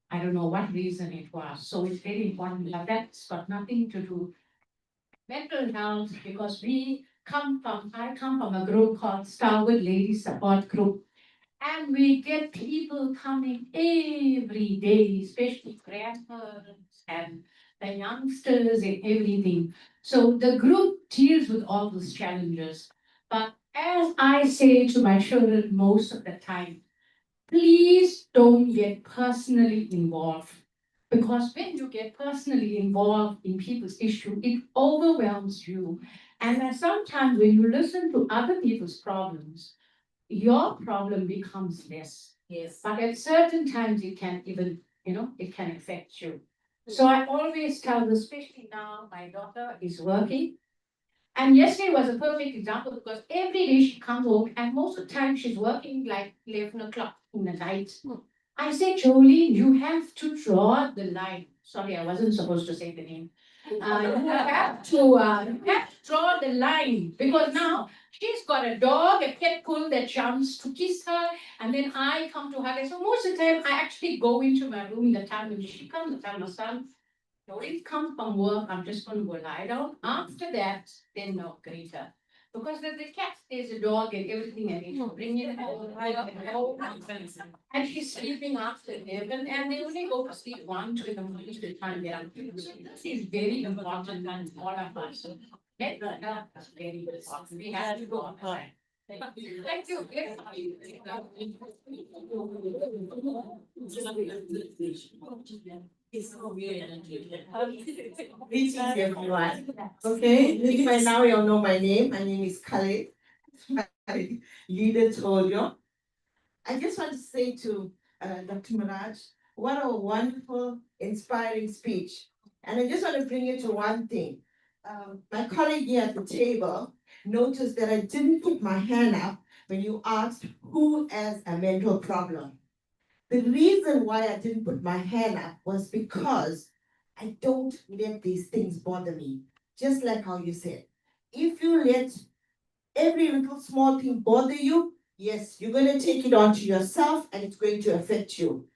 I don't know what reason it was. So it's very important. But that's got nothing to do with mental health because we I come from a group called Starwood Ladies Support Group. And we get people coming every day, especially grandparents and the youngsters and everything. So the group deals with all those challenges. But as I say to my children most of the time, please don't get personally involved. Because when you get personally involved in people's issue, it overwhelms you. And then sometimes when you listen to other people's problems, your problem becomes less. Yes. But at certain times it can even, it can affect you. So I always tell, especially now, my daughter is working. And yesterday was a perfect example because every day she comes home and most of the time she's working like 11 o'clock in the night. I said, Jolene, you have to draw the line. Sorry, I wasn't supposed to say the name. You have to draw the line because now she's got a dog, a pet bull that jumps to kiss her, and then I come to her. So most of the time, I actually go into my room the time when she comes, the time my son, Jolene comes from work, I'm just going to go lie down. After that, then no, greater. Because there's the cat, there's a dog and everything, and you bring it home. And she's sleeping after 11, and they only go to sleep 1, 2 in the morning to find out. So this is very important and all of us. Get that is very important. We have to go on time. Thank you. Thank Greetings, everyone. Okay, maybe by now you all know my name. My name is Khaled. My leader told you. I just want to say to Dr. Maraj, what a wonderful, inspiring speech. And I just want to bring you to one thing. My colleague here at the table noticed that I didn't put my hand up when you asked who has a mental problem. The reason why I didn't put my hand up was because I don't let these things bother me. Just like how you said. If you let every little small thing bother you, yes, you're going to take it onto yourself and it's going to affect you.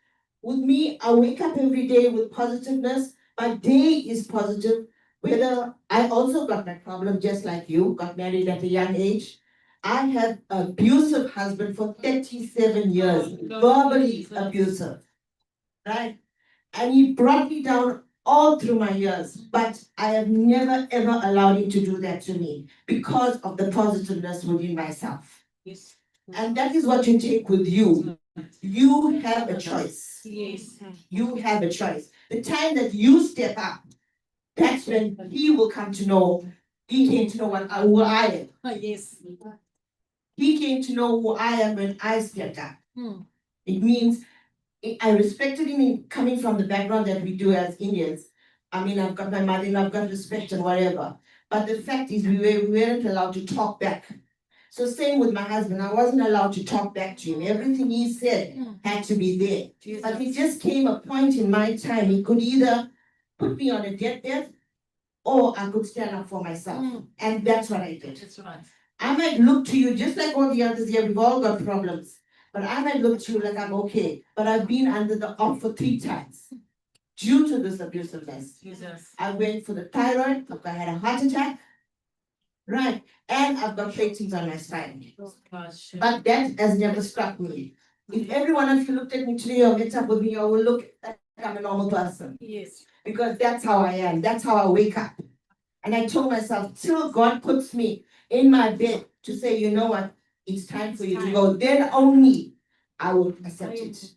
With me, I wake up every day with positiveness. My day is positive. Whether I also got my problem just like you, got married at a young age. I had an abusive husband for 37 years, verbally abusive, right? And he brought me down all through my years, but I have never ever allowed him to do that to me because of the positiveness within myself. Yes. And that is what you take with you. You have a choice. Yes. You have a choice. The time that you step up, that's when he will come to know. He came to know who I am. Yes. He came to know who I am when I stepped up. It means I respected him in coming from the background that we do as Indians. I mean, I've got my mother and I've got respect and whatever. But the fact is we weren't allowed to talk back. So same with my husband, I wasn't allowed to talk back to him. Everything he said had to be there. But it just came a point in my time, he could either put me on a deathbed or I could stand up for myself. And that's what I did. That's right. I might look to you just like all the others here, we've all got problems. But I might look to you like I'm okay. But I've been under the op for 3 times due to this abusiveness. Jesus. I went for the thyroid, I had a heart attack, right? And I've got platings on my spine. Gosh. But that has never struck me. If every one of you looked at me today or met up with me, you will look like I'm a normal person. Yes. Because that's how I am. That's how I wake up. And I told myself, till God puts me in my bed to say, you know what, it's time for you to go, then only I will accept it.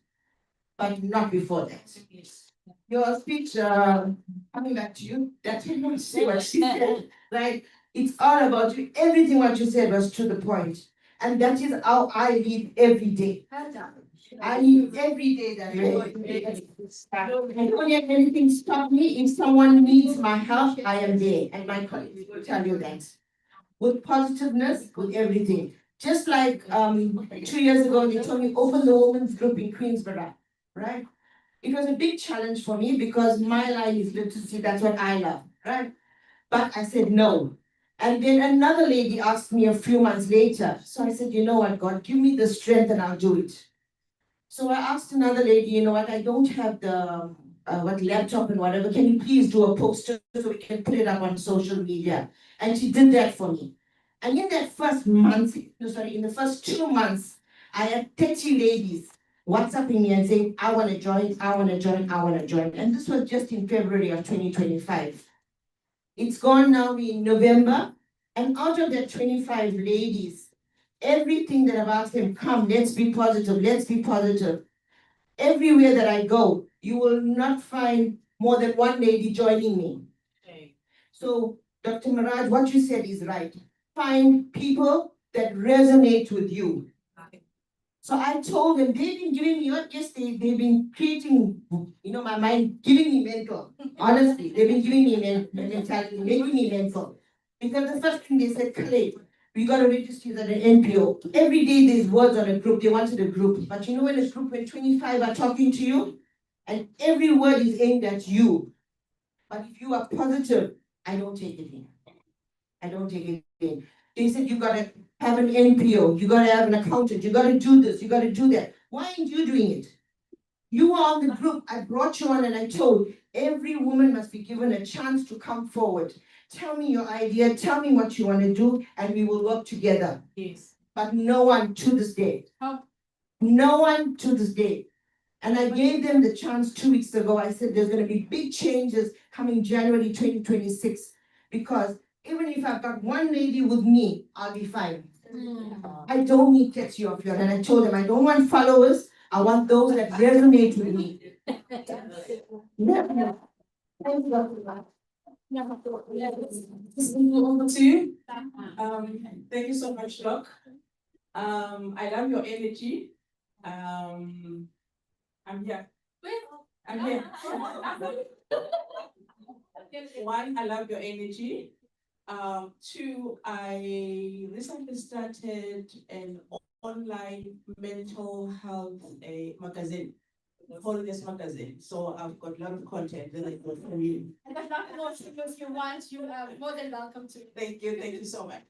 But not before that. Yes. Your speech, coming back to you, that's what you say what she said, right? It's all about you. Everything what you said was to the point. And that is how I live every day. I live every day that way. I don't let anything stop me. If someone needs my help, I am there. And my colleagues will tell you that. With positiveness, with everything. Just like 2 years ago, they told me open the women's group in Queensborough, right? It was a big challenge for me because my line is literacy, that's what I love, right? But I said no. And then another lady asked me a few months later. So I said, you know what, God, give me the strength and I'll do it. So I asked another lady, you know what, I don't have the laptop and whatever. Can you please do a poster so we can put it up on social media? And she did that for me. And in that first month, no, sorry, in the first 2 months, I had 30 ladies WhatsApping me and saying, I want to join, I want to join, I want to join. And this was just in February of 2025. It's gone now in November. And out of that 25 ladies, everything that I've asked them, come, let's be positive, let's be positive. Everywhere that I go, you will not find more than one lady joining me. So, Dr. Maraj, what you said is right. Find people that resonate with you. So I told them, they've been giving me, they've been creating, my mind, giving me mental. Honestly, they've been giving me mentality, making me mental. Because the first thing they said, Khaled, we got to register as an NPO. Every day there's words on a group, they wanted a group. But when a group when 25 are talking to you, and every word is aimed at you. But if you are positive, I don't take it in. I don't take it in. They said you gotta have an NPO, you gotta have an accountant, you gotta do this, you gotta do that. Why aren't you doing it? You are on the group, I brought you on and I told every woman must be given a chance to come forward. Tell me your idea, tell me what you wanna do, and we will work together. Yes. But no one to this day. No one to this day. And I gave them the chance 2 weeks ago. I said there's going to be big changes coming January 2026. Because even if I've got one lady with me, I'll be fine. I don't need Tetsi of you. And I told them I don't want followers. I want those that resonate with me. Over to you. Thank you so much, Doc. I love your energy. I'm here. I'm here. One, I love your energy. Two, I recently started an online mental health magazine, Holiness Magazine. So I've got a lot of content that I got from you. And I'd love more if you want, you are more than welcome to. Thank you so much.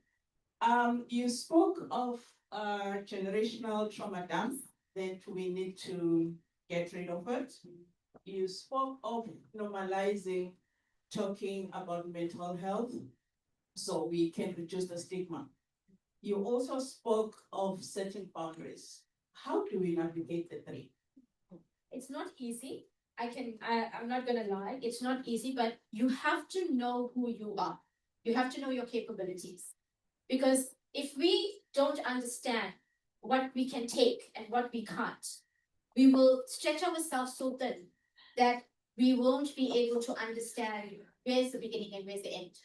You spoke of generational trauma dump that we need to get rid of it. You spoke of normalizing talking about mental health so we can reduce the stigma. You also spoke of setting boundaries. How do we navigate the three? It's not easy. I'm not gonna lie, it's not easy, but you have to know who you are. You have to know your capabilities. Because if we don't understand what we can take and what we can't, we will stretch ourselves so thin that we won't be able to understand where's the beginning and where's the end.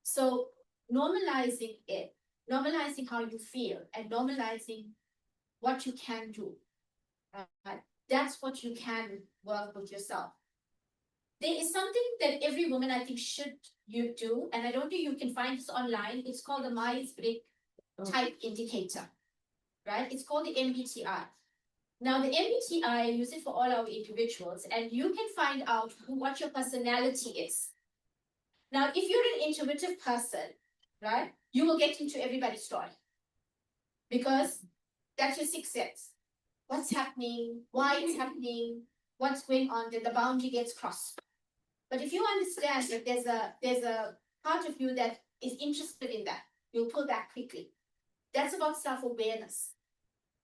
So normalizing it, normalizing how you feel and normalizing what you can do. That's what you can work with yourself. There is something that every woman I think should you do, and I don't think you can find this online. It's called the Myers-Briggs Type Indicator, right? It's called the MBTI. Now the MBTI, I use it for all our individuals, and you can find out what your personality is. Now, if you're an intuitive person, right, you will get into everybody's story because that's your sixth sense. What's happening, why it's happening, what's going on, then the boundary gets crossed. But if you understand that there's a part of you that is interested in that, you'll pull back quickly. That's about self-awareness.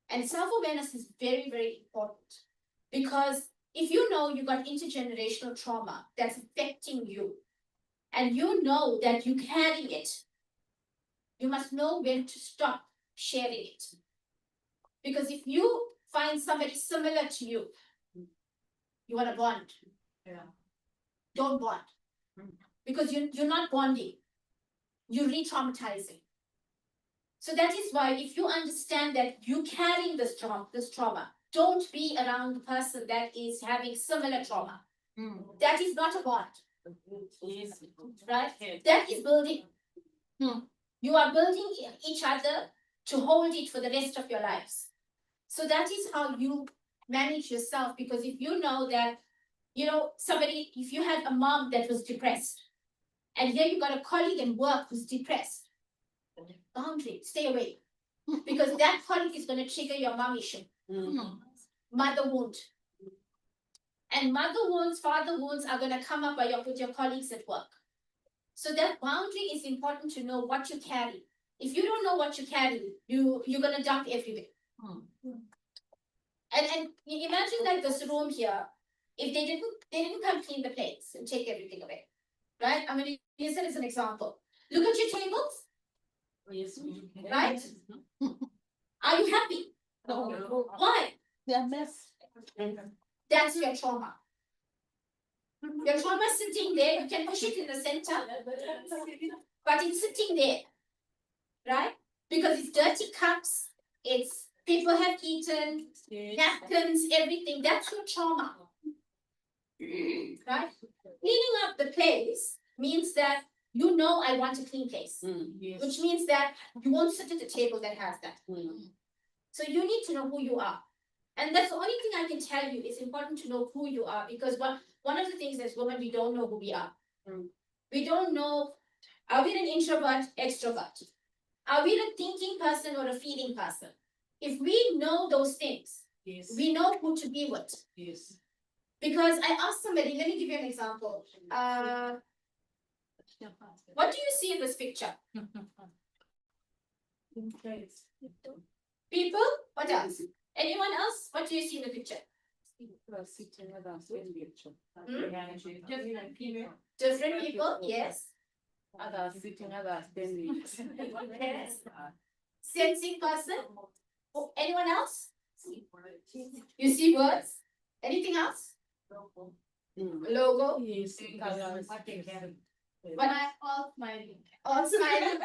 And self-awareness is very, very important because if you know you got intergenerational trauma that's affecting you, and you know that you carry it, you must know when to stop sharing it. Because if you find somebody similar to you, you want to bond. Yeah. Don't bond. Because you're not bonding. You're re-traumatizing. So that is why if you understand that you carrying this trauma, don't be around the person that is having similar trauma. That is not a bond. Right? That is building. You are building each other to hold it for the rest of your lives. So that is how you manage yourself, because if you know that, somebody, if you had a mom that was depressed, and here you got a colleague in work who's depressed, boundary, stay away. Because that colleague is going to trigger your mom issue. Mother wound. And mother wounds, father wounds are going to come up with your colleagues at work. So that boundary is important to know what you carry. If you don't know what you carry, you're gonna dump everywhere. And imagine like this room here, if they didn't come clean the plates and take everything away, right? I'm gonna use it as an example. Look at your tables, right? Are you happy? Why? They're mess. That's your trauma. Your trauma is sitting there, you can push it in the center, but it's sitting there, right? Because it's dirty cups, it's people have eaten, napkins, everything, that's your trauma. Right? Cleaning up the place means that you know I want a clean place, which means that you won't sit at a table that has that. So you need to know who you are. And that's the only thing I can tell you. It's important to know who you are, because one of the things as women, we don't know who we are. We don't know, are we an introvert, extrovert? Are we a thinking person or a feeling person? If we know those things, we know who to be with. Because I asked somebody, let me give you an example. What do you see in this picture? People? What else? Anyone else? What do you see in the picture? Different people, yes. Others sitting, others standing. Yes. Sensing person? Oh, anyone else? You see words? Anything else? Logo? Yes. Colors. When I all smiling. All smiling.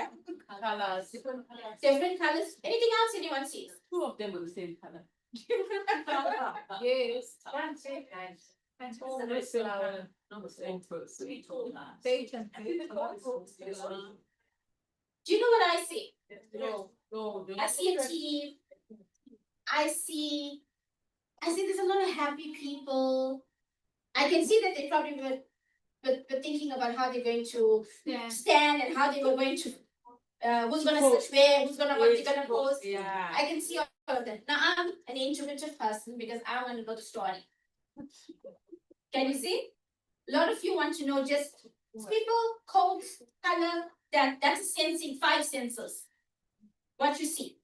Colors. Different colors. Anything else anyone sees? Two of them are the same color. Yes. Do you know what I see? I see a team. I see there's a lot of happy people. I can see that they probably were thinking about how they're going to stand and how they were going to who's gonna sit where, who's gonna what they're gonna post. Yeah. I can see all of that. Now I'm an intuitive person because I want to know the story. Can you see? A lot of you want to know just people, codes, color, that's a sensing, 5 senses. What you see.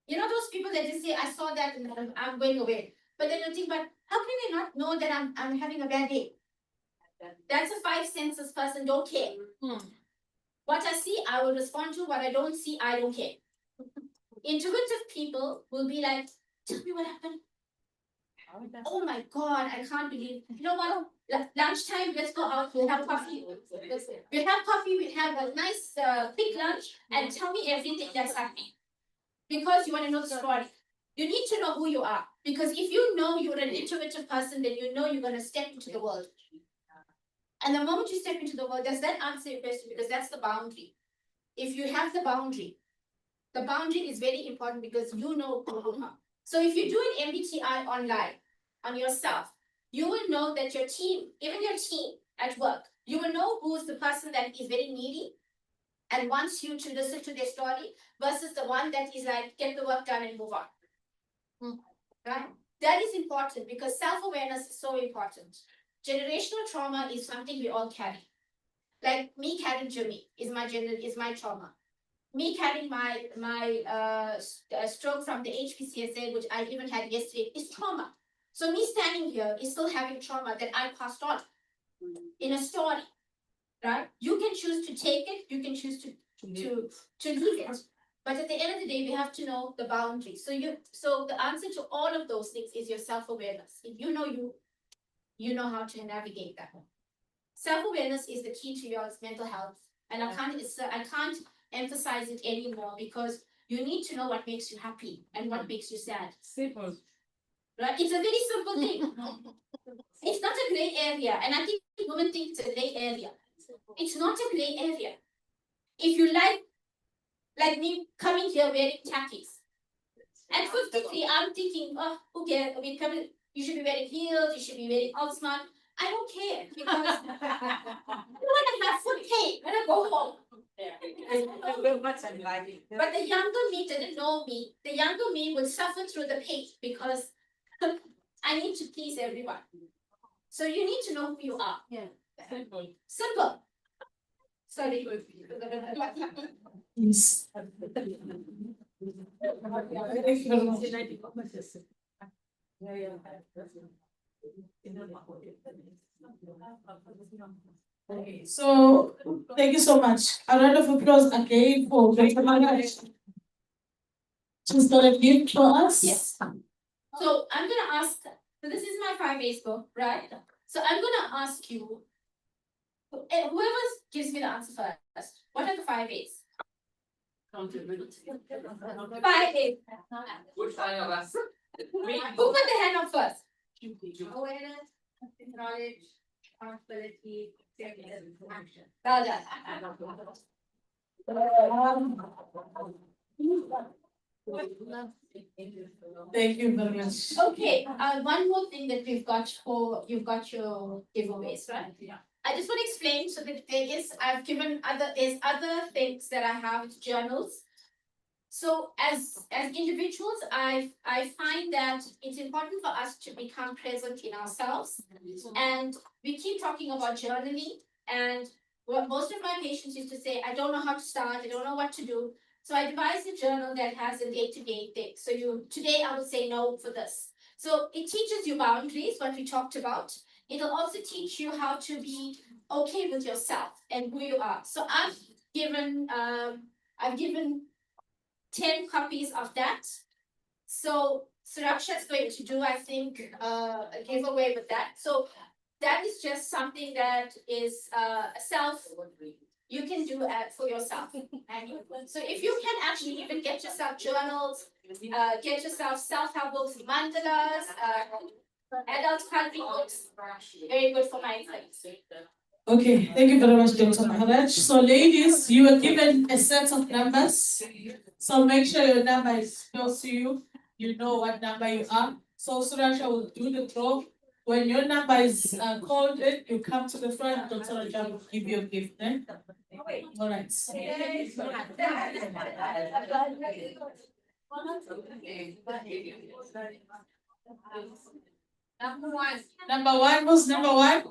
You know those people that just say, I saw that and I'm going away. But then you think, but how can they not know that I'm having a bad day? That's a 5 senses person, don't care. What I see, I will respond to. What I don't see, I don't care. Intuitive people will be like, tell me what happened. Oh my God, I can't believe. You know what? Lunchtime, let's go out. We'll have coffee. We'll have coffee. We'll have a nice quick lunch and tell me everything that's happening. Because you want to know the story. You need to know who you are. Because if you know you're an intuitive person, then you know you're going to step into the world. And the moment you step into the world, does that answer your question? Because that's the boundary. If you have the boundary is very important because you know who you are. So if you do an MBTI online on yourself, you will know that your team, even your team at work, you will know who's the person that is very needy and wants you to listen to their story versus the one that is like, get the work done and move on. Right? That is important because self-awareness is so important. Generational trauma is something we all carry. Like me carrying Jimmy is my trauma. Me carrying my stroke from the HPCSA, which I even had yesterday, is trauma. So me standing here is still having trauma that I passed on in a story, right? You can choose to take it, you can choose to leave it. But at the end of the day, we have to know the boundaries. So the answer to all of those things is your self-awareness. If you know you know how to navigate that. Self-awareness is the key to your mental health. And I can't emphasize it anymore because you need to know what makes you happy and what makes you sad. Simple. Right? It's a very simple thing. It's not a gray area. And I think women think it's a gray area. It's not a gray area. If you like me coming here wearing khakis. At 53, I'm thinking, oh, who cares? I mean, you should be wearing heels, you should be wearing Alsman. I don't care because I want to have food pay when I go home. But the younger me didn't know me. The younger me will suffer through the pain because I need to please everyone. So you need to know who you are. Yeah. Simple. Simple. Sorry. Yes. So, thank you so much. A round of applause again for Dr. Margaret. She's got a gift for us. Yes. So I'm gonna ask, so this is my 5A's book, right? So I'm gonna ask you, whoever gives me the answer first, what are the 5A's? 5A's. Which one of us? Who put the hand up first? Awareness, knowledge, responsibility, action. Well done. Thank you very much. Okay, one more thing that you've got your giveaways, right? Yeah. I just want to explain so that there's other things that I have, journals. So as individuals, I find that it's important for us to become present in ourselves. And we keep talking about journaling, and what most of my patients used to say, I don't know how to start, I don't know what to do. So I devised a journal that has a day-to-day thing. So today I would say no for this. So it teaches you boundaries, what we talked about. It'll also teach you how to be okay with yourself and who you are. So I've given 10 copies of that. So Suraksha is going to do, I think, a giveaway with that. So that is just something that is you can do for yourself. So if you can actually even get yourself journals, get yourself self-help books, mandalas, adult coloring books, very good for my friends. Okay, thank you very much, Dr. Maharaj. So ladies, you were given a set of numbers. So make sure your number is close to you. You know what number you are. So Suraksha will do the draw. When your number is called in, you come to the front, Dr. Rajab will give you a gift then. All right. Number one was number one.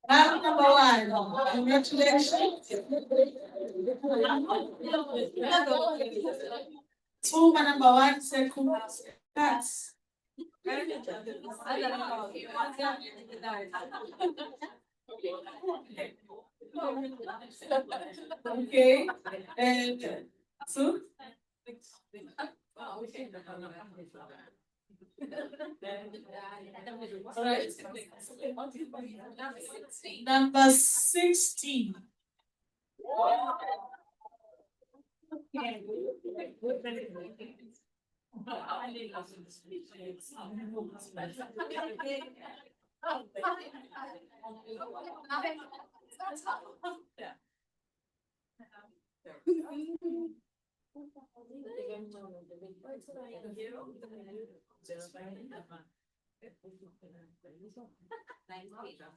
Number one. Congratulations. Two, number one, second. That's. Okay, and two. All right. Number 16.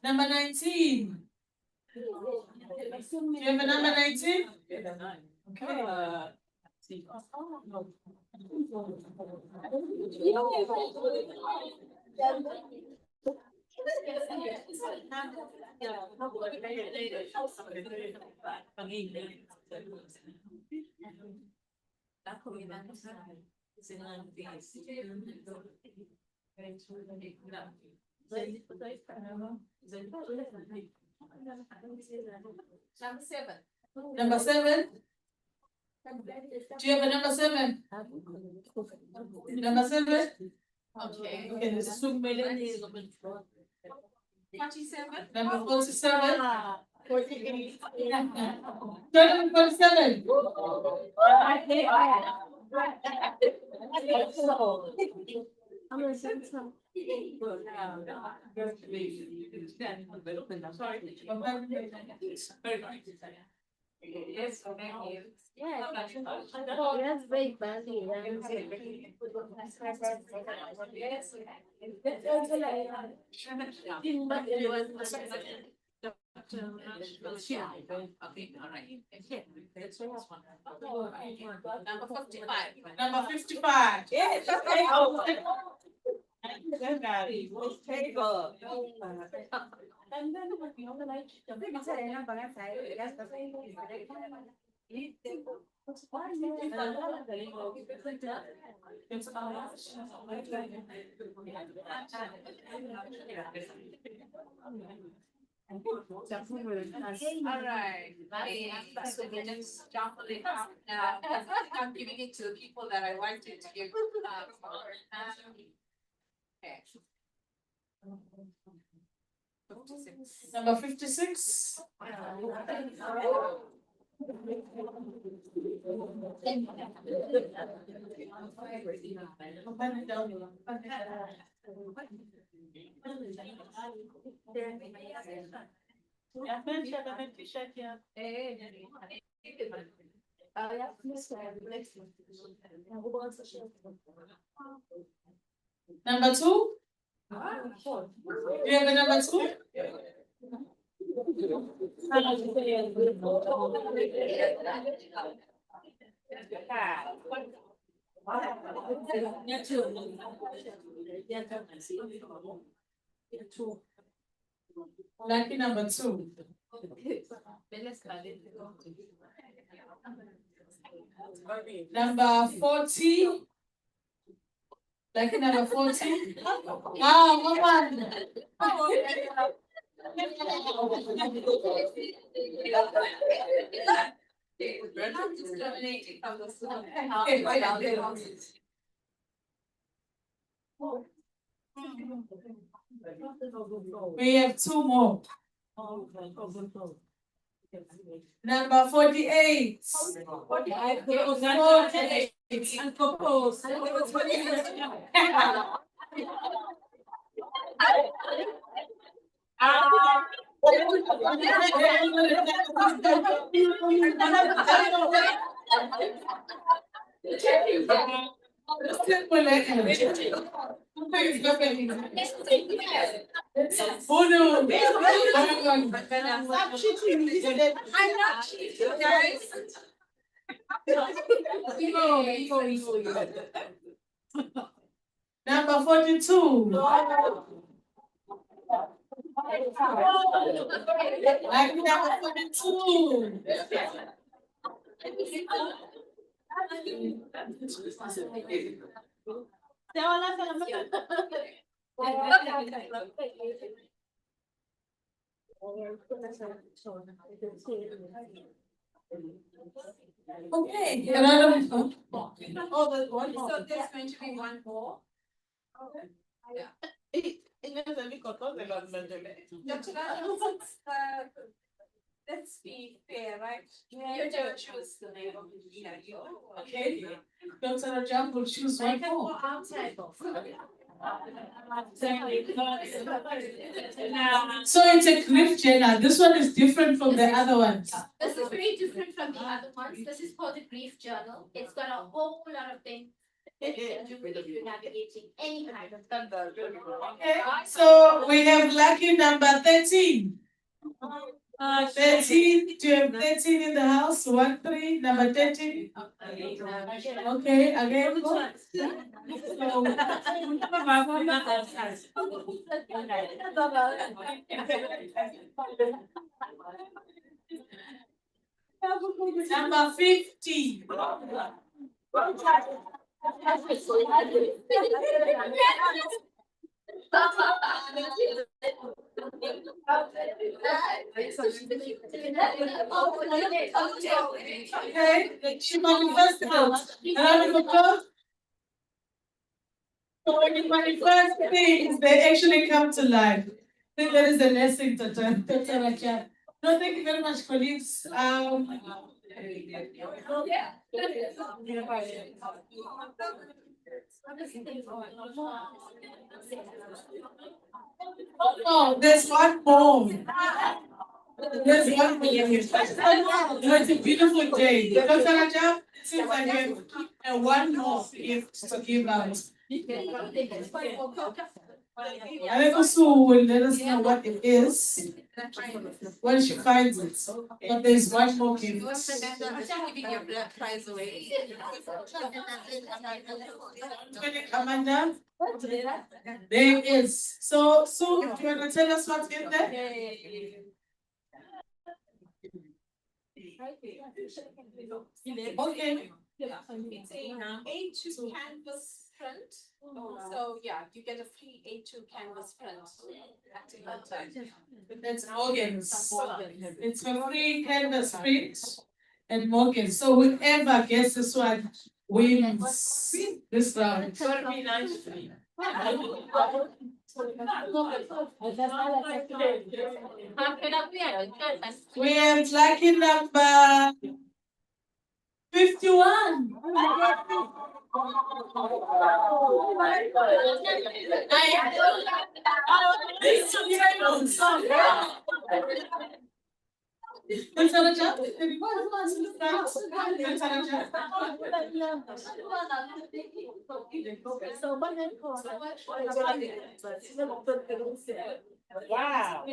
Number 19. Do you have a number 19? Okay. Number 7. Number 7. Do you have a number 7? Number 7? Okay. Okay, this is 2 million. 47. Number 47. 47. Yes, thank you. Yes, very badly. Number 55. Number 55. Yes, okay. Alright, so we just shuffle it up now. I'm giving it to the people that I wanted to give. Okay. 56. Number 56. Number 2. You have a number 2? Lucky number 2. Number 40. Lucky number 40. Ah, come on. We're not discriminating from the We have 2 more. Number 48. 48. Unproposed. I'm not cheating, guys. Number 42. Like number 42. Okay. So there's going to be one more. Let's be fair, right? You don't choose the name of the Okay. Dr. Rajab will choose one more. So it's a grief journal. This one is different from the other ones. This is very different from the other ones. This is called the grief journal. It's got a whole lot of things that you can do if you're navigating any kind of. Okay. So we have lucky number 13. 13. Do you have 13 in the house? 1, 3. Number 13. Okay. Again. Go. Number 50. Okay, she manifested. Round of applause. So when you manifest things, they actually come to life. I think that is the lesson, Dr. Rajab. No, thank you very much, colleagues. Oh, there's one more. There's one more. It's a beautiful day. Dr. Rajab, it seems like you have one more gift to give out. Aleko Sue will let us know what it is when she finds it. But there's one more gift. Amanda, there is. So, Sue, do you want to tell us what's in there? Okay. It's a A2 canvas print. So yeah, you get a free A2 canvas print. That's Morgan's. It's a free canvas print and Morgan's. So whoever gets this one wins this round. It's gonna be nice for you. We have lucky number 51. Wow.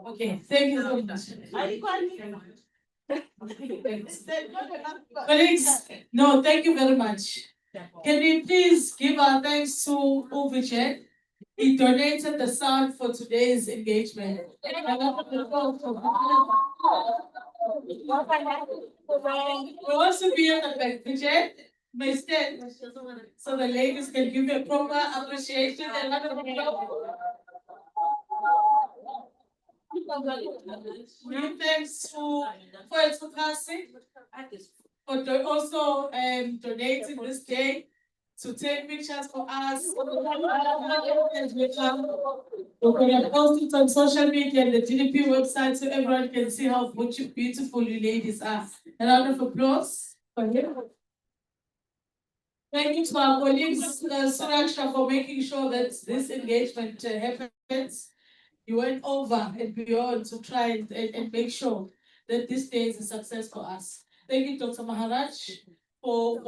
Okay, thank you so much. Colleagues, no, thank you very much. Can we please give our thanks to Uvijet? He donated the sound for today's engagement. We also be on the back, Vijay. May stand so the ladies can give you a proper appreciation and round of applause. Many thanks to Tukasi for also donating this day to take pictures for us. We're going to post it on social media and the GDP website so everyone can see how beautiful you ladies are. A round of applause for him. Thank you to our colleagues, Suraksha, for making sure that this engagement happens. You went over and beyond to try and make sure that this day is a success for us. Thank you, Dr. Maharaj, for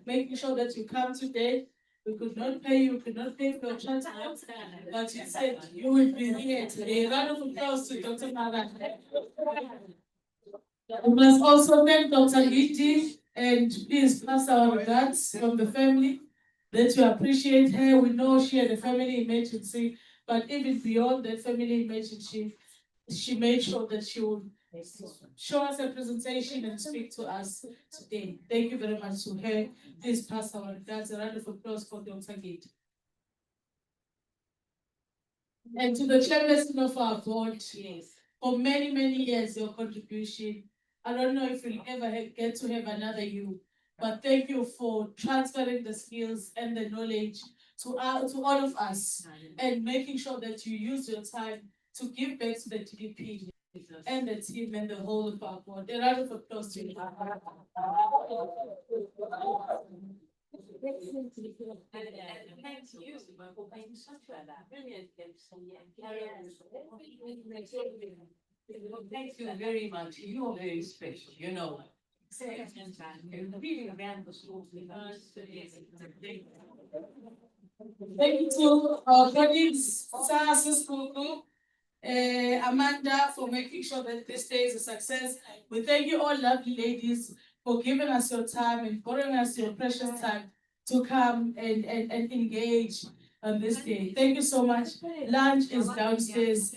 making sure that you come today. We could not pay you, we could not pay for your transport, but you said you will be here today. A round of applause to Dr. Maharaj. We must also thank Dr. Giti, and please pass our regards from the family that you appreciate her. We know she had a family emergency, but even beyond that family emergency, she made sure that she would show us a presentation and speak to us today. Thank you very much to her. Please pass our regards. A round of applause for Dr. Giti. And to the chairperson of our board, for many, many years, your contribution. I don't know if we'll ever get to have another you, but thank you for transferring the skills and the knowledge to all of us and making sure that you use your time to give back to the GDP and the team and the whole of our board. A round of applause to you. Thanks you for being such a brilliant Thank you very much. You are very special, you know. You really ran the school with us. Thank you to our colleagues, Sasa School Group, Amanda, for making sure that this day is a success. We thank you all lovely ladies for giving us your time and borrowing us your precious time to come and engage on this day. Thank you so much. Lunch is downstairs.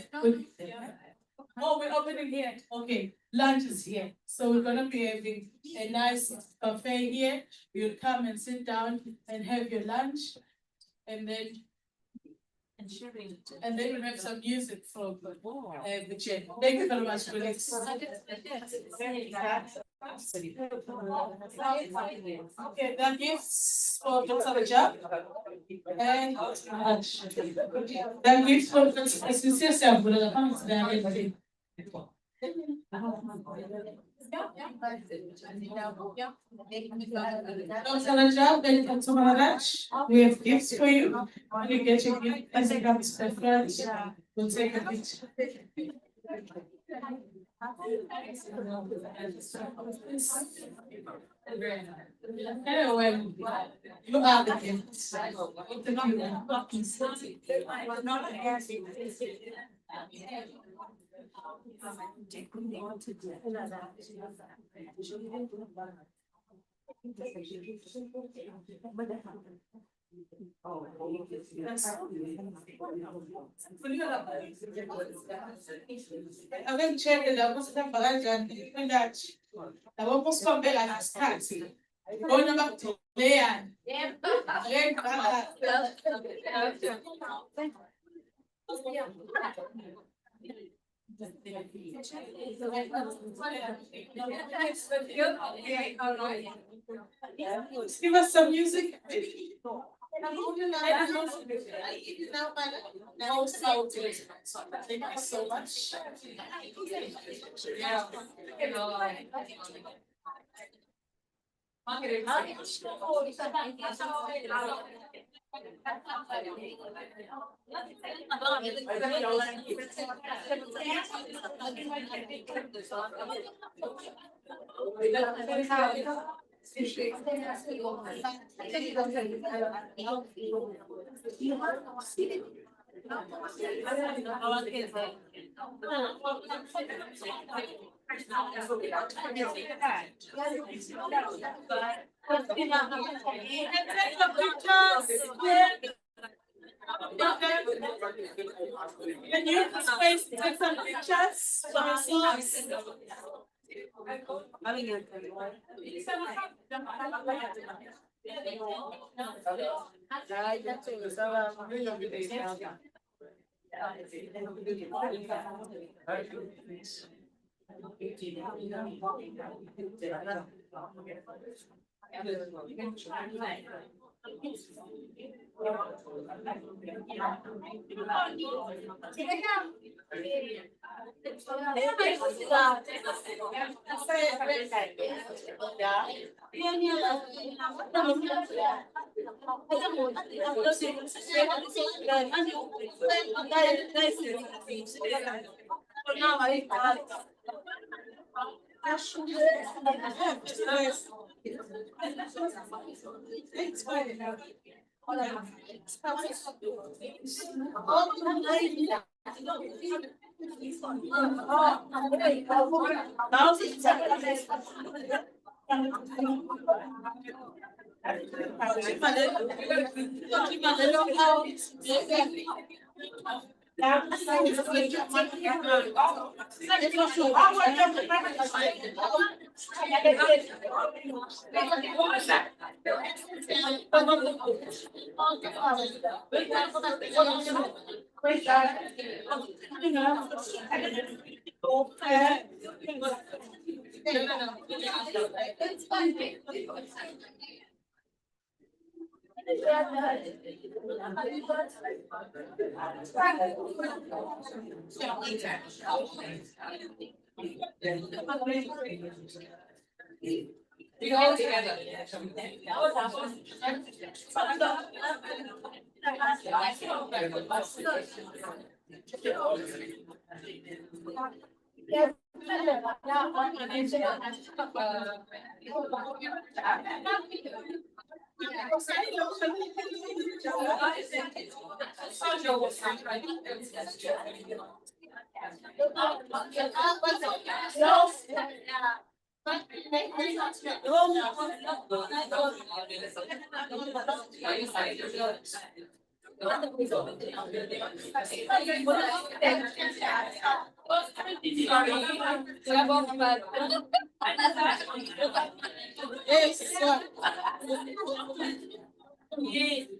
Oh, we're opening here. Okay, lunch is here. So we're gonna be having a nice buffet here. You'll come and sit down and have your lunch, and then we'll have some music from the chair. Thank you very much, colleagues. Okay, the gifts for Dr. Rajab and the gifts for Dr. Dr. Rajab and Dr. Maharaj, we have gifts for you. When you get your gift, as it comes to the front, we'll take a picture. Anyway, you are the gift. Avem cerere la vostra paraggia in Dutch. La vamos a ver a las casas. Going back to Leanne. Give us some music. Thank you so much. Can you please take some pictures for yourselves? Yes.